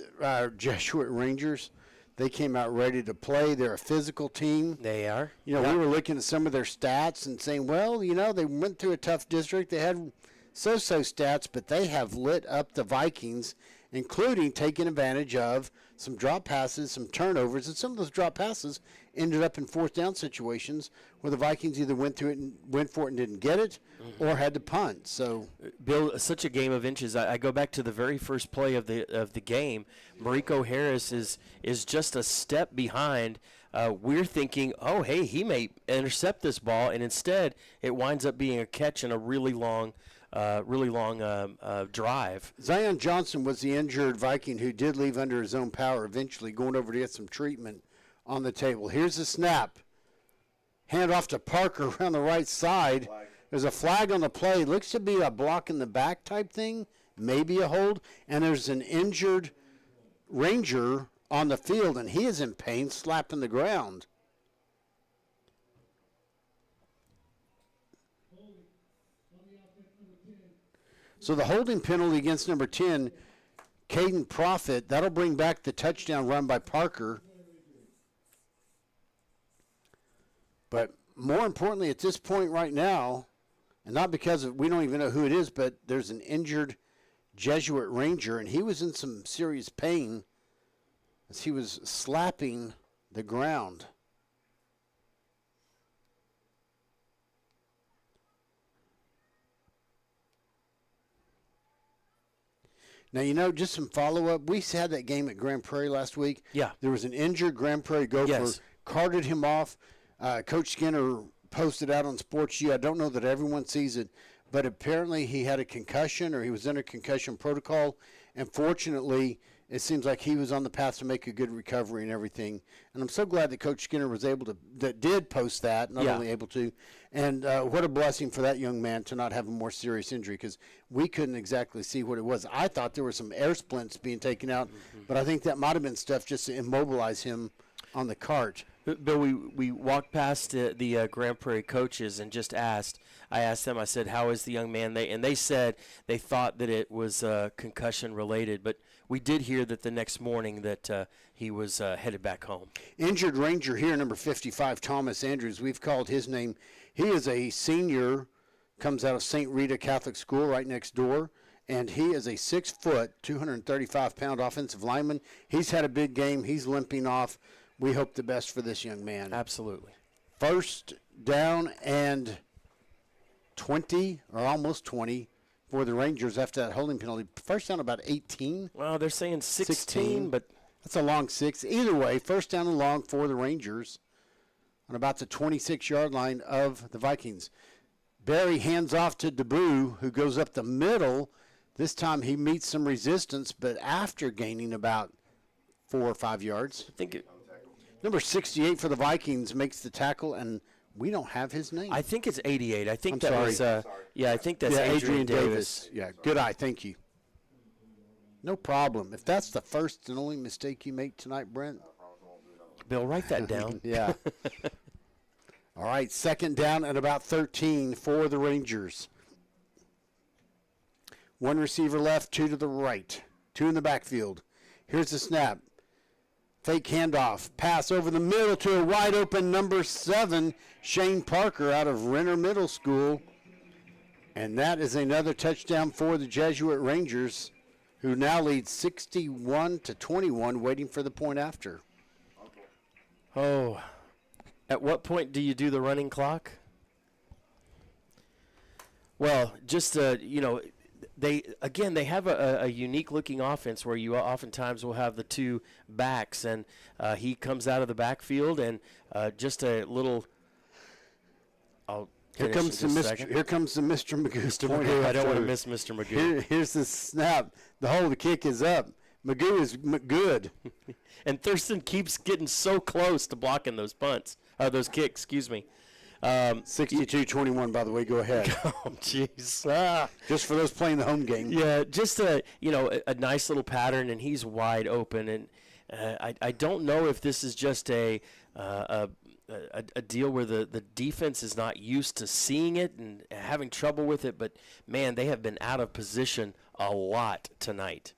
Jesuit Rangers, they came out ready to play. They're a physical team. They are. You know, we were looking at some of their stats and saying, well, you know, they went through a tough district. They had so-so stats, but they have lit up the Vikings, including taking advantage of some drop passes, some turnovers, and some of those drop passes ended up in 4th down situations where the Vikings either went for it and didn't get it, or had to punt. So, Bill, such a game of inches. I go back to the very first play of the game. Mariko Harris is just a step behind. We're thinking, oh, hey, he may intercept this ball, and instead it winds up being a catch and a really long drive. Zion Johnson was the injured Viking who did leave under his own power, eventually going over to get some treatment on the table. Here's the snap. Hand off to Parker around the right side. There's a flag on the play. Looks to be a block in the back type thing, maybe a hold. And there's an injured Ranger on the field, and he is in pain, slapping the ground. So the holding penalty against number 10, Caden Profit, that'll bring back the touchdown run by Parker. But more importantly, at this point right now, and not because we don't even know who it is, but there's an injured Jesuit Ranger, and he was in some serious pain as he was slapping the ground. Now, you know, just some follow-up. We had that game at Grand Prairie last week. Yeah. There was an injured Grand Prairie gopher, Yes. carted him off. Coach Skinner posted out on Sports U. I don't know that everyone sees it, but apparently he had a concussion or he was under concussion protocol. And fortunately, it seems like he was on the path to make a good recovery and everything. And I'm so glad that Coach Skinner was able to, that did post that, not only able to. And what a blessing for that young man to not have a more serious injury, because we couldn't exactly see what it was. I thought there were some air splints being taken out, but I think that might have been stuff just to immobilize him on the cart. Bill, we walked past the Grand Prairie coaches and just asked. I asked them. I said, "How is the young man?" They said they thought that it was concussion related, but we did hear that the next morning that he was headed back home. Injured Ranger here, number 55, Thomas Andrews. We've called his name. He is a senior, comes out of St. Rita Catholic School right next door, and he is a 6-foot, 235-pound offensive lineman. He's had a big game. He's limping off. We hope the best for this young man. Absolutely. First down and 20, or almost 20, for the Rangers after that holding penalty. First down about 18. Well, they're saying 16, but that's a long 6. Either way, first down and long for the Rangers on about the 26-yard line of the Vikings. Barry hands off to Deboo, who goes up the middle. This time he meets some resistance, but after gaining about 4 or 5 yards. I think Number 68 for the Vikings makes the tackle, and we don't have his name. I think it's 88. I think I'm that sorry. was I think that's Adrian Davis. Yeah, good eye. Thank you. No problem. If that's the first and only mistake you make tonight, Brent. Bill, write that down. Yeah. All right, second down at about 13 for the Rangers. One receiver left, 2 to the right, 2 in the backfield. Here's the snap. Fake handoff. Pass over the middle to a wide open number 7, Shane Parker out of Renner Middle School. And that is another touchdown for the Jesuit Rangers, who now lead 61-21, waiting for the point after. Oh, at what point do you do the running clock? Well, just, they have a unique looking offense where you oftentimes will have the two backs, and he comes out of the backfield and just a little. Here comes the Mr. Magoo's point. Magoo, I don't want to miss Mr. Magoo. Here's the snap. The hold, the kick is up. Magoo is good. And Thurston keeps getting so close to blocking those those kicks. Excuse me. 62-21, by the way. Go ahead. Oh, jeez. Just for those playing the home game. Yeah, just a nice little pattern, and he's wide open. And I don't know if this is just a deal where the defense is not used to seeing it and having trouble with it. But, man, they have been out of position a lot tonight.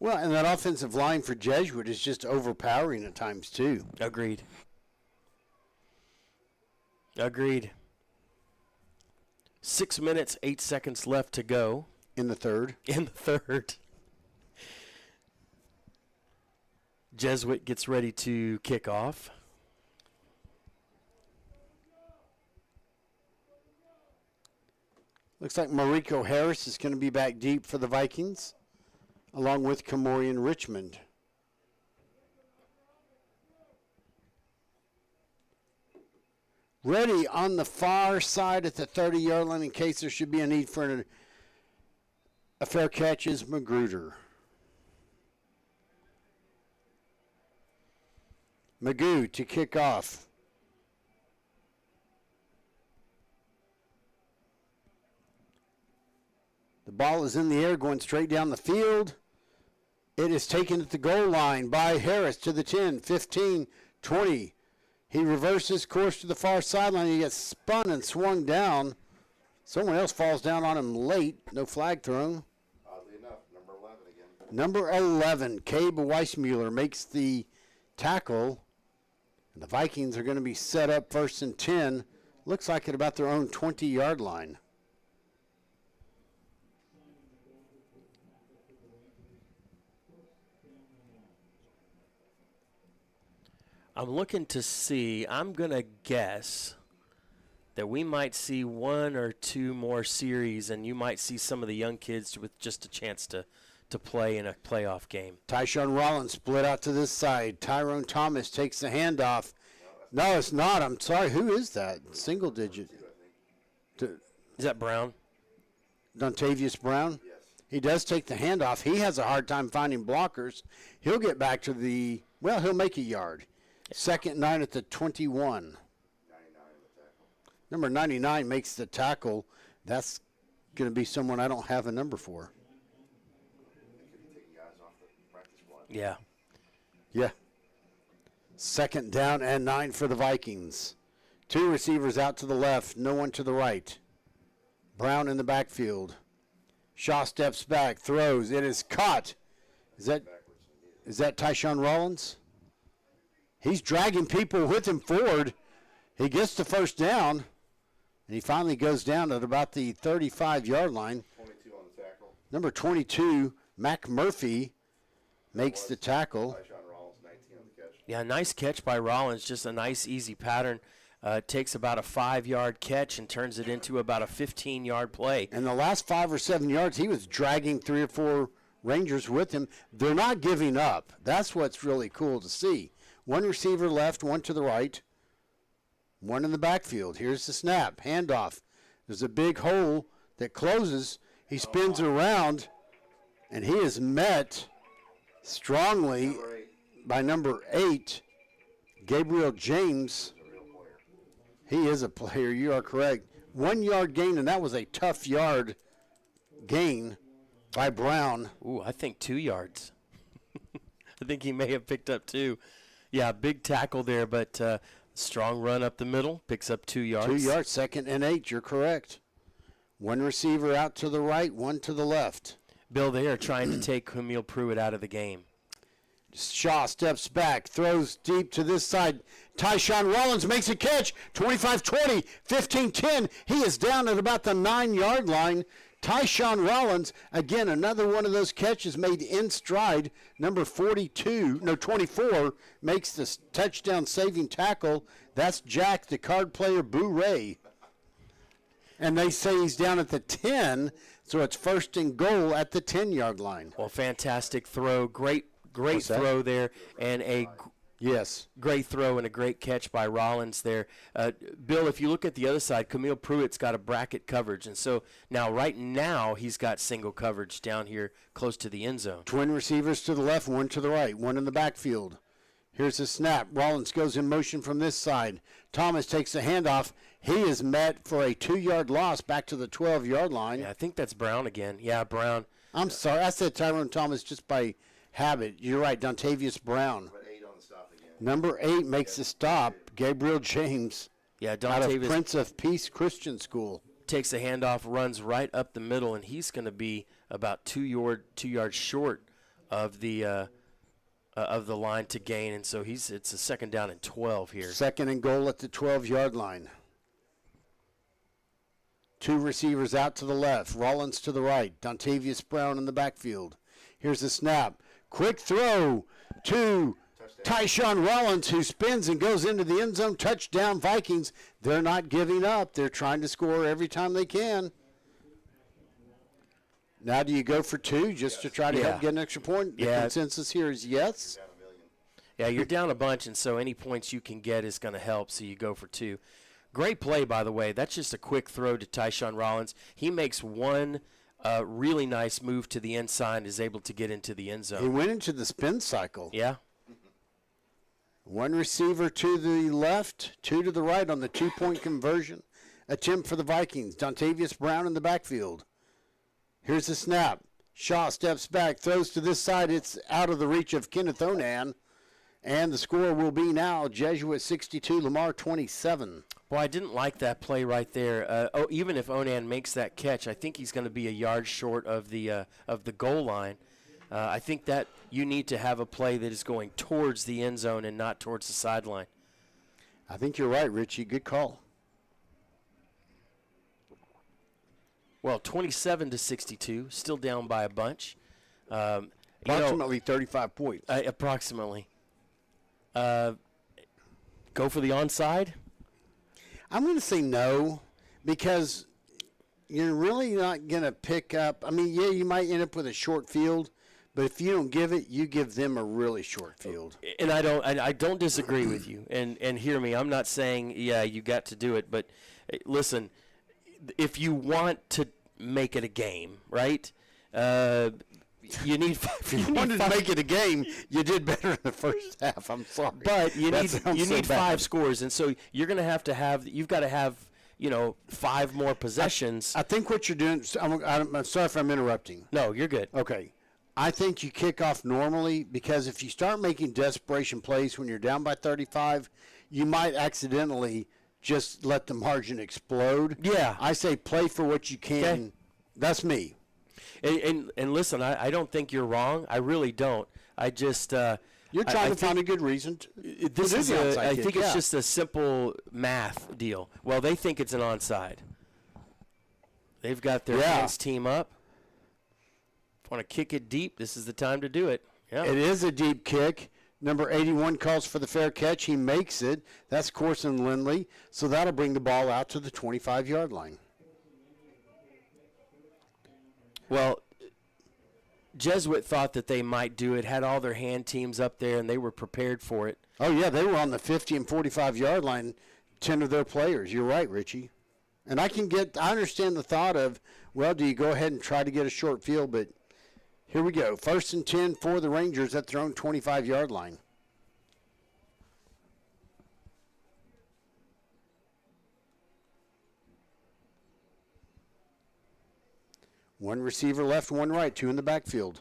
Well, and that offensive line for Jesuit is just overpowering at times, too. Agreed. 6 minutes, 8 seconds left to go. In the third. Jesuit gets ready to kick off. Looks like Mariko Harris is going to be back deep for the Vikings, along with Kamorian Richmond. Ready on the far side at the 30-yard line in case there should be a need for a fair catch is Magruder. Magoo to kick off. The ball is in the air going straight down the field. It is taken at the goal line by Harris to the 10, 15, 20. He reverses course to the far sideline. He gets spun and swung down. Someone else falls down on him late. No flag thrown. Oddly enough, number 11 again. Number 11, Cabe Weissmuller, makes the tackle. And the Vikings are going to be set up 1st and 10. Looks like at about their own 20-yard line. I'm looking to see, I'm going to guess that we might see 1 or 2 more series, and you might see some of the young kids with just a chance to play in a playoff game. Tyshawn Rollins split out to this side. Tyrone Thomas takes the handoff. No, it's not. I'm sorry. Who is that? Single digit. Is that Brown? Dontavius Brown? Yes. He does take the handoff. He has a hard time finding blockers. He'll get back to he'll make a yard. 2nd and 9 at the 21. 99 in the tackle. Number 99 makes the tackle. That's going to be someone I don't have a number for. They could be taking guys off the practice squad. Yeah. Yeah. 2nd down and 9 for the Vikings. 2 receivers out to the left, no one to the right. Brown in the backfield. Shaw steps back, throws. It is caught. Is that Tyshawn Rollins? He's dragging people with him forward. He gets the 1st down, and he finally goes down at about the 35-yard line. 22 on the tackle. Number 22, Mac Murphy, makes the tackle. Tyshawn Rollins, 19 on the catch. Yeah, nice catch by Rollins. Just a nice, easy pattern. Takes about a 5-yard catch and turns it into about a 15-yard play. And the last 5 or 7 yards, he was dragging 3 or 4 Rangers with him. They're not giving up. That's what's really cool to see. 1 receiver left, 1 to the right, 1 in the backfield. Here's the snap, handoff. There's a big hole that closes. He spins around, and he is met strongly by number 8, Gabriel James. He is a player. You are correct. 1 yard gain, and that was a tough yard gain by Brown. Ooh, I think 2 yards. I think he may have picked up 2. Yeah, big tackle there, but strong run up the middle. Picks up 2 yards. 2 yards, 2nd and 8. You're correct. 1 receiver out to the right, 1 to the left. Bill, they are trying to take Camille Pruitt out of the game. Shaw steps back, throws deep to this side. Tyshawn Rollins makes a catch. 25-20, 15-10. He is down at about the 9-yard line. Tyshawn Rollins, again, another one of those catches made in stride. Number 24, makes the touchdown saving tackle. That's Jack, the card player, Boo Ray. And they say he's down at the 10, so it's first and goal at the 10-yard line. Well, fantastic throw. Great throw there, and great throw and a great catch by Rollins there. Bill, if you look at the other side, Camille Pruitt's got a bracket coverage, and so right now he's got single coverage down here close to the end zone. Twin receivers to the left, one to the right, one in the backfield. Here's the snap. Rollins goes in motion from this side. Thomas takes the handoff. He is met for a 2-yard loss back to the 12-yard line. Yeah, I think that's Brown again. Yeah, Brown. I'm sorry. I said Tyrone Thomas just by habit. You're right, Dontavius Brown. But 8 on the stop again. Number 8 makes the stop. Gabriel James Yeah, out of Dontavius Prince of Peace Christian School. takes a handoff, runs right up the middle, and he's going to be about 2 yards short of the line to gain, and so it's a second down and 12 here. Second and goal at the 12-yard line. 2 receivers out to the left. Rollins to the right. Dontavius Brown in the backfield. Here's the snap. Quick throw to Tyshawn Rollins, who spins and goes into the end zone. Touchdown, Vikings. They're not giving up. They're trying to score every time they can. Now do you go for 2 just to try to help get an extra point? The consensus here is yes. Yeah, you're down a bunch, and so any points you can get is going to help, so you go for 2. Great play, by the way. That's just a quick throw to Tyshawn Rollins. He makes one really nice move to the inside and is able to get into the end zone. He went into the spin cycle. Yeah. 1 receiver to the left, 2 to the right on the 2-point conversion attempt for the Vikings. Dontavius Brown in the backfield. Here's the snap. Shaw steps back, throws to this side. It's out of the reach of Kenneth Onan. And the score will be now Jesuit 62, Lamar 27. Well, I didn't like that play right there. Even if Onan makes that catch, I think he's going to be a yard short of the goal line. I think that you need to have a play that is going towards the end zone and not towards the sideline. I think you're right, Richie. Good call. Well, 27-62, still down by a bunch. Approximately 35 points. Approximately. Go for the onside? I'm going to say no, because you're really not going to pick up. I mean, yeah, you might end up with a short field, but if you don't give it, you give them a really short field. And I don't disagree with you. And hear me, I'm not saying you got to do it, but listen, if you want to make it a game, right? You need. If you wanted to make it a game, you did better in the first half. I'm sorry, but you need 5 scores, and so you're going to have. You've got to have 5 more possessions. I think what you're doing. I'm sorry if I'm interrupting. No, you're good. Okay. I think you kick off normally, because if you start making desperation plays when you're down by 35, you might accidentally just let the margin explode. Yeah. I say play for what you can. Okay. That's me. And listen, I don't think you're wrong. I really don't. I just you're trying to find a good reason. I think it's just a simple math deal. Well, they think it's an onside. They've got their hands team up. Want to kick it deep? This is the time to do it. Yeah. It is a deep kick. Number 81 calls for the fair catch. He makes it. That's Corson Lindley. So that'll bring the ball out to the 25-yard line. Well, Jesuit thought that they might do it, had all their hand teams up there, and they were prepared for it. Oh, yeah, they were on the 50 and 45-yard line, 10 of their players. You're right, Richie. And I understand the thought of, well, do you go ahead and try to get a short field, but here we go. 1st and 10 for the Rangers at their own 25-yard line. One receiver left, one right, 2 in the backfield.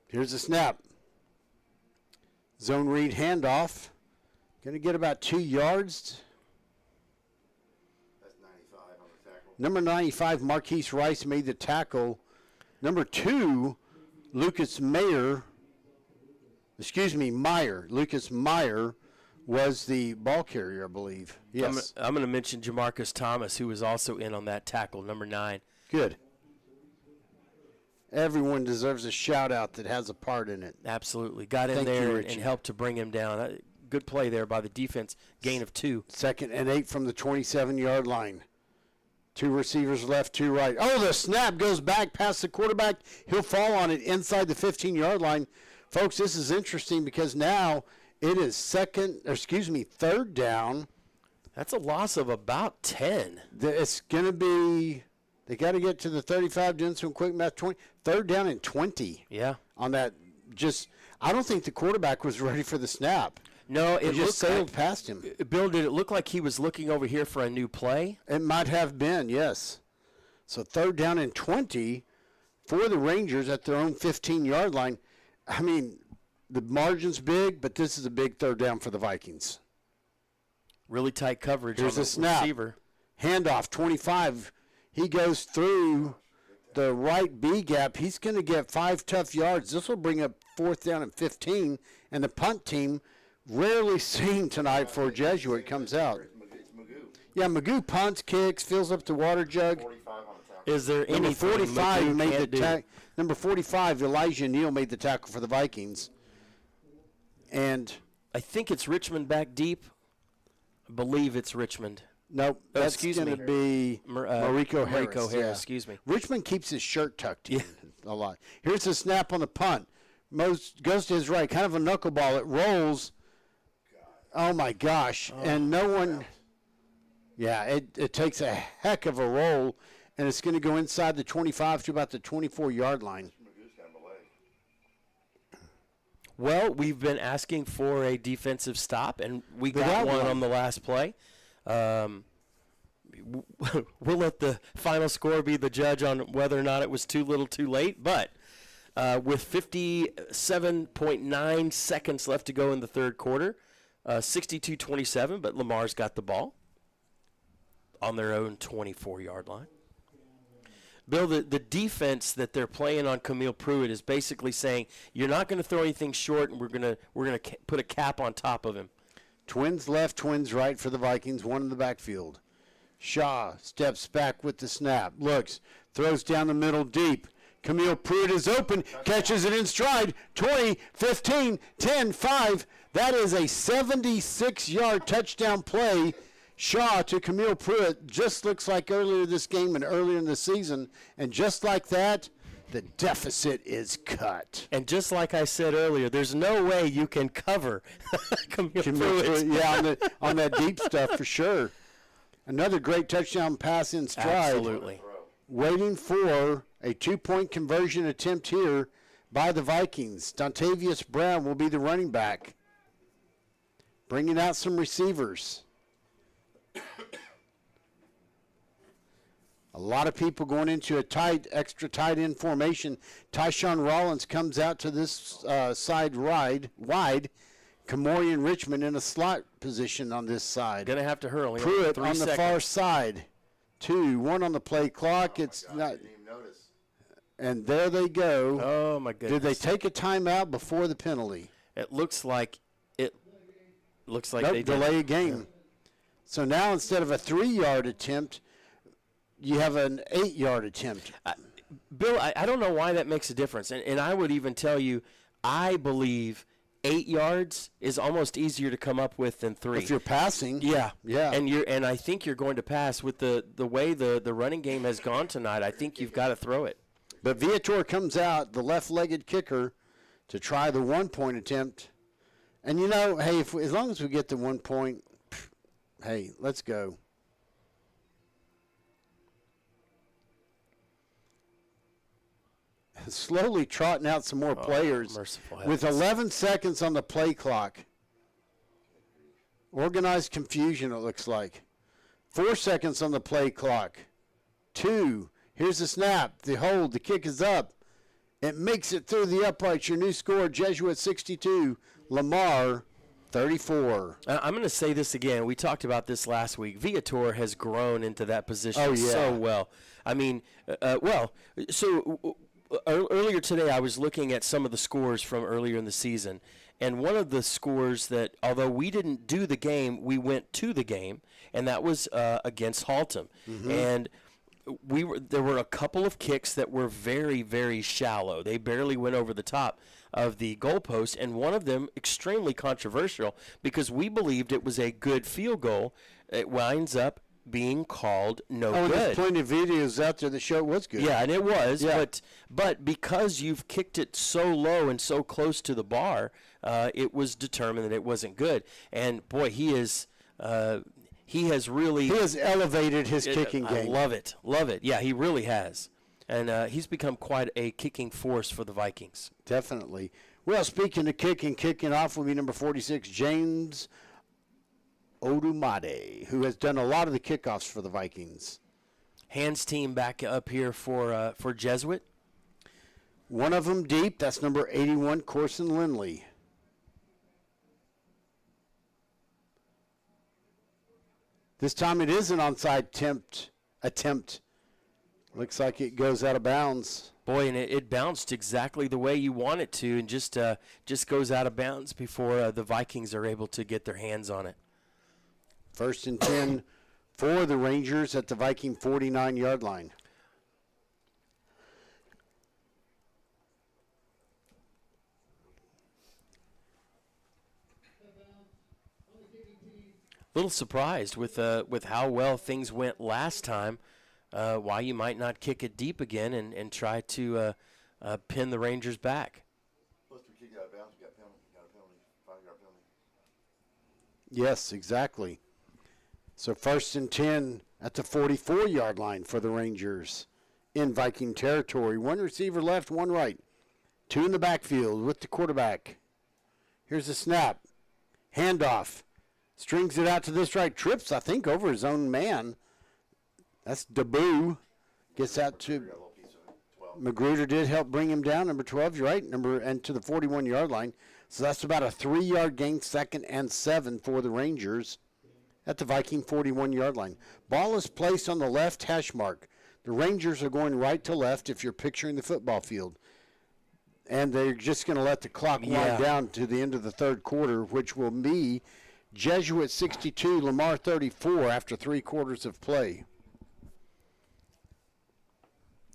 Here's the snap. Zone read handoff. Going to get about 2 yards. That's 95 on the tackle. Number 95, Marquise Rice, made the tackle. Number 2, Lucas Mayer Meyer. Lucas Meyer was the ball carrier, I believe. Yes. I'm going to mention Jamarcus Thomas, who was also in on that tackle, number 9. Good. Everyone deserves a shout-out that has a part in it. Absolutely. Got in Thank you, there Richie. and helped to bring him down. Good play there by the defense. Gain of 2. 2nd and 8 from the 27-yard line. 2 receivers left, 2 right. Oh, the snap goes back past the quarterback. He'll fall on it inside the 15-yard line. Folks, this is interesting because now it is 3rd down. That's a loss of about 10. It's going to be, they got to get to the 35, doing some quick math, 20. 3rd down and 20. Yeah. On that, I don't think the quarterback was ready for the snap. No, It just sailed past him. Bill, did it look like he was looking over here for a new play? It might have been, yes. So 3rd down and 20 for the Rangers at their own 15-yard line. I mean, the margin's big, but this is a big 3rd down for the Vikings. Really tight coverage Here's on a the snap. receiver. Handoff, 25. He goes through the right B gap. He's going to get 5 tough yards. This will bring up 4th down and 15, and the punt team, rarely seen tonight for Jesuit, comes out. It's Magoo. Yeah, Magoo punts, kicks, fills up the water jug. 45 on the tackle. Is there Number anything 45 Magoo made the can't do? tackle. Number 45, Elijah Neal made the tackle for the Vikings. And I think it's Richmond back deep. I believe it's Richmond. nope, Oh, that's excuse going to me. be Mariko Harris. Mariko Harris, yeah. excuse me. Richmond keeps his shirt tucked in a lot. Here's the snap on the punt. Most goes to his right, kind of a knuckleball. It rolls. Oh my gosh! And no one. Yeah, it takes a heck of a roll, and it's going to go inside the 25 to about the 24-yard line. Magoo's got him a leg. Well, we've been asking for a defensive stop, and we got got one one. on the last play. We'll let the final score be the judge on whether or not it was too little too late, but with 57.9 seconds left to go in the 3rd quarter, 62-27, but Lamar's got the ball on their own 24-yard line. Bill, the defense that they're playing on Camille Pruitt is basically saying you're not going to throw anything short, and we're going to put a cap on top of him. Twins left, twins right for the Vikings, one in the backfield. Shaw steps back with the snap, looks, throws down the middle deep. Camille Pruitt is open, catches it in stride, 20, 15, 10, 5. That is a 76-yard touchdown play. Shaw to Camille Pruitt, just looks like earlier this game and earlier in the season. And just like that, the deficit is cut. And just like I said earlier, there's no way you can cover Camille Pruitt. Yeah, on that deep stuff for sure. Another great touchdown pass in stride. Absolutely. Waiting for a 2-point conversion attempt here by the Vikings. Dontavius Brown will be the running back. Bringing out some receivers. A lot of people going into a tight, extra tight end formation. Tyshawn Rollins comes out to this side wide. Kamorian Richmond in a slot position on this side. Going to have to hurl. Pruitt 3 on the seconds. far side. 2, 1 on the play clock. It's God, not, I didn't even notice. and there they go. Oh, my Did goodness. they take a timeout before the penalty? It looks like Nope, they did. delay a game. So now instead of a 3-yard attempt, you have an 8-yard attempt. Bill, I don't know why that makes a difference. And I would even tell you, I believe 8 yards is almost easier to come up with than 3. If you're passing, Yeah. Yeah. And I think you're going to pass with the way the running game has gone tonight. I think you've got to throw it. But Viator comes out, the left-legged kicker, to try the 1-point attempt. And you know, hey, as long as we get the 1 point, hey, let's go. Slowly trotting out some more players merciful with heavens. 11 seconds on the play clock. Organized confusion, it looks like. 4 seconds on the play clock. 2. Here's the snap. The hold. The kick is up. It makes it through the uprights. Your new score, Jesuit 62, Lamar 34. I'm going to say this again. We talked about this last week. Viator has grown into that position Oh, yeah. so well. I mean, so earlier today I was looking at some of the scores from earlier in the season, and one of the scores that, although we didn't do the game, we went to the game, and that was against Haltom. And there were a couple of kicks that were very, very shallow. They barely went over the top of the goalpost, and one of them extremely controversial because we believed it was a good field goal. It winds up being called no good. There's plenty of videos out there that show it was good. Yeah, and it was, Yeah. but because you've kicked it so low and so close to the bar, it was determined that it wasn't good. And boy, he has really elevated his kicking game. I love it. Yeah, he really has, and he's become quite a kicking force for the Vikings. Definitely. Well, speaking of kicking off will be number 46, James Odumade, who has done a lot of the kickoffs for the Vikings. Hands team back up here for Jesuit. One of them deep. That's number 81, Corson Lindley. This time it is an onside attempt. Looks like it goes out of bounds. Boy, and it bounced exactly the way you want it to, and just goes out of bounds before the Vikings are able to get their hands on it. 1st and 10 for the Rangers at the Viking 49-yard line. Little surprised with how well things went last time. Why you might not kick it deep again and try to pin the Rangers back. Plus, we kicked out of bounds. We got a penalty, 5-yard penalty. Yes, exactly. So 1st and 10 at the 44-yard line for the Rangers in Viking territory. One receiver left, one right. Two in the backfield with the quarterback. Here's the snap. Handoff. Strings it out to this right. Trips, I think, over his own man. That's Deboo. Gets out to We got a little piece of it, 12. Magruder did help bring him down, number 12, you're right, and to the 41-yard line. So that's about a 3-yard gain, 2nd and 7 for the Rangers at the Viking 41-yard line. Ball is placed on the left hash mark. The Rangers are going right to left if you're picturing the football field. And they're just going to let the clock wind down to the end of the 3rd quarter, which will be Jesuit 62, Lamar 34 after 3 quarters of play.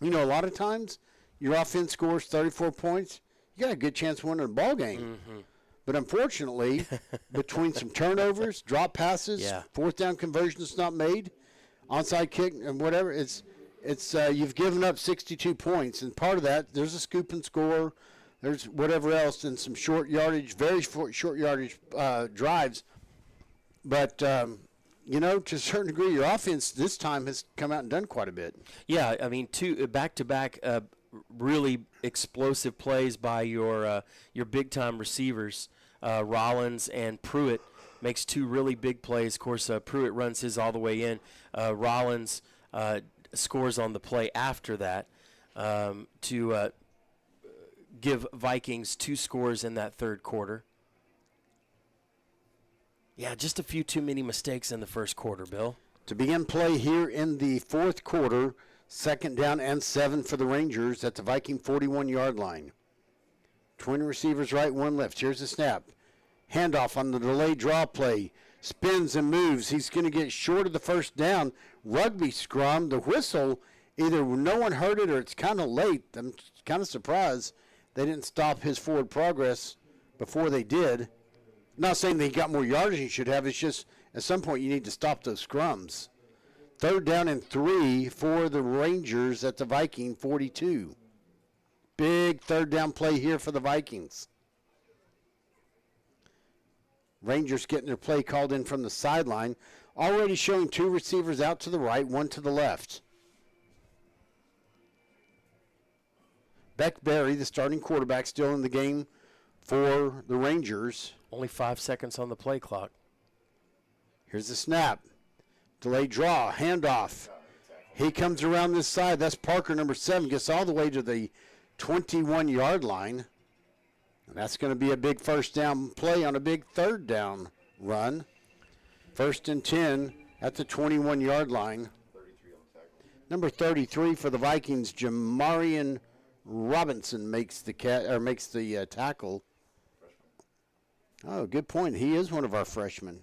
You know, a lot of times your offense scores 34 points, you got a good chance of winning a ball game. Mm-hmm. But unfortunately, between some turnovers, drop passes, 4th down conversions not made, onside kick and whatever, it's you've given up 62 points. And part of that, there's a scoop and score, there's whatever else, and some short yardage, very short yardage drives. But you know, to a certain degree, your offense this time has come out and done quite a bit. Yeah, I mean, 2 back-to-back really explosive plays by your big-time receivers, Rollins and Pruitt. Makes 2 really big plays. Of course, Pruitt runs his all the way in. Rollins scores on the play after that to give Vikings 2 scores in that 3rd quarter. Yeah, just a few too many mistakes in the 1st quarter, Bill. To begin play here in the 4th quarter, 2nd down and 7 for the Rangers at the Viking 41-yard line. Twin receivers right, one left. Here's the snap. Handoff on the delayed draw play. Spins and moves. He's going to get short of the 1st down. Rugby scrum. The whistle, either no one heard it or it's kind of late. I'm kind of surprised they didn't stop his forward progress before they did. Not saying that he got more yardage than he should have. It's just at some point you need to stop those scrums. 3rd down and 3 for the Rangers at the Viking 42. Big 3rd down play here for the Vikings. Rangers getting their play called in from the sideline. Already showing 2 receivers out to the right, 1 to the left. Beck Berry, the starting quarterback, still in the game for the Rangers. Only 5 seconds on the play clock. Here's the snap. Delayed draw, handoff. He comes around this side. That's Parker, number 7, gets all the way to the 21-yard line. And that's going to be a big 1st down play on a big 3rd down run. 1st and 10 at the 21-yard line. 33 on the tackle. Number 33 for the Vikings, Jamarian Robinson makes the tackle. Oh, good point. He is one of our freshmen.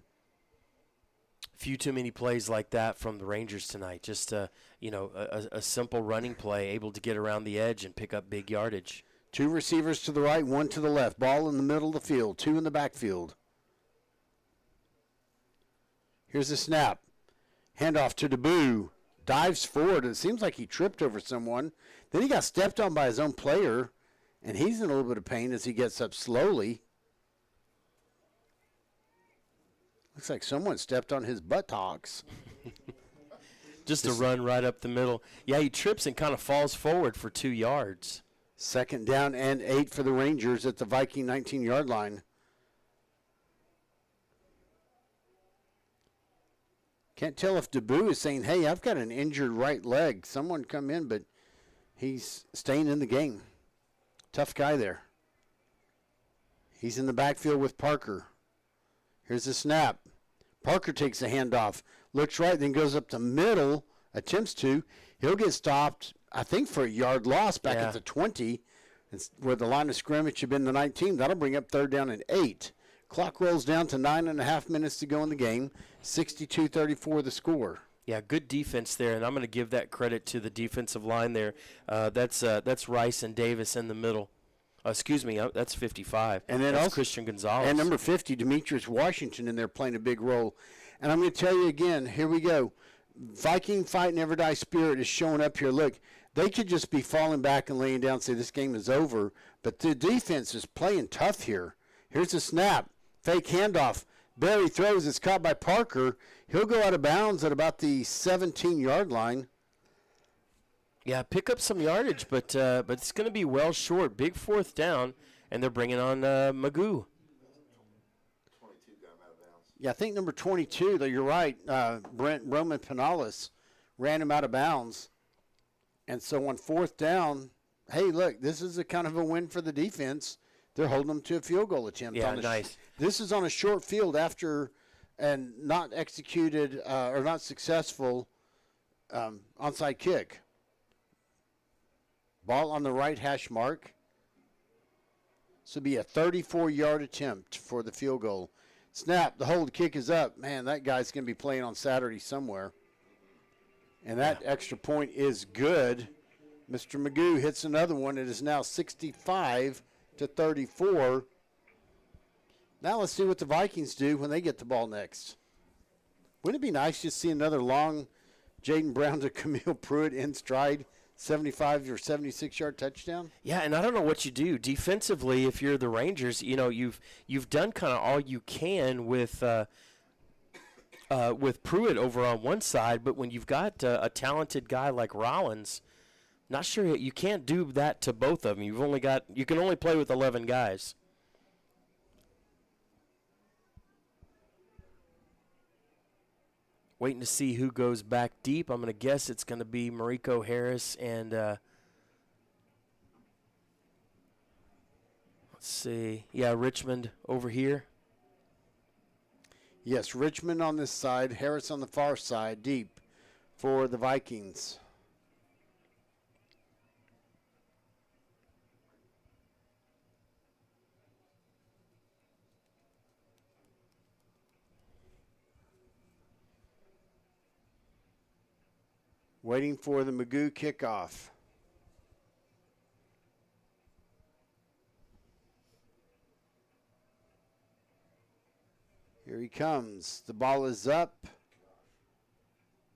Few too many plays like that from the Rangers tonight. Just a simple running play, able to get around the edge and pick up big yardage. 2 receivers to the right, 1 to the left. Ball in the middle of the field, 2 in the backfield. Here's the snap. Handoff to DeBoo. Dives forward. It seems like he tripped over someone. Then he got stepped on by his own player, and he's in a little bit of pain as he gets up slowly. Looks like someone stepped on his buttocks. Just a run right up the middle. Yeah, he trips and kind of falls forward for 2 yards. 2nd down and 8 for the Rangers at the Viking 19-yard line. Can't tell if DeBoo is saying, hey, I've got an injured right leg. Someone come in, but he's staying in the game. Tough guy there. He's in the backfield with Parker. Here's the snap. Parker takes the handoff. Looks right, then goes up the middle. Attempts to. He'll get stopped, I think, for a yard loss back at the 20. It's where the line of scrimmage had been the 19. That'll bring up 3rd down and 8. Clock rolls down to 9.5 minutes to go in the game. 62-34 the score. Yeah, good defense there, and I'm going to give that credit to the defensive line there. That's Rice and Davis in the middle. Excuse me, that's 55. And then that's also Christian Gonzalez. And number 50, Demetrius Washington, in there playing a big role. And I'm going to tell you again, here we go. Viking fight never die spirit is showing up here. Look, they could just be falling back and laying down and say this game is over, but the defense is playing tough here. Here's the snap. Fake handoff. Barry throws. It's caught by Parker. He'll go out of bounds at about the 17-yard line. Yeah, pick up some yardage, but it's going to be well short. Big 4th down, and they're bringing on Magoo. 22 got him out of bounds. Yeah, I think number 22, though, you're right. Roman Pinales ran him out of bounds. And so on 4th down, hey, look, this is a kind of a win for the defense. They're holding them to a field goal attempt. Yeah, nice. This is on a short field after and not executed or not successful onside kick. Ball on the right hash mark. This will be a 34-yard attempt for the field goal. Snap, the hold, kick is up. Man, that guy's going to be playing on Saturday somewhere. And that extra point is good. Mr. Magoo hits another one. It is now 65-34. Now let's see what the Vikings do when they get the ball next. Wouldn't it be nice just to see another long Jaden Brown to Camille Pruitt in stride, 75 or 76-yard touchdown? Yeah, and I don't know what you do defensively if you're the Rangers. You know, you've done kind of all you can with Pruitt over on one side, but when you've got a talented guy like Rollins, not sure you can't do that to both of them. You can only play with 11 guys. Waiting to see who goes back deep. I'm going to guess it's going to be Mariko Harris and let's see. Yeah, Richmond over here. Yes, Richmond on this side, Harris on the far side, deep for the Vikings. Waiting for the Magoo kickoff. Here he comes. The ball is up.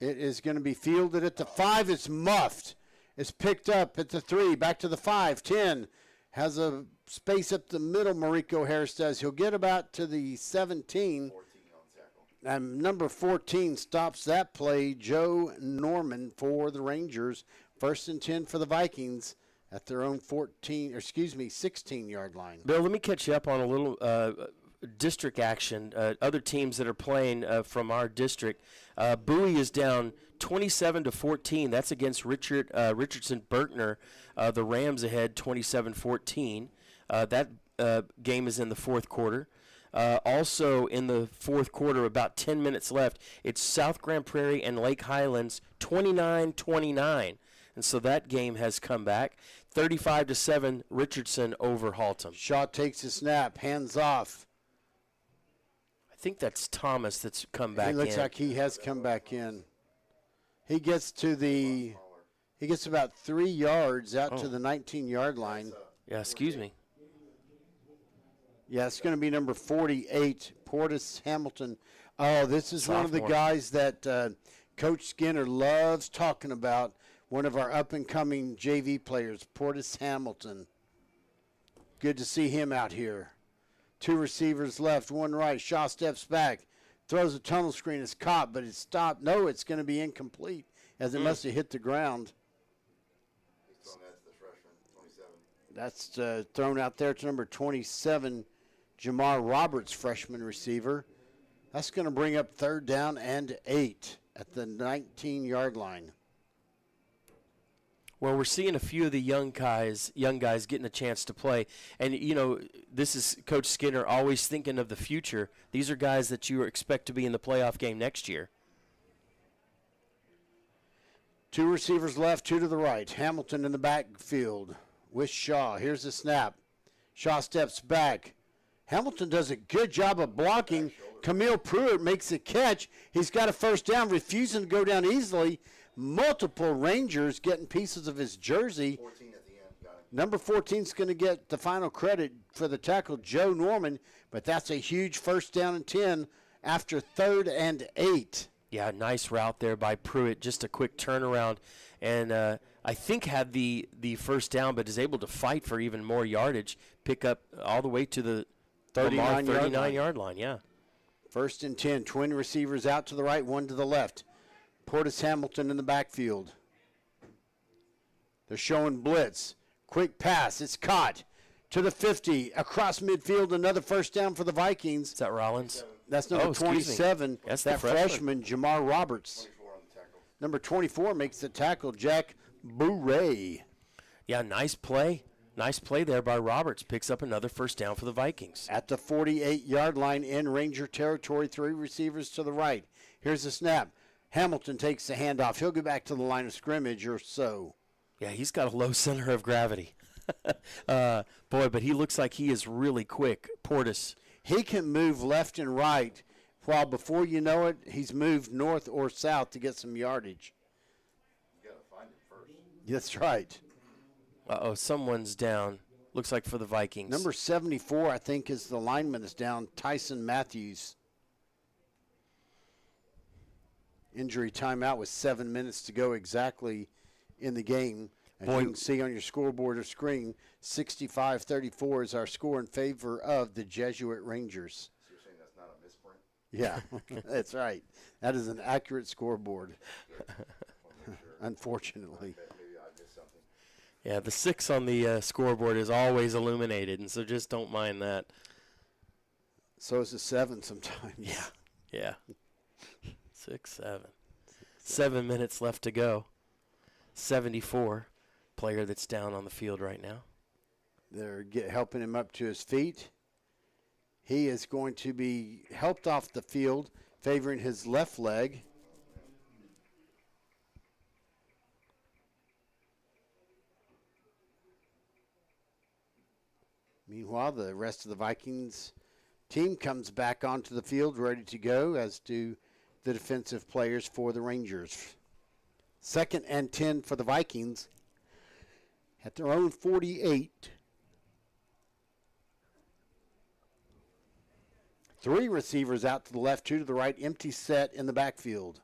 It is going to be fielded at the 5. It's muffed. It's picked up at the 3. Back to the 5. 10. Has a space up the middle, Mariko Harris does. He'll get about to the 17. And number 14 stops that play. Joe Norman for the Rangers. 1st and 10 for the Vikings at their own 16-yard line. Bill, let me catch you up on a little district action. Other teams that are playing from our district. Bowie is down 27-14. That's against Richardson Berkner. The Rams ahead 27-14. That game is in the 4th quarter. Also in the 4th quarter, about 10 minutes left, it's South Grand Prairie and Lake Highlands 29-29. and so that game has come back. 35-7, Richardson over Haltom. Shaw takes a snap, hands off. I think that's Thomas that's come back It looks in. like he has come back in. He gets about 3 yards out to the 19-yard line. Yeah, excuse me. Yeah, it's going to be number 48, Portis Hamilton. Oh, this is one of the Sophomore. guys that Coach Skinner loves talking about, one of our up-and-coming JV players, Portis Hamilton. Good to see him out here. 2 receivers left, 1 right. Shaw steps back, throws a tunnel screen. It's caught, but it's stopped. No, it's going to be incomplete, as it must have hit the ground. He's throwing that to the freshman, 27. That's thrown out there to number 27, Jamar Roberts, freshman receiver. That's going to bring up 3rd down and 8 at the 19-yard line. Well, we're seeing a few of the young guys getting a chance to play. And, you know, this is Coach Skinner always thinking of the future. These are guys that you expect to be in the playoff game next year. 2 receivers left, 2 to the right. Hamilton in the backfield with Shaw. Here's the snap. Shaw steps back. Hamilton does a good job of blocking. Camille Pruitt makes a catch. He's got a 1st down, refusing to go down easily. Multiple Rangers getting pieces of his jersey. 14 at the end. Got him. Number 14 is going to get the final credit for the tackle, Joe Norman, but that's a huge 1st down and 10 after 3rd and 8. Yeah, nice route there by Pruitt. Just a quick turnaround. And I think had the 1st down, but is able to fight for even more yardage. Pick up all the way to the 39-yard line. Yeah. 1st and 10. Twin receivers out to the right, 1 to the left. Portis Hamilton in the backfield. They're showing blitz. Quick pass. It's caught to the 50. Across midfield, another 1st down for the Vikings. Is that Rollins? That's number excuse me. 27. That's the that freshman. Jamar Roberts. 24 on the tackle. Number 24 makes the tackle, Jack Bourret. Yeah, nice play. Nice play there by Roberts. Picks up another 1st down for the Vikings. At the 48-yard line in Ranger territory, 3 receivers to the right. Here's the snap. Hamilton takes the handoff. He'll go back to the line of scrimmage or so. Yeah, he's got a low center of gravity. Boy, but he looks like he is really quick. Portis. He can move left and right, while before you know it, he's moved north or south to get some yardage. You got to find him first. That's right. Uh-oh, someone's down. Looks like for the Vikings. Number 74, I think, is the lineman is down, Tyson Matthews. Injury timeout with 7 minutes to go exactly in the game. As Boy. you can see on your scoreboard or screen, 65-34 is our score in favor of the Jesuit Rangers. So you're saying that's not a misprint? Yeah, that's right. That is an accurate scoreboard, Wanna make sure. unfortunately. Okay, maybe I missed something. Yeah, the 6 on the scoreboard is always illuminated, and so just don't mind that. So is the 7 sometimes. Yeah. 6, 7. 7 minutes left to go. 74, player that's down on the field right now. They're helping him up to his feet. He is going to be helped off the field, favoring his left leg. Meanwhile, the rest of the Vikings team comes back onto the field ready to go, as do the defensive players for the Rangers. 2nd and 10 for the Vikings at their own 48. 3 receivers out to the left, 2 to the right, empty set in the backfield.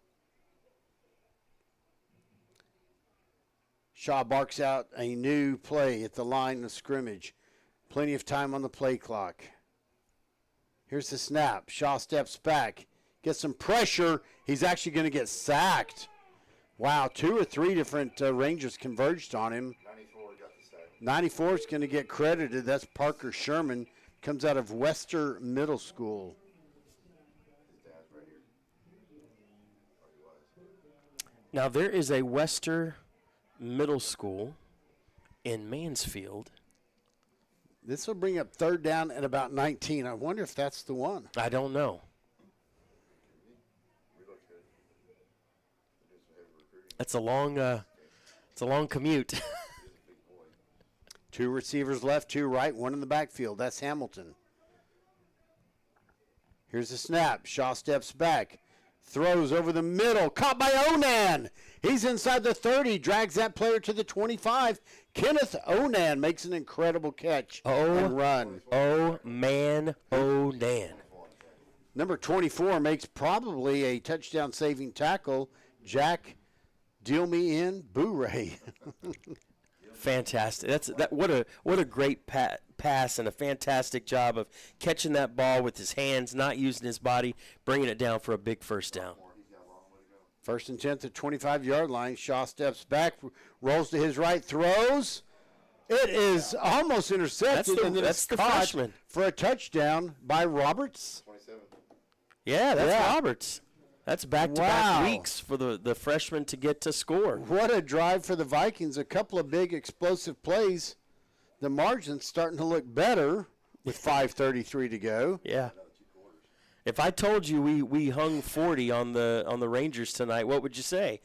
Shaw barks out a new play at the line of scrimmage. Plenty of time on the play clock. Here's the snap. Shaw steps back, gets some pressure. He's actually going to get sacked. Wow, 2 or 3 different Rangers converged on him. 94 got the sack. 94 is going to get credited. That's Parker Sherman. Comes out of Wester Middle School. His dad's right here. Or he was. Now, there is a Wester Middle School in Mansfield. This will bring up 3rd down at about 19. I wonder if that's the one. I don't know. We look good. We're doing some heavy recruiting. That's a long It's a long commute. He's a big boy. 2 receivers left, 2 right, 1 in the backfield. That's Hamilton. Here's the snap. Shaw steps back. Throws over the middle. Caught by Onan. He's inside the 30. Drags that player to the 25. Kenneth Onan makes an incredible catch and run. Oh, man. Oh, Nan. Number 24 makes probably a touchdown-saving tackle. Jack, deal me in, Boo-Ray. Fantastic. What a great pass and a fantastic job of catching that ball with his hands, not using his body, bringing it down for a big first down. First and 10 at the 25-yard line. Shaw steps back, rolls to his right, throws. It is almost intercepted. That's the freshman. For a touchdown by Roberts. 27. Yeah, that's Yeah. Roberts. That's back-to-back weeks for the freshman to get to score. What a drive for the Vikings. A couple of big explosive plays. The margin's starting to look better with 5:33 to go. Yeah. If I told you we hung 40 on the Rangers tonight, what would you say?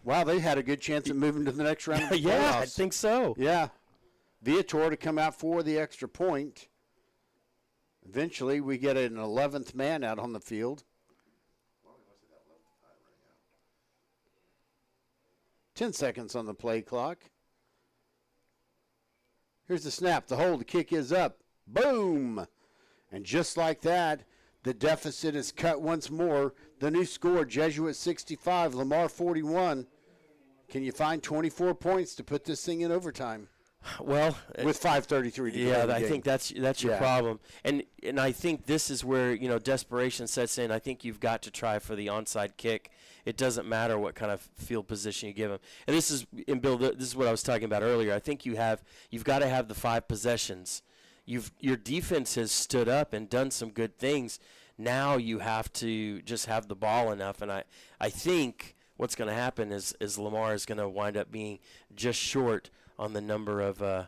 Wow, they had a good chance of moving to the next round of the Yeah, playoffs. I think so. Yeah. Viator to come out for the extra point. Eventually, we get an 11th man out on the field. 10 seconds on the play clock. Here's the snap. The hold. The kick is up. Boom. And just like that, the deficit is cut once more. The new score, Jesuit 65, Lamar 41. Can you find 24 points to put this thing in overtime? Well, With 5:33 to go. yeah, in the I game. think that's your Yeah. problem, and I think this is where desperation sets in. I think you've got to try for the onside kick. It doesn't matter what kind of field position you give them. And this is Bill. This is what I was talking about earlier. I think you've got to have the 5 possessions. Your defense has stood up and done some good things. Now you have to just have the ball enough, and I think what's going to happen is Lamar is going to wind up being just short on the number of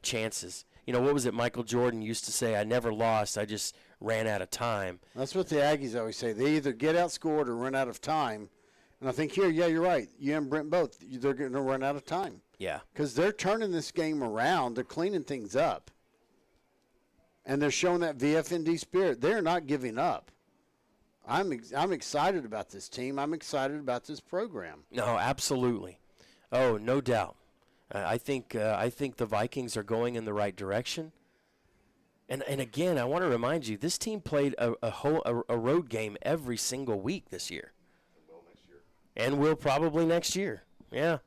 chances. What was it Michael Jordan used to say? I never lost, I just ran out of time. That's what the Aggies always say. They either get outscored or run out of time. And I think here, yeah, you're right. You and Brent both. They're going to run out of time. Yeah. Because they're turning this game around. They're cleaning things up. And they're showing that VFND spirit. They're not giving up. I'm excited about this team. I'm excited about this program. No, absolutely. Oh, no doubt. I think the Vikings are going in the right direction. And again, I want to remind you, this team played a road game every single week this year. Will next year. And will probably next year. Yeah.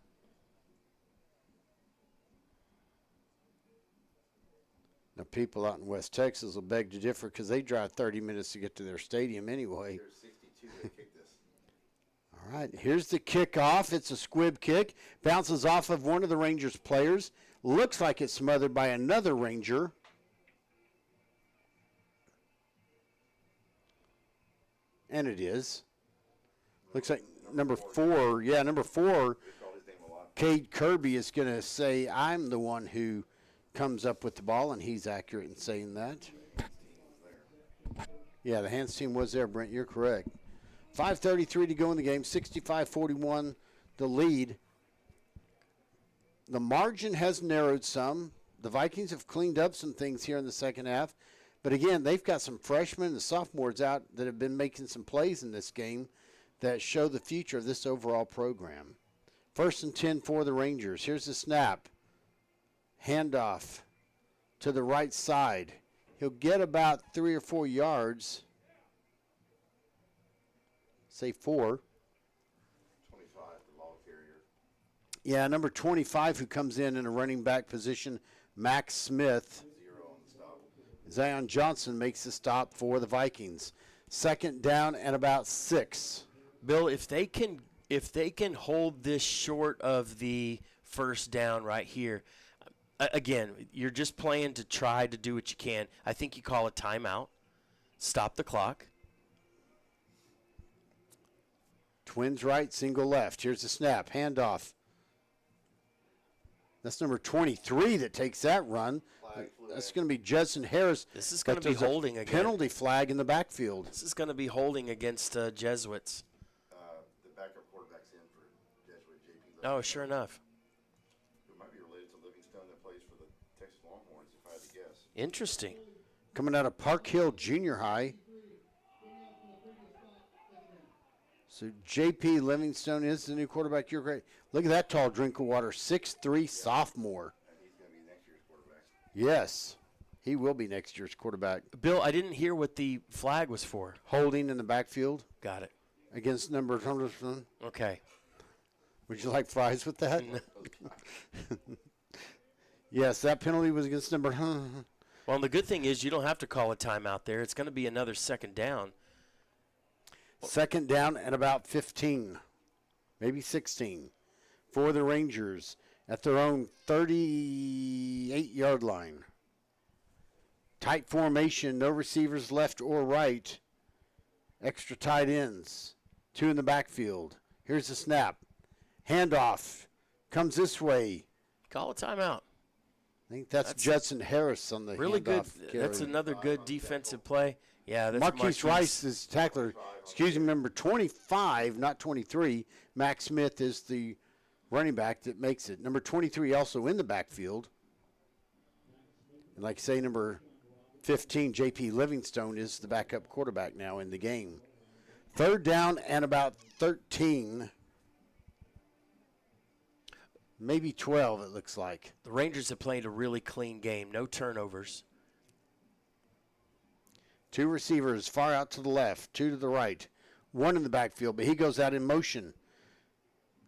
Now, people out in West Texas will beg to differ because they drive 30 minutes to get to their stadium anyway. There's 62 that kicked this. All right, here's the kickoff. It's a squib kick. Bounces off of one of the Rangers players. Looks like it's smothered by another Ranger. And it is. Looks like number 4. Yeah, number 4, Call his name a lot. Cade Kirby is going to say, I'm the one who comes up with the ball, and he's accurate in saying that. Yeah, the hands team was there, Brent. You're correct. 5:33 to go in the game, 65-41 the lead. The margin has narrowed some. The Vikings have cleaned up some things here in the second half. But again, they've got some freshmen and sophomores out that have been making some plays in this game that show the future of this overall program. 1st and 10 for the Rangers. Here's the snap. Handoff to the right side. He'll get about 3 or 4 yards. Say 4. 25, the ball carrier. Yeah, number 25 who comes in a running back position, Max Smith. 0 on the stop. Zion Johnson makes the stop for the Vikings. 2nd down and about 6. Bill, if they can hold this short of the first down right here, again, you're just playing to try to do what you can. I think you call a timeout, stop the clock. Twins right, single left. Here's the snap, handoff. That's number 23 that takes that run. That's going to be Judson Harris. This is going But to be there's a holding again. penalty flag in the backfield. This is going to be holding against Jesuits. The backup quarterback's in for Jesuit JP. Oh, sure enough. Interesting. Coming out of Park Hill Junior High. So J.P. Livingstone is the new quarterback. You're great. Look at that tall drink of water, 6'3" sophomore. And he's going to be next year's quarterback. Yes, he will be next year's quarterback. Bill, I didn't hear what the flag was for. Holding in the backfield Got it. against number 100. Okay. Would you like fries with that? Yes, that penalty was against number 100. Well, and the good thing is you don't have to call a timeout there. It's going to be another second down. Second down at about 15, maybe 16, for the Rangers at their own 38-yard line. Tight formation, no receivers left or right. Extra tight ends, 2 in the backfield. Here's the snap. Handoff comes this way. Call a timeout. I think that's Judson Harris on the Really good. handoff carry. That's another good defensive play. Yeah, that's Marquise Rice is tackler. Excuse me, number 25, not 23. Max Smith is the running back that makes it. Number 23 also in the backfield. And like I say, number 15, J.P. Livingstone, is the backup quarterback now in the game. Third down and about 13. Maybe 12, it looks like. The Rangers have played a really clean game. No turnovers. 2 receivers far out to the left, 2 to the right, 1 in the backfield, but he goes out in motion.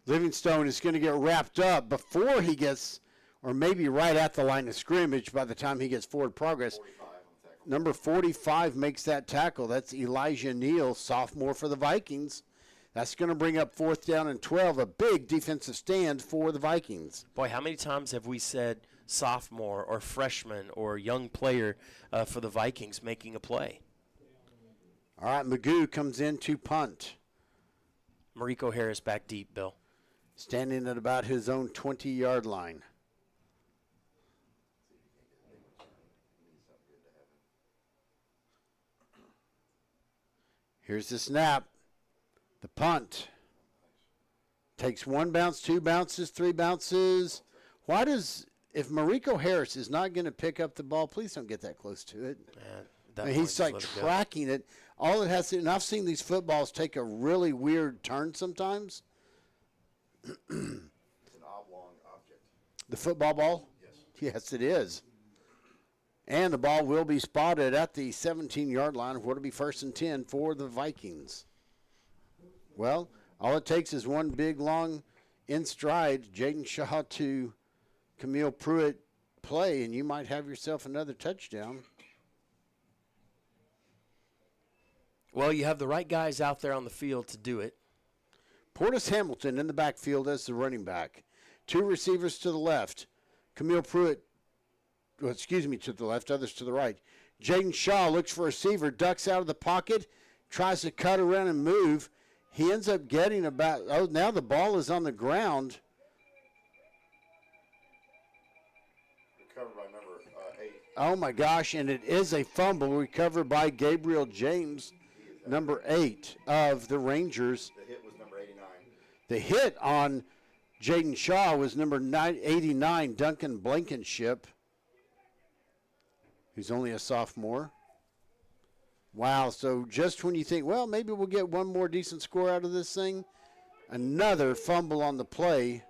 Livingstone is going to get wrapped up before he gets, or maybe right at the line of scrimmage by the time he gets forward progress. 45 on the tackle. Number 45 makes that tackle. That's Elijah Neal, sophomore for the Vikings. That's going to bring up 4th down and 12, a big defensive stand for the Vikings. Boy, how many times have we said sophomore or freshman or young player for the Vikings making a play? All right, Magoo comes in to punt, Mariko Harris back deep, Bill. standing at about his own 20-yard line. Here's the snap. The punt. Takes 1 bounce, 2 bounces, 3 bounces. Why does, if Mariko Harris is not going to pick up the ball, please don't get that close to it. I mean, he's like tracking it. All it has to, and I've seen these footballs take a really weird turn sometimes. It's an oblong object. The football ball? Yes. Yes, it is. And the ball will be spotted at the 17-yard line. What'll be 1st and 10 for the Vikings? Well, all it takes is one big, long in stride, Jaden Shaw to Camille Pruitt play, and you might have yourself another touchdown. Well, you have the right guys out there on the field to do it. Portis Hamilton in the backfield as the running back. 2 receivers to the left. Camille Pruitt, to the left, others to the right. Jaden Shaw looks for a receiver, ducks out of the pocket, tries to cut around and move. He ends up getting about, now the ball is on the ground. Recovered by number 8. Oh, my gosh, and it is a fumble recovered by Gabriel James, number 8 of the Rangers. The hit was number 89. The hit on Jaden Shaw was number 89, Duncan Blankenship, who's only a sophomore. Wow, so just when you think, well, maybe we'll get one more decent score out of this thing, another fumble on the play,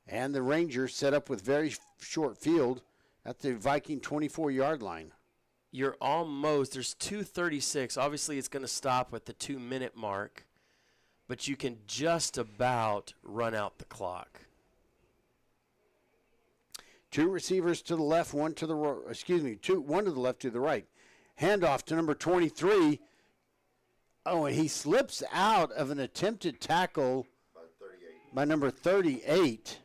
and the Rangers set up with very short field at the Viking 24-yard line. You're almost, there's 2:36. Obviously, it's going to stop at the 2-minute mark, but you can just about run out the clock. 2 receivers to the left, 1 to the right, one to the left, to the right. Handoff to number 23. Oh, and he slips out of an attempted tackle by number 38.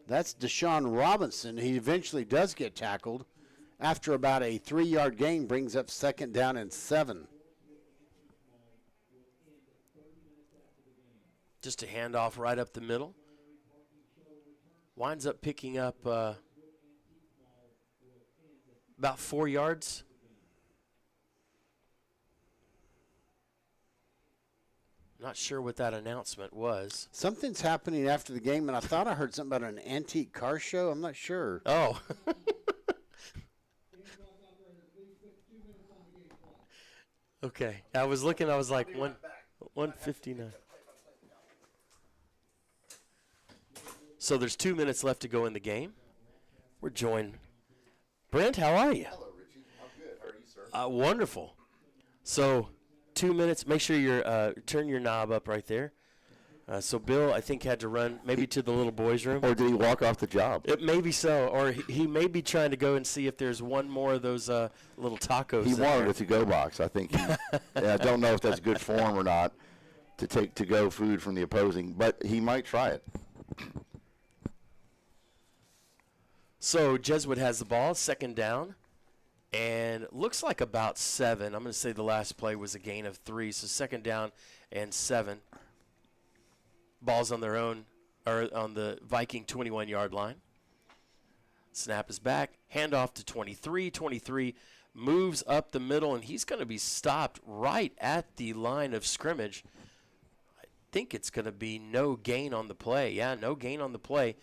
That's Deshaun Robinson. He eventually does get tackled after about a 3-yard gain, brings up 2nd down and 7. Just a handoff right up the middle. Winds up picking up about 4 yards. Not sure what that announcement was. Something's happening after the game, and I thought I heard something about an antique car show. I'm not sure. Oh. Okay. I was looking. I was like 1:59. So there's 2 minutes left to go in the game. We're joined. Brent, how are you? Hello, Richie. I'm good. How are you, sir? Wonderful. So 2 minutes. Make sure you turn your knob up right there. So Bill, I think, had to run maybe to the little boys' room. Or did he walk off the job? It may be so, or he may be trying to go and see if there's one more of those little tacos. He in wanted there. a to-go box. I think. I don't know if that's good form or not to take to-go food from the opposing, but he might try it. So Jesuit has the ball, second down, and looks like about 7. I'm going to say the last play was a gain of 3, so second down and 7. Ball's on their own, or on the Viking 21-yard line. Snap is back, handoff to 23. 23 moves up the middle, and he's going to be stopped right at the line of scrimmage. I think it's going to be no gain on the play. Yeah, no gain on the play.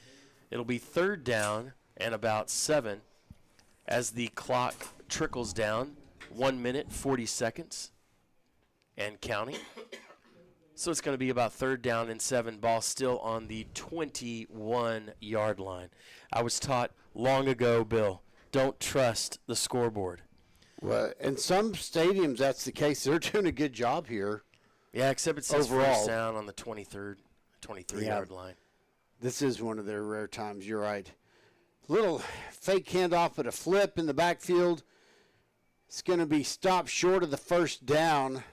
It'll be third down and about 7 as the clock trickles down. 1 minute, 40 seconds and counting. So it's going to be about third down and 7, ball still on the 21-yard line. I was taught long ago, Bill, don't trust the scoreboard. Well, in some stadiums, that's the case. They're doing a good job here. Yeah, except it says Overall. first down on the 23-yard line. This is one of their rare times. You're right. Little fake handoff, but a flip in the backfield. It's going to be stopped short of the first down.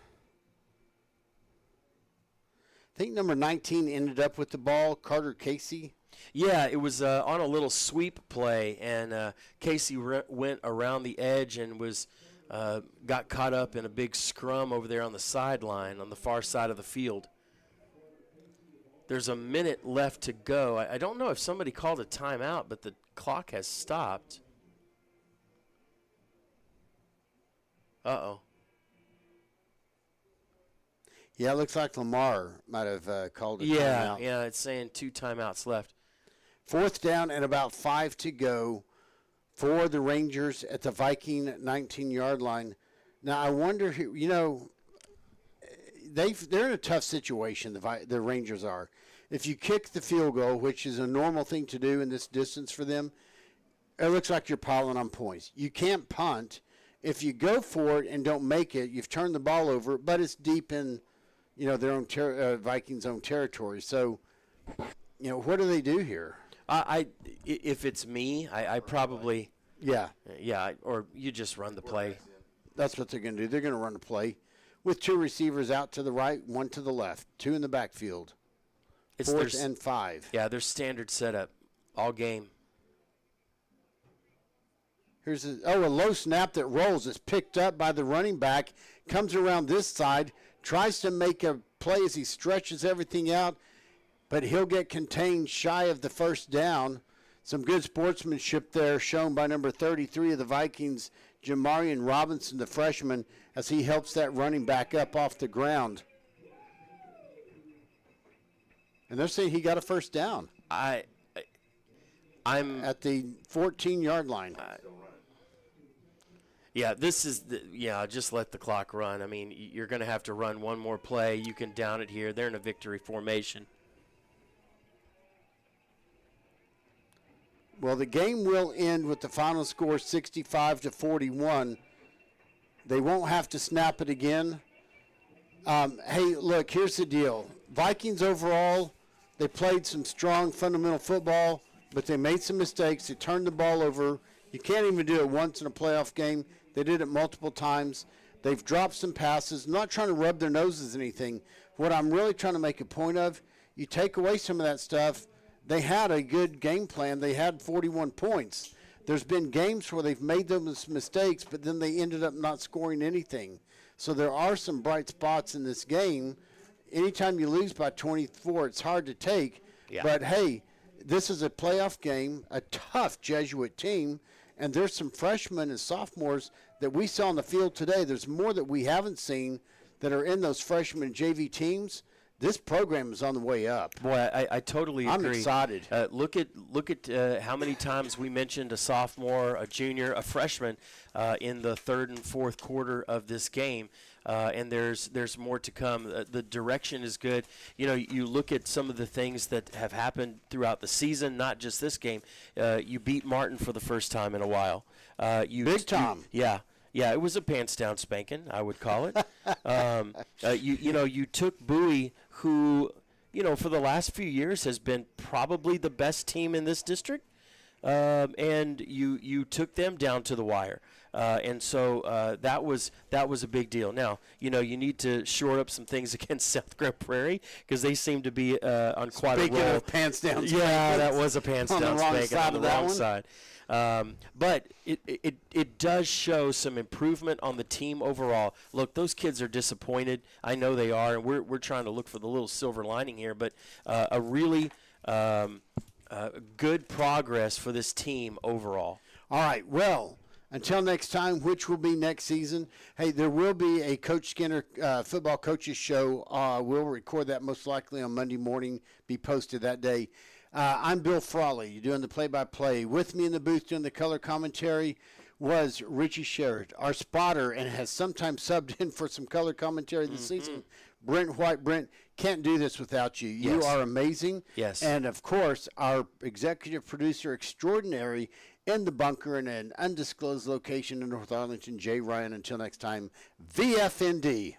I think number 19 ended up with the ball, Carter Casey. Yeah, it was on a little sweep play, and Casey went around the edge and was got caught up in a big scrum over there on the sideline on the far side of the field. There's a minute left to go. I don't know if somebody called a timeout, but the clock has stopped. Uh-oh. Yeah, it looks like Lamar might have called a Yeah, timeout. yeah, it's saying 2 timeouts left. Fourth down and about 5 to go for the Rangers at the Viking 19-yard line. Now, I wonder, they're in a tough situation, the Rangers are. If you kick the field goal, which is a normal thing to do in this distance for them, it looks like you're piling on points. You can't punt. If you go for it and don't make it, you've turned the ball over, but it's deep in their own Vikings' own territory. So, what do they do here? If it's me, I probably Yeah, or you just run the play. that's what they're going to do. They're going to run a play with 2 receivers out to the right, 1 to the left, 2 in the backfield. It's Fourth their, and 5. yeah, their standard setup all game. Here's a low snap that rolls. It's picked up by the running back, comes around this side, tries to make a play as he stretches everything out, but he'll get contained shy of the first down. Some good sportsmanship there shown by number 33 of the Vikings, Jamarian Robinson, the freshman, as he helps that running back up off the ground. And they're saying he got a first down I'm at the 14-yard line. yeah, this is just let the clock run. I mean, you're going to have to run one more play. You can down it here. They're in a victory formation. Well, the game will end with the final score 65-41. They won't have to snap it again. Hey, look, here's the deal. Vikings overall, they played some strong fundamental football, but they made some mistakes. They turned the ball over. You can't even do it once in a playoff game. They did it multiple times. They've dropped some passes. I'm not trying to rub their noses or anything. What I'm really trying to make a point of, you take away some of that stuff, they had a good game plan. They had 41 points. There's been games where they've made those mistakes, but then they ended up not scoring anything. So there are some bright spots in this game. Anytime you lose by 24, it's hard to take. Yeah. But, hey, this is a playoff game, a tough Jesuit team, and there's some freshmen and sophomores that we saw on the field today. There's more that we haven't seen that are in those freshman JV teams. this program is on the way up. Boy, I totally agree. I'm excited. Look at how many times we mentioned a sophomore, a junior, a freshman in the third and fourth quarter of this game, and there's more to come. The direction is good. You know, you look at some of the things that have happened throughout the season, not just this game. You beat Martin for the first time in a while. Big time. Yeah, it was a pants down spanking, I would call it. You took Bowie, who, for the last few years has been probably the best team in this district, and you took them down to the wire. And so that was a big deal. Now, you need to shore up some things against South Grand Prairie because they seem to be on quite Speaking a roll. of pants down Yeah, that was a pants on down the wrong spanking side on the of that wrong one. side. But it does show some improvement on the team overall. Look, those kids are disappointed. I know they are, and we're trying to look for the little silver lining here. But a really good progress for this team overall. All right, well, until next time, which will be next season, hey, there will be a Coach Skinner football coaches show. We'll record that most likely on Monday morning, be posted that day. I'm Bill Frawley. You're doing the play-by-play. With me in the booth doing the color commentary was Richie Sherrod, our spotter, and has sometimes subbed in for some color commentary this season. Brent White. Brent, can't do this without you. You Yes. are amazing. Yes. And, of course, our executive producer extraordinary in the bunker in an undisclosed location in North Arlington, Jay Ryan. Until next time, VFND.